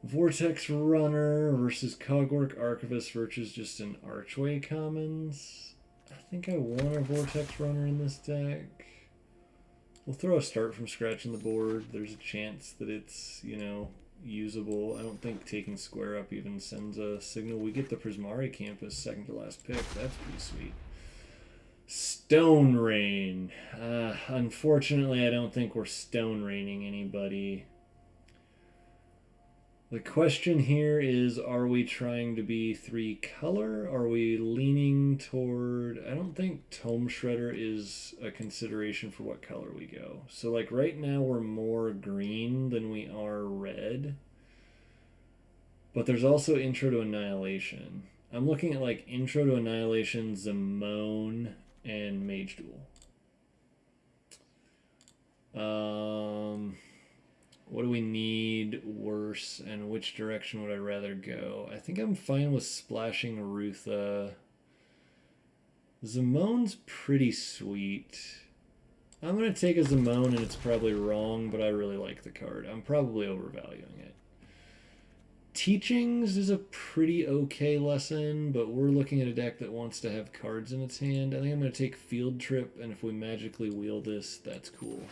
Vortex Runner versus Cogwork Archivist versus just an Archway Commons. I think I want a Vortex Runner in this deck. We'll throw a Start from Scratch in the board. There's a chance that it's, you know, usable. I don't think taking Square Up even sends a signal. We get the Prismari Campus, second to last pick. That's pretty sweet. Stone Rain. Unfortunately, I don't think we're Stone Raining anybody. The question here is, are we trying to be 3-color? Are we leaning toward... I don't think Tome Shredder is a consideration for what color we go. So like right now we're more green than we are red. But there's also Intro to Annihilation. I'm looking at like Intro to Annihilation, Zimone, and Mage Duel. What do we need worse, and which direction would I rather go? I think I'm fine with splashing Rutha. Zamone's pretty sweet. I'm going to take a Zamone, and it's probably wrong, but I really like the card. I'm probably overvaluing it. Teachings is a pretty okay lesson, but we're looking at a deck that wants to have cards in its hand. I think I'm going to take Field Trip, and if we magically wheel this, that's cool.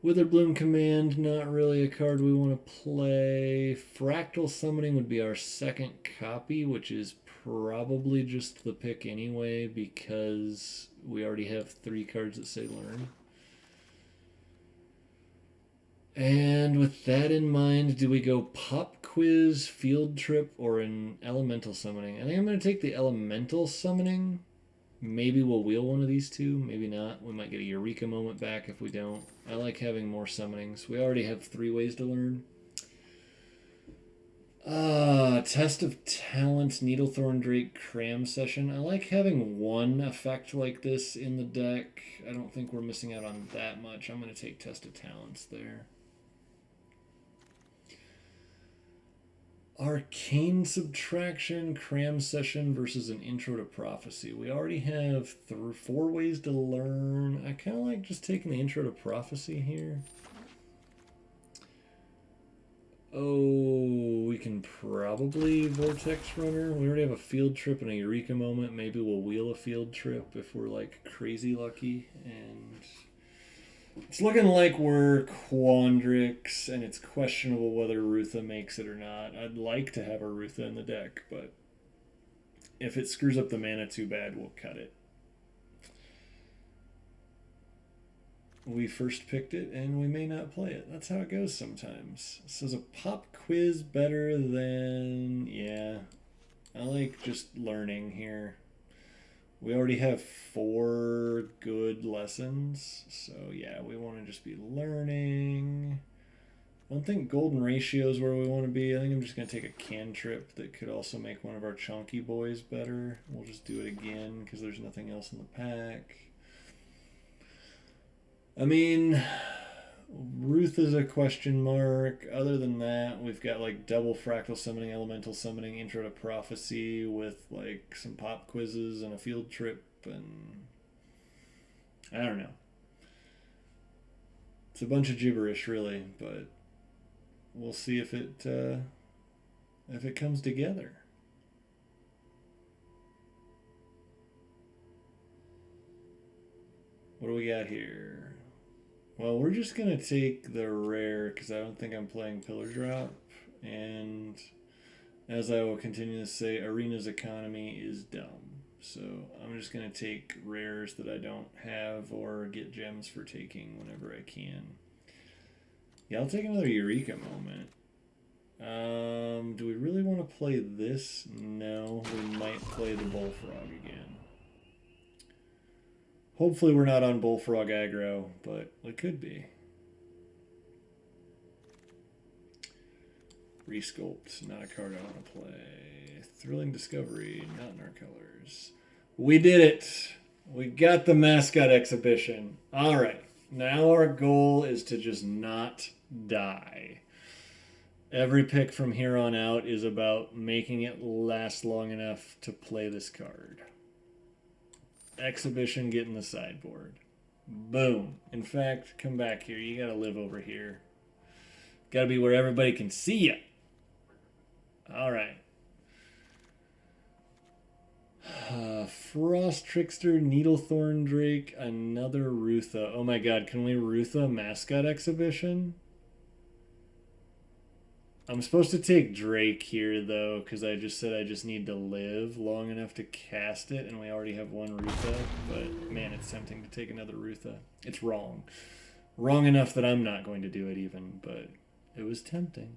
Witherbloom Command, not really a card we want to play. Fractal Summoning would be our second copy, which is probably just the pick anyway, because we already have 3 cards that say Learn. And with that in mind, do we go Pop Quiz, Field Trip, or an Elemental Summoning? I think I'm going to take the Elemental Summoning. Maybe we'll wheel one of these two, maybe not. We might get a Eureka moment back if we don't. I like having more summonings. We already have 3 ways to learn. Test of Talents, Needlethorn Drake, Cram Session. I like having one effect like this in the deck. I don't think we're missing out on that much. I'm going to take Test of Talents there. Arcane Subtraction, Cram Session versus an Intro to Prophecy. We already have 4 ways to learn. I kind of like just taking the Intro to Prophecy here. Oh, we can probably Vortex Runner. We already have a Field Trip and a Eureka moment. Maybe we'll wheel a Field Trip if we're like crazy lucky. And it's looking like we're Quandrix, and it's questionable whether Rutha makes it or not. I'd like to have a Rutha in the deck, but if it screws up the mana too bad, we'll cut it. We first picked it, and we may not play it. That's how it goes sometimes. So is a Pop Quiz better than... Yeah, I like just learning here. We already have 4 good lessons, so yeah, we want to just be learning. I don't think Golden Ratio is where we want to be. I think I'm just going to take a Cantrip that could also make one of our chunky boys better. We'll just do it again because there's nothing else in the pack. I mean, Ruth is a question mark. Other than that, we've got like double Fractal Summoning, Elemental Summoning, Intro to Prophecy with like some pop quizzes and a Field Trip, and I don't know. It's a bunch of gibberish, really, but we'll see if it comes together. What do we got here? Well, we're just going to take the rare because I don't think I'm playing Pillar Drop. And as I will continue to say, Arena's economy is dumb. So I'm just going to take rares that I don't have or get gems for taking whenever I can. Yeah, I'll take another Eureka moment. Do we really want to play this? No, we might play the Bullfrog again. Hopefully we're not on Bullfrog aggro, but it could be. Resculpt, not a card I want to play. Thrilling Discovery, not in our colors. We did it! We got the mascot exhibition. Alright, now our goal is to just not die. Every pick from here on out is about making it last long enough to play this card. Exhibition, get in the sideboard. Boom. In fact, come back here. You gotta live over here. Gotta be where everybody can see you. Alright. Frost Trickster, Needlethorn Drake, another Rutha. Oh my god, can we Rutha mascot exhibition? I'm supposed to take Drake here, though, because I just said I just need to live long enough to cast it, and we already have one Rutha. But, man, it's tempting to take another Rutha. It's wrong. Wrong enough that I'm not going to do it even, but it was tempting.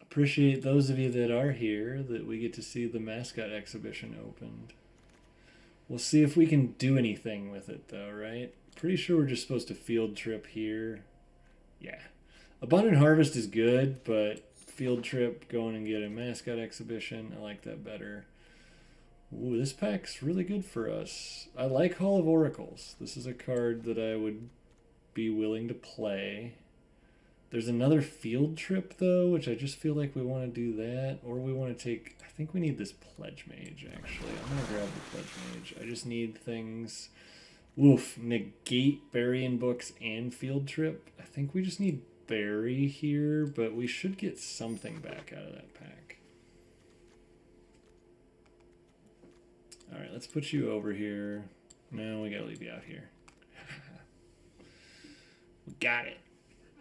Appreciate those of you that are here, that we get to see the mascot exhibition opened. We'll see if we can do anything with it, though, right? Pretty sure we're just supposed to Field Trip here. Yeah. Abundant Harvest is good, but field trip, going and get a mascot exhibition. I like that better. Ooh, this pack's really good for us. I like Hall of Oracles. This is a card that I would be willing to play. There's another field trip, though, which I just feel like we want to do that. Or we want to take... I think we need this Pledge Mage, actually. I'm going to grab the Pledge Mage. I just need things... Woof. Negate Burying Books and field trip. I think we just need Bury here, but we should get something back out of that pack. Alright, let's put you over here. No, we gotta leave you out here. We got it.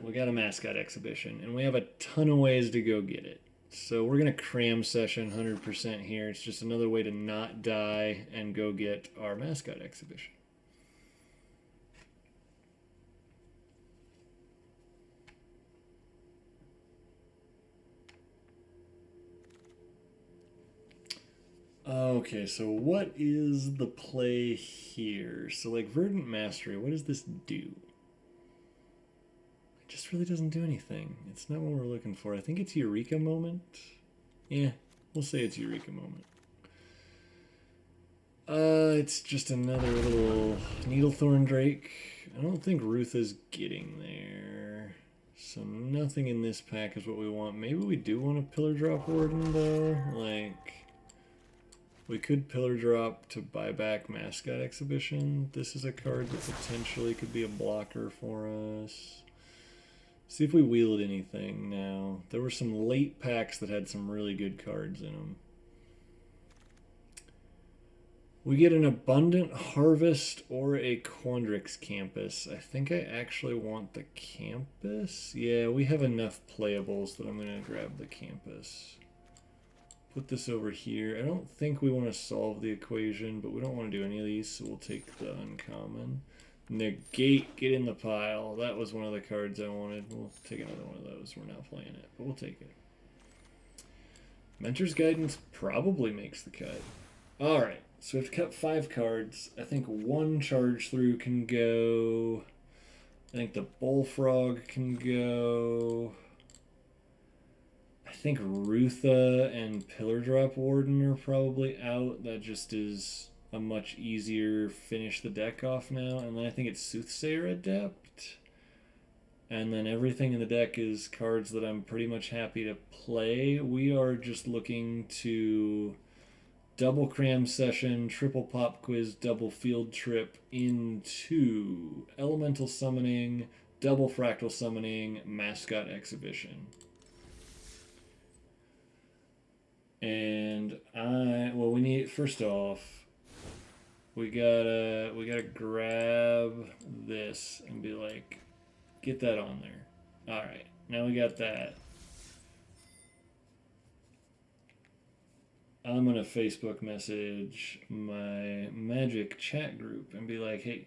We got a mascot exhibition, and we have a ton of ways to go get it. So we're going to cram session 100% here. It's just another way to not die and go get our mascot exhibition. Okay, so what is the play here? So like Verdant Mastery, what does this do? It just really doesn't do anything. It's not what we're looking for. I think it's Eureka Moment. Yeah, we'll say it's Eureka Moment. It's just another little Needlethorn Drake. I don't think Ruth is getting there. So nothing in this pack is what we want. Maybe we do want a Pillar Drop Warden, though. Like... we could Pillar Drop to buy back Mascot Exhibition. This is a card that potentially could be a blocker for us. See if we wield anything now. There were some late packs that had some really good cards in them. We get an Abundant Harvest or a Quandrix Campus. I think I actually want the Campus. Yeah, we have enough playables that I'm going to grab the Campus. Put this over here. I don't think we want to solve the equation, but we don't want to do any of these, so we'll take the uncommon. Negate, get in the pile. That was one of the cards I wanted. We'll take another one of those. We're not playing it, but we'll take it. Mentor's Guidance probably makes the cut. Alright, so we have to cut 5 cards. I think one Charge Through can go. I think the Bullfrog can go. I think Rutha and Pillar Drop Warden are probably out. That just is a much easier finish the deck off now. And then I think it's Soothsayer Adept. And then everything in the deck is cards that I'm pretty much happy to play. We are just looking to double cram session, triple pop quiz, double field trip into elemental summoning, double fractal summoning, mascot exhibition. And well, we need, first off, we gotta grab this and be like, get that on there. All right, now we got that. I'm gonna Facebook message my Magic chat group and be like, hey,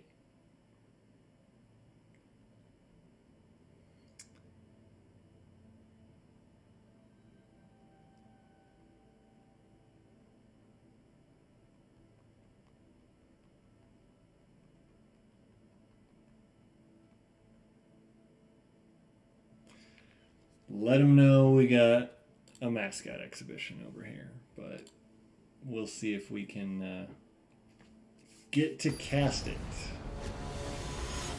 let them know we got a mascot exhibition over here, but we'll see if we can get to cast it.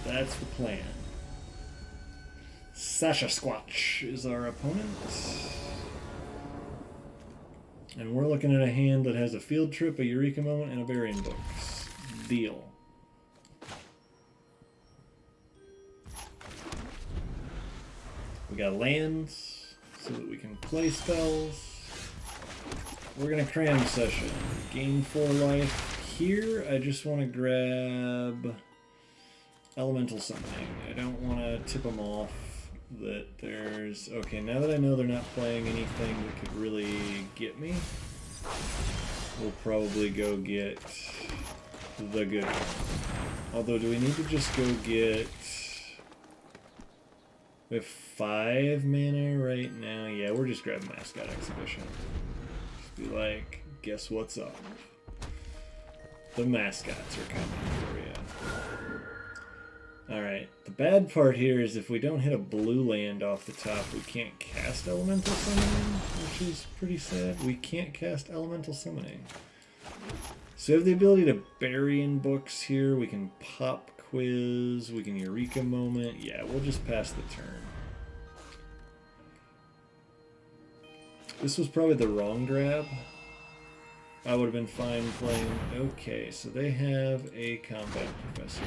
That's the plan. Sasha Squatch is our opponent. And we're looking at a hand that has a field trip, a Eureka Moment, and a Burying Books. Deal. We got lands so that we can play spells. We're going to cram session. Gain 4 life. Here, I just want to grab elemental summoning. I don't want to tip them off that there's... Okay, now that I know they're not playing anything that could really get me, we'll probably go get the good one. Although, do we need to just go get... We have 5 mana right now. Yeah, we're just grabbing Mascot Exhibition. Just be like, guess what's up? The mascots are coming for you. Alright, the bad part here is if we don't hit a blue land off the top, we can't cast Elemental Summoning, which is pretty sad. We can't cast Elemental Summoning. So we have the ability to bury in books here. We can pop quiz, we can Eureka Moment. Yeah, we'll just pass the turn. This was probably the wrong grab. I would have been fine playing. Okay, so they have a Combat Professor.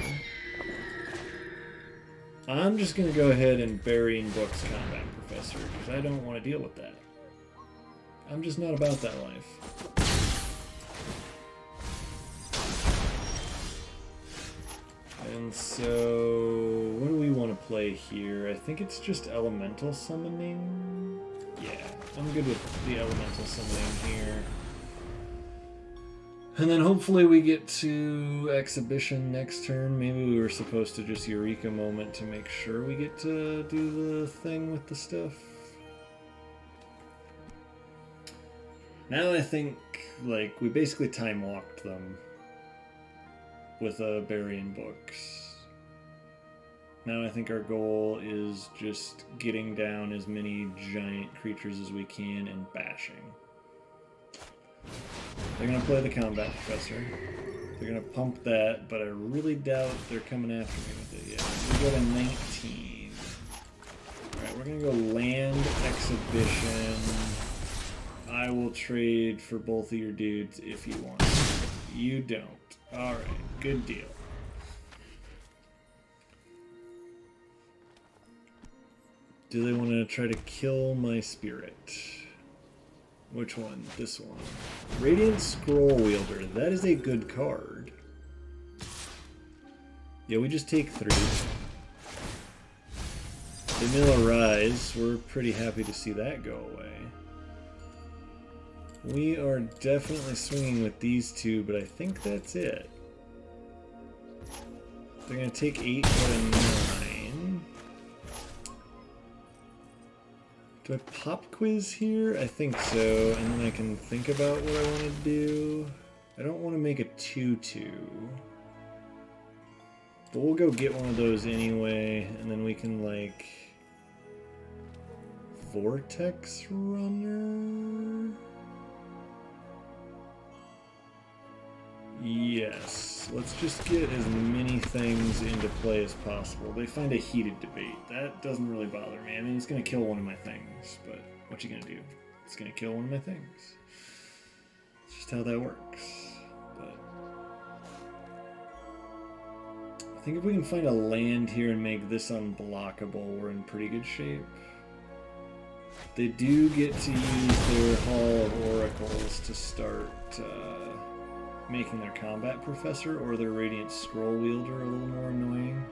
I'm just going to go ahead and bury in books Combat Professor because I don't want to deal with that. I'm just not about that life. And so, what do we want to play here? I think it's just Elemental Summoning. Yeah, I'm good with the Elemental Summoning here. And then hopefully we get to Exhibition next turn. Maybe we were supposed to just Eureka Moment to make sure we get to do the thing with the stuff. Now I think, like, we basically time-walked them with burying books. Now I think our goal is just getting down as many giant creatures as we can and bashing. They're going to play the Combat Professor. They're going to pump that, but I really doubt they're coming after me with it yet. We go to 19. Alright, we're going to go Land Exhibition. I will trade for both of your dudes if you want. You don't. Alright, good deal. Do they want to try to kill my spirit? Which one? This one. Radiant Scroll Wielder. That is a good card. Yeah, we just take 3. They mill a Rise. We're pretty happy to see that go away. We are definitely swinging with these two, but I think that's it. They're going to take 8 out of 9. Do I pop quiz here? I think so, and then I can think about what I want to do. I don't want to make a 2-2. But we'll go get one of those anyway, and then we can, like... Vortex Runner? Yes, let's just get as many things into play as possible. They find a heated debate. That doesn't really bother me. I mean, it's going to kill one of my things, but what you going to do? It's going to kill one of my things. It's just how that works. But I think if we can find a land here and make this unblockable, we're in pretty good shape. They do get to use their Hall of Oracles to start... making their Combat Professor or their Radiant Scroll Wielder a little more annoying.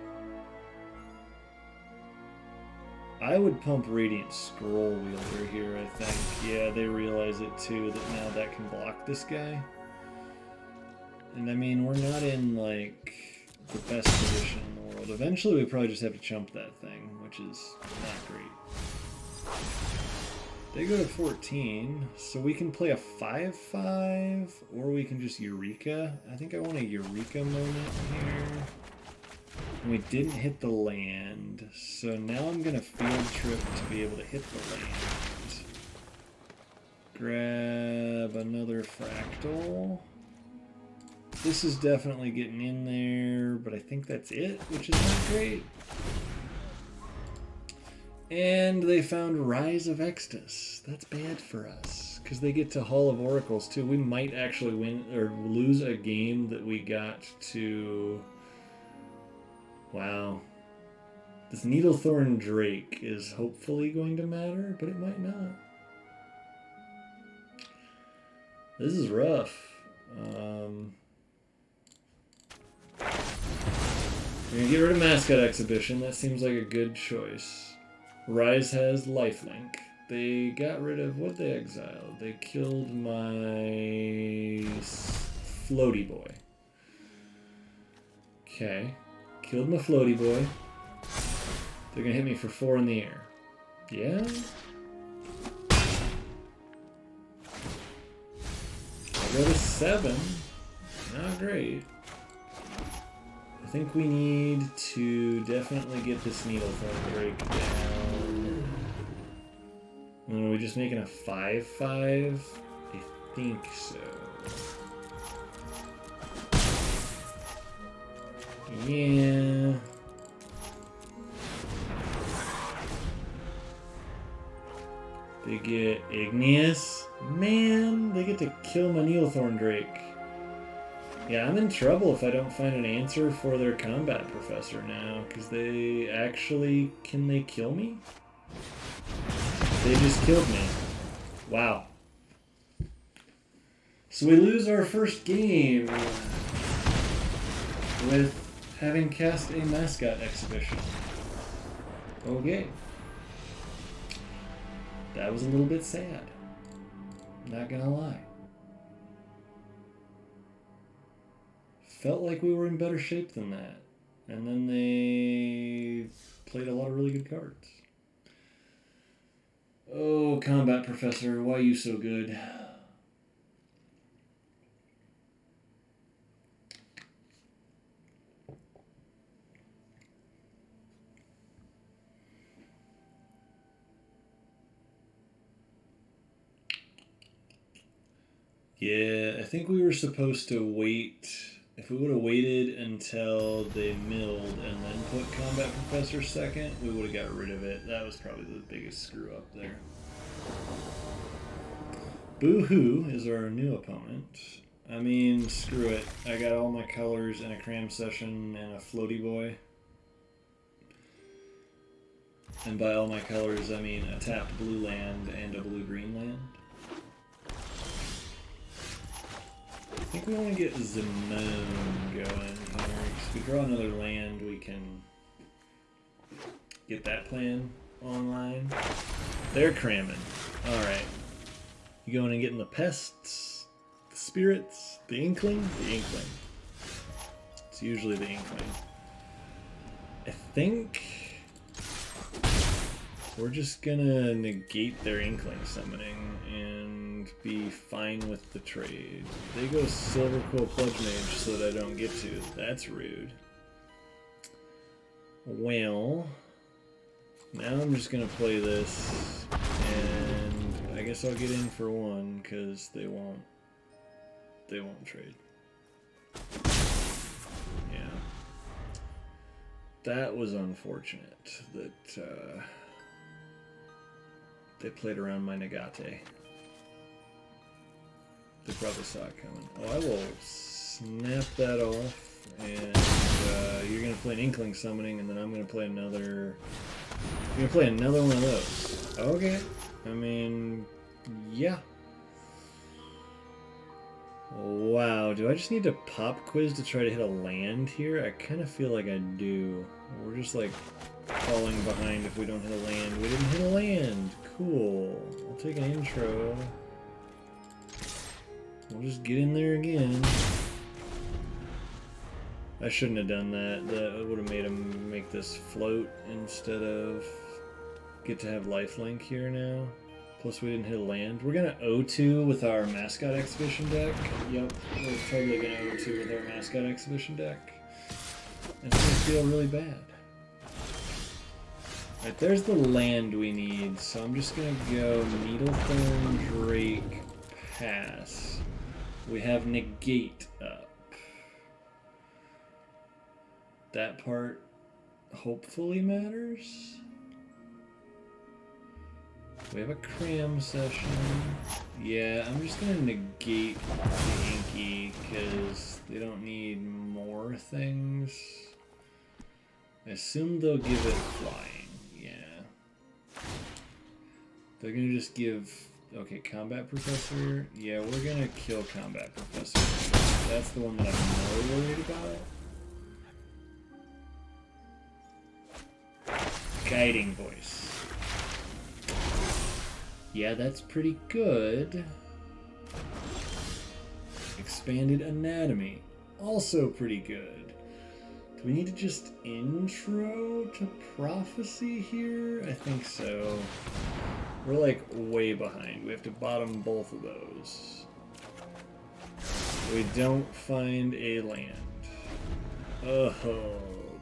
I would pump Radiant Scroll Wielder here, I think. Yeah, they realize it too, that now that can block this guy. And I mean, we're not in, like, the best position in the world. Eventually we probably just have to chump that thing, which is not great. They go to 14, so we can play a 5-5, or we can just Eureka. I think I want a Eureka Moment here. And we didn't hit the land, so now I'm going to field trip to be able to hit the land. Grab another Fractal. This is definitely getting in there, but I think that's it, which is not great. And they found Rise of Extus. That's bad for us, because they get to Hall of Oracles too. We might actually win or lose a game that we got to... Wow. This Needlethorn Drake is hopefully going to matter, but it might not. This is rough. We're going to get rid of Mascot Exhibition. That seems like a good choice. Rise has lifelink. They got rid of what they exiled. They killed my floaty boy. Okay. Killed my floaty boy. They're gonna hit me for 4 in the air. Yeah? I go to 7. Not great. I think we need to definitely get this Needlethorn Drake down. Are we just making a 5/5? I think so. Yeah. They get Igneous. Man, they get to kill my Needlethorn Drake. Yeah, I'm in trouble if I don't find an answer for their combat professor now, because they actually... Can they kill me? They just killed me. Wow. So we lose our first game with having cast a mascot exhibition. Okay. That was a little bit sad. Not gonna lie. Felt like we were in better shape than that. And then they played a lot of really good cards. Oh, Combat Professor, why are you so good? Yeah, I think we were supposed to wait. If we would have waited until they milled and then put Combat Professor second, we would have got rid of it. That was probably the biggest screw up there. Boo-hoo is our new opponent. I mean, screw it. I got all my colors in a cram session and a floaty boy. And by all my colors, I mean a tapped blue land and a blue-green land. I think we want to get Zimone going here. If we draw another land, we can get that plan online. They're cramming. Alright. You going and getting the pests, the spirits, the inkling? The inkling. It's usually the inkling. I think we're just gonna negate their inkling summoning and be fine with the trade. They go Silver Quill Pledge Mage so that I don't get to. That's rude. Well, now I'm just gonna play this, and I guess I'll get in for one because they won't trade. Yeah, that was unfortunate that they played around my Nagate. They probably saw it coming. Oh, I will snap that off, and you're gonna play an Inkling Summoning, and then I'm gonna play another. You're gonna play another one of those. Okay. I mean, yeah. Wow. Do I just need to pop quiz to try to hit a land here? I kind of feel like I do. We're just like falling behind if we don't hit a land. We didn't hit a land. Cool. I'll take an intro. We'll just get in there again. I shouldn't have done that. That would have made him make this float instead of get to have lifelink here now. Plus we didn't hit a land. We're gonna O2 with our Mascot Exhibition deck. Yep, we're totally gonna O2 with our Mascot Exhibition deck. It's gonna feel really bad. Alright, there's the land we need, so I'm just gonna go Needlethorn Drake pass. We have negate up. That part hopefully matters. We have a cram session. Yeah, I'm just gonna negate the Inky because they don't need more things. I assume they'll give it flying. Yeah. They're gonna just give. Okay, Combat Professor. Yeah, we're gonna kill Combat Professor. That's the one that I'm more worried about. Guiding Voice. Yeah, that's pretty good. Expanded Anatomy. Also pretty good. Do we need to just intro to Prophecy here? I think so. We're like way behind. We have to bottom both of those. We don't find a land. Oh,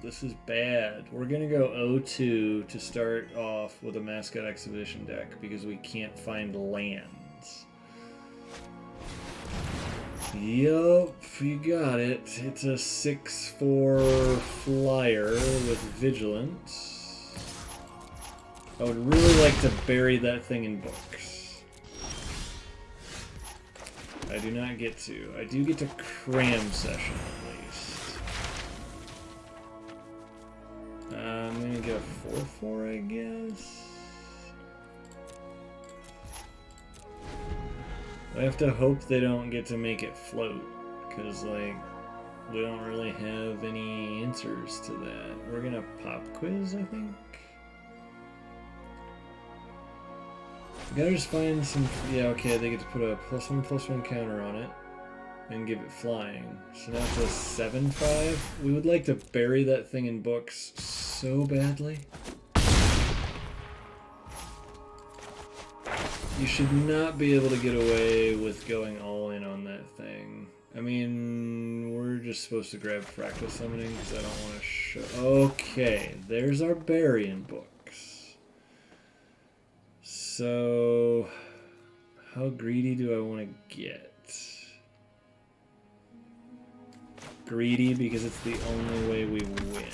this is bad. We're gonna go 0-2 to start off with a Mascot Exhibition deck because we can't find lands. Yup, you got it. It's a 6/4 flyer with Vigilance. I would really like to bury that thing in books. I do not get to. I do get to cram session at least. I'm gonna get a 4/4, I guess. I have to hope they don't get to make it float, because, like, we don't really have any answers to that. We're gonna pop quiz, I think? We gotta just find some... Yeah, okay, they get to put a +1/+1 counter on it and give it flying. So now it's a 7/5. We would like to bury that thing in books so badly. You should not be able to get away with going all in on that thing. I mean, we're just supposed to grab Fractal Summoning because I don't want to show... Okay, there's our Burying books. So, how greedy do I want to get? Greedy because it's the only way we win.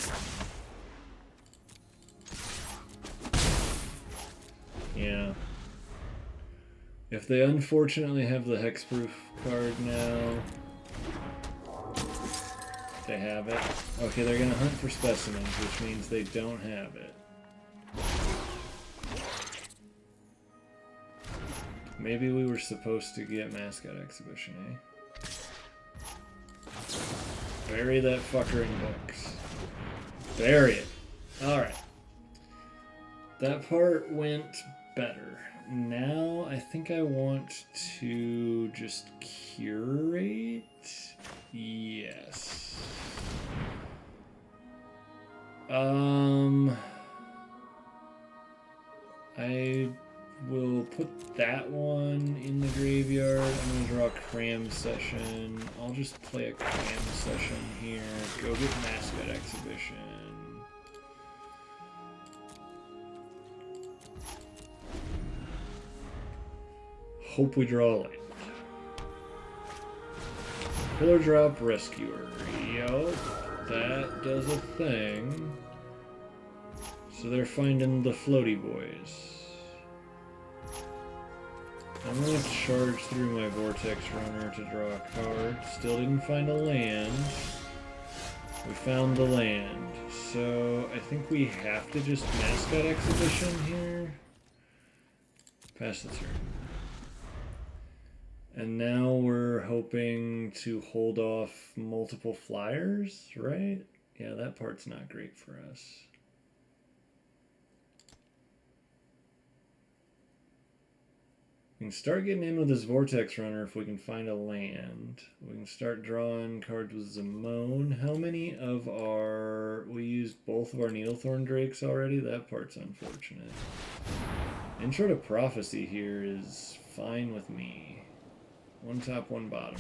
Yeah. If they unfortunately have the hexproof card now, they have it. Okay, they're gonna hunt for specimens, which means they don't have it. Maybe we were supposed to get Mascot Exhibition, eh? Bury that fucker in books. Bury it. Alright. That part went better. Now, I think I want to just curate. Yes. I will put that one in the graveyard. I'm going to draw a cram session. I'll just play a cram session here. Go get Mascot Exhibition. Hope we draw land. Pillar Drop Rescuer. Yup, that does a thing. So they're finding the floaty boys. I'm going to charge through my Vortex Runner to draw a card. Still didn't find a land. We found the land. So I think we have to just Mascot Exhibition here. Pass the turn. And now we're hoping to hold off multiple flyers, right? Yeah, that part's not great for us. We can start getting in with this Vortex Runner if we can find a land. We can start drawing cards with Zimone. How many of our... We used both of our Needlethorn Drakes already? That part's unfortunate. Intro to Prophecy here is fine with me. One top, one bottom.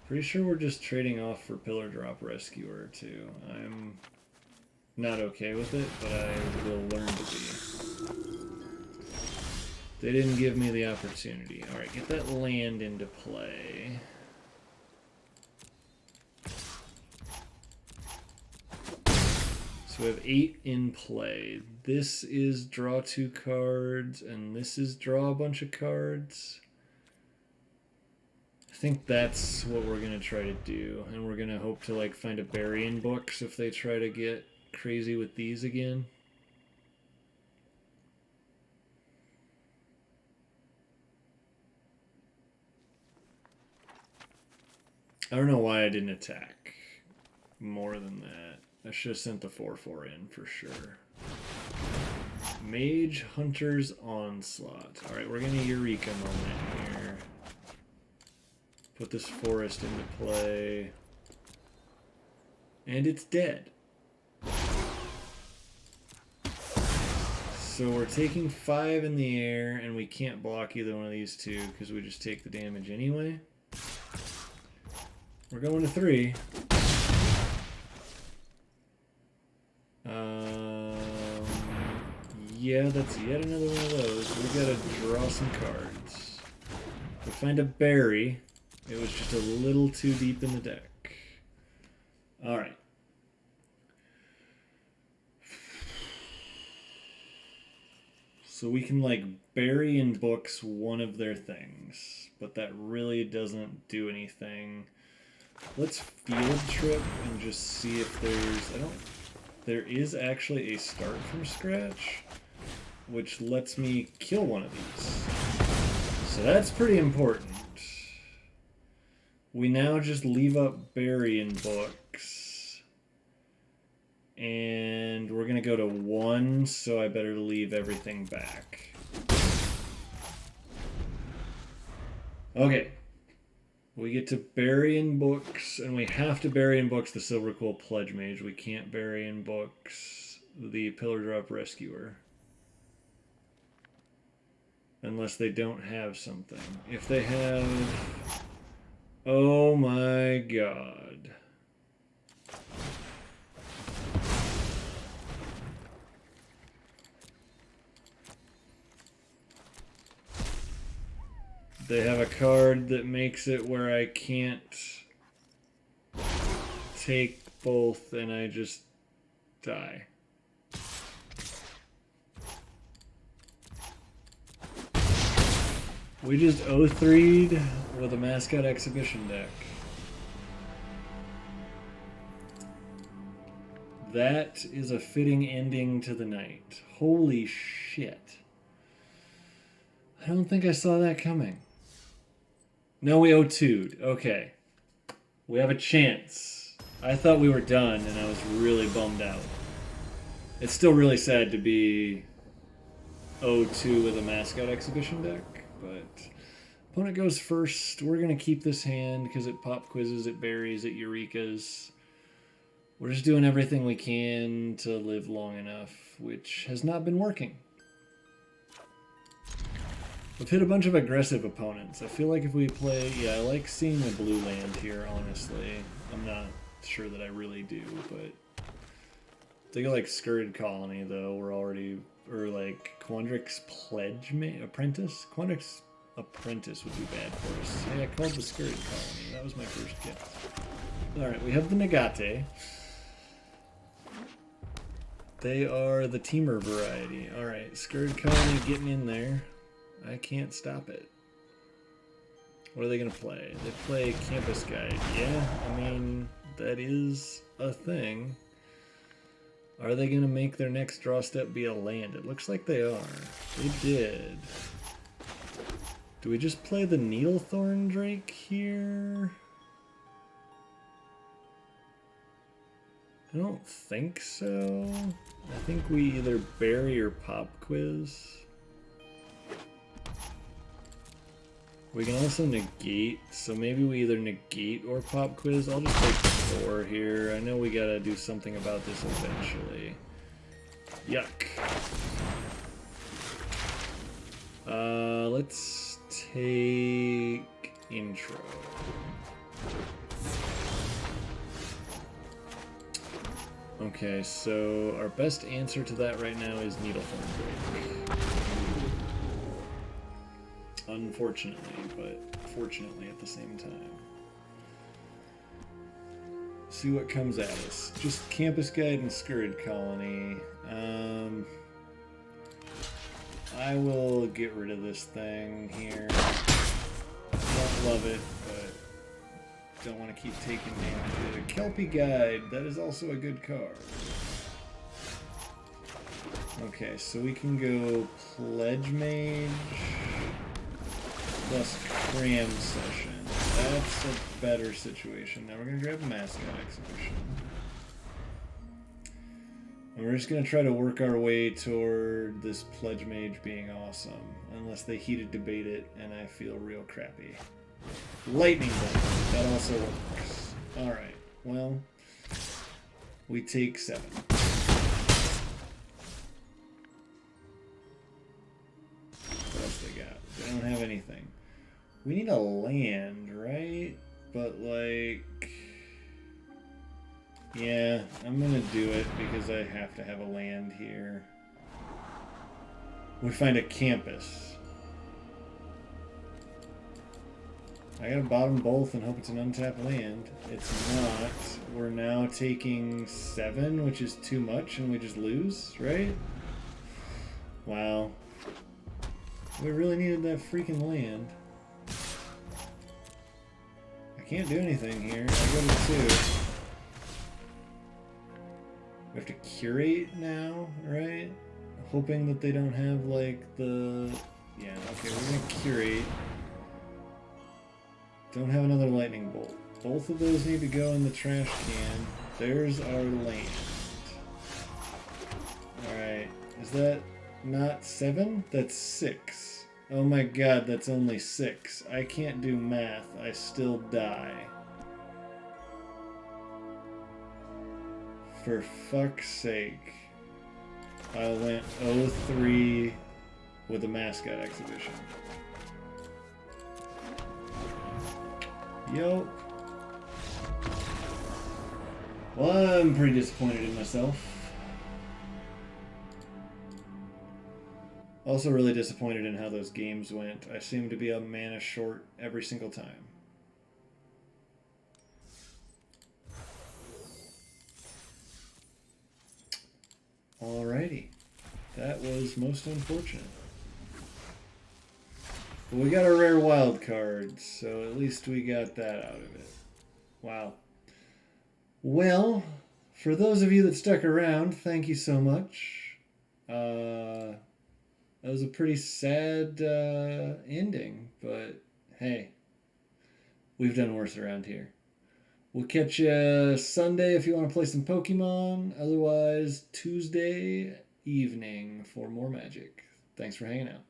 Pretty sure we're just trading off for Pillar Drop Rescuer, too. I'm not okay with it, but I will learn to be. They didn't give me the opportunity. Alright, get that land into play. So we have 8 in play. This is draw 2 cards, and this is draw a bunch of cards. I think that's what we're going to try to do, and we're going to hope to like find a burying books if they try to get crazy with these again. I don't know why I didn't attack more than that. I should have sent the 4/4 in for sure. Mage Hunter's Onslaught. Alright, we're going to Eureka moment here. Put this forest into play. And it's dead. So we're taking 5 in the air, and we can't block either one of these two because we just take the damage anyway. We're going to 3. Yeah, that's yet another one of those. We gotta draw some cards. We find a berry. It was just a little too deep in the deck. Alright. So we can, like, bury in books one of their things, but that really doesn't do anything. Let's field trip and just see if there's... There is actually a start from scratch, which lets me kill one of these. So that's pretty important. We now just leave up bury in books. And we're going to go to 1, so I better leave everything back. Okay. We get to bury in books, and we have to bury in books the Silver Quill Pledge Mage. We can't bury in books the Pillar Drop Rescuer. Unless they don't have something. If they have... Oh my god. They have a card that makes it where I can't take both and I just die. We just O3'd with a mascot exhibition deck. That is a fitting ending to the night. Holy shit. I don't think I saw that coming. No, we O2'd. Okay. We have a chance. I thought we were done, and I was really bummed out. It's still really sad to be 0-2 with a mascot exhibition deck, but opponent goes first. We're going to keep this hand because it pop quizzes, it berries, it eurekas. We're just doing everything we can to live long enough, which has not been working. We've hit a bunch of aggressive opponents. I feel like if we play... Yeah, I like seeing the blue land here, honestly. I'm not sure that I really do, but... They go like Scurrid Colony, though. We're already... Or like Quandrix Pledge Apprentice? Quandrix Apprentice would be bad for us. Hey, I called the Scurrid Colony. That was my first guess. Alright, we have the Nagate. They are the Teamer variety. Alright, Scurrid Colony getting in there. I can't stop it. What are they going to play? They play Campus Guide. Yeah, I mean, that is a thing. Are they going to make their next draw step be a land? It looks like they are. They did. Do we just play the Needlethorn Drake here? I don't think so. I think we either bury or pop quiz. We can also negate, so maybe we either negate or pop quiz. I'll just take 4 here. I know we gotta do something about this eventually. Yuck. Let's take intro. Okay, so our best answer to that right now is Needlethorn Drake. Unfortunately, but fortunately at the same time. See what comes at us. Just Campus Guide and Scurrid Colony. I will get rid of this thing here. Don't love it, but don't want to keep taking damage. A Kelpie Guide, that is also a good card. Okay, so we can go Pledge Mage plus Cram Session. That's a better situation. Now we're going to grab Mascot Exhibition. And we're just going to try to work our way toward this Pledge Mage being awesome. Unless they heated debate it and I feel real crappy. Lightning Bolt. That also works. Alright, well, we take 7. What else they got? They don't have anything. We need a land, right? But, like... Yeah, I'm gonna do it because I have to have a land here. We find a campus. I gotta bottom both and hope it's an untapped land. It's not. We're now taking 7, which is too much, and we just lose, right? Wow. We really needed that freaking land. I can't do anything here. I go to 2. We have to curate now, right? Hoping that they don't have, like, the... Yeah, okay, we're gonna curate. Don't have another lightning bolt. Both of those need to go in the trash can. There's our land. Alright, is that not 7? That's 6. Oh my god, that's only 6. I can't do math. I still die. For fuck's sake. I went 0-3 with the mascot exhibition. Yo. Well, I'm pretty disappointed in myself. Also really disappointed in how those games went. I seem to be a mana short every single time. Alrighty. That was most unfortunate. But we got a rare wild card, so at least we got that out of it. Wow. Well, for those of you that stuck around, thank you so much. That was a pretty sad ending, but hey, we've done worse around here. We'll catch you Sunday if you want to play some Pokemon. Otherwise, Tuesday evening for more Magic. Thanks for hanging out.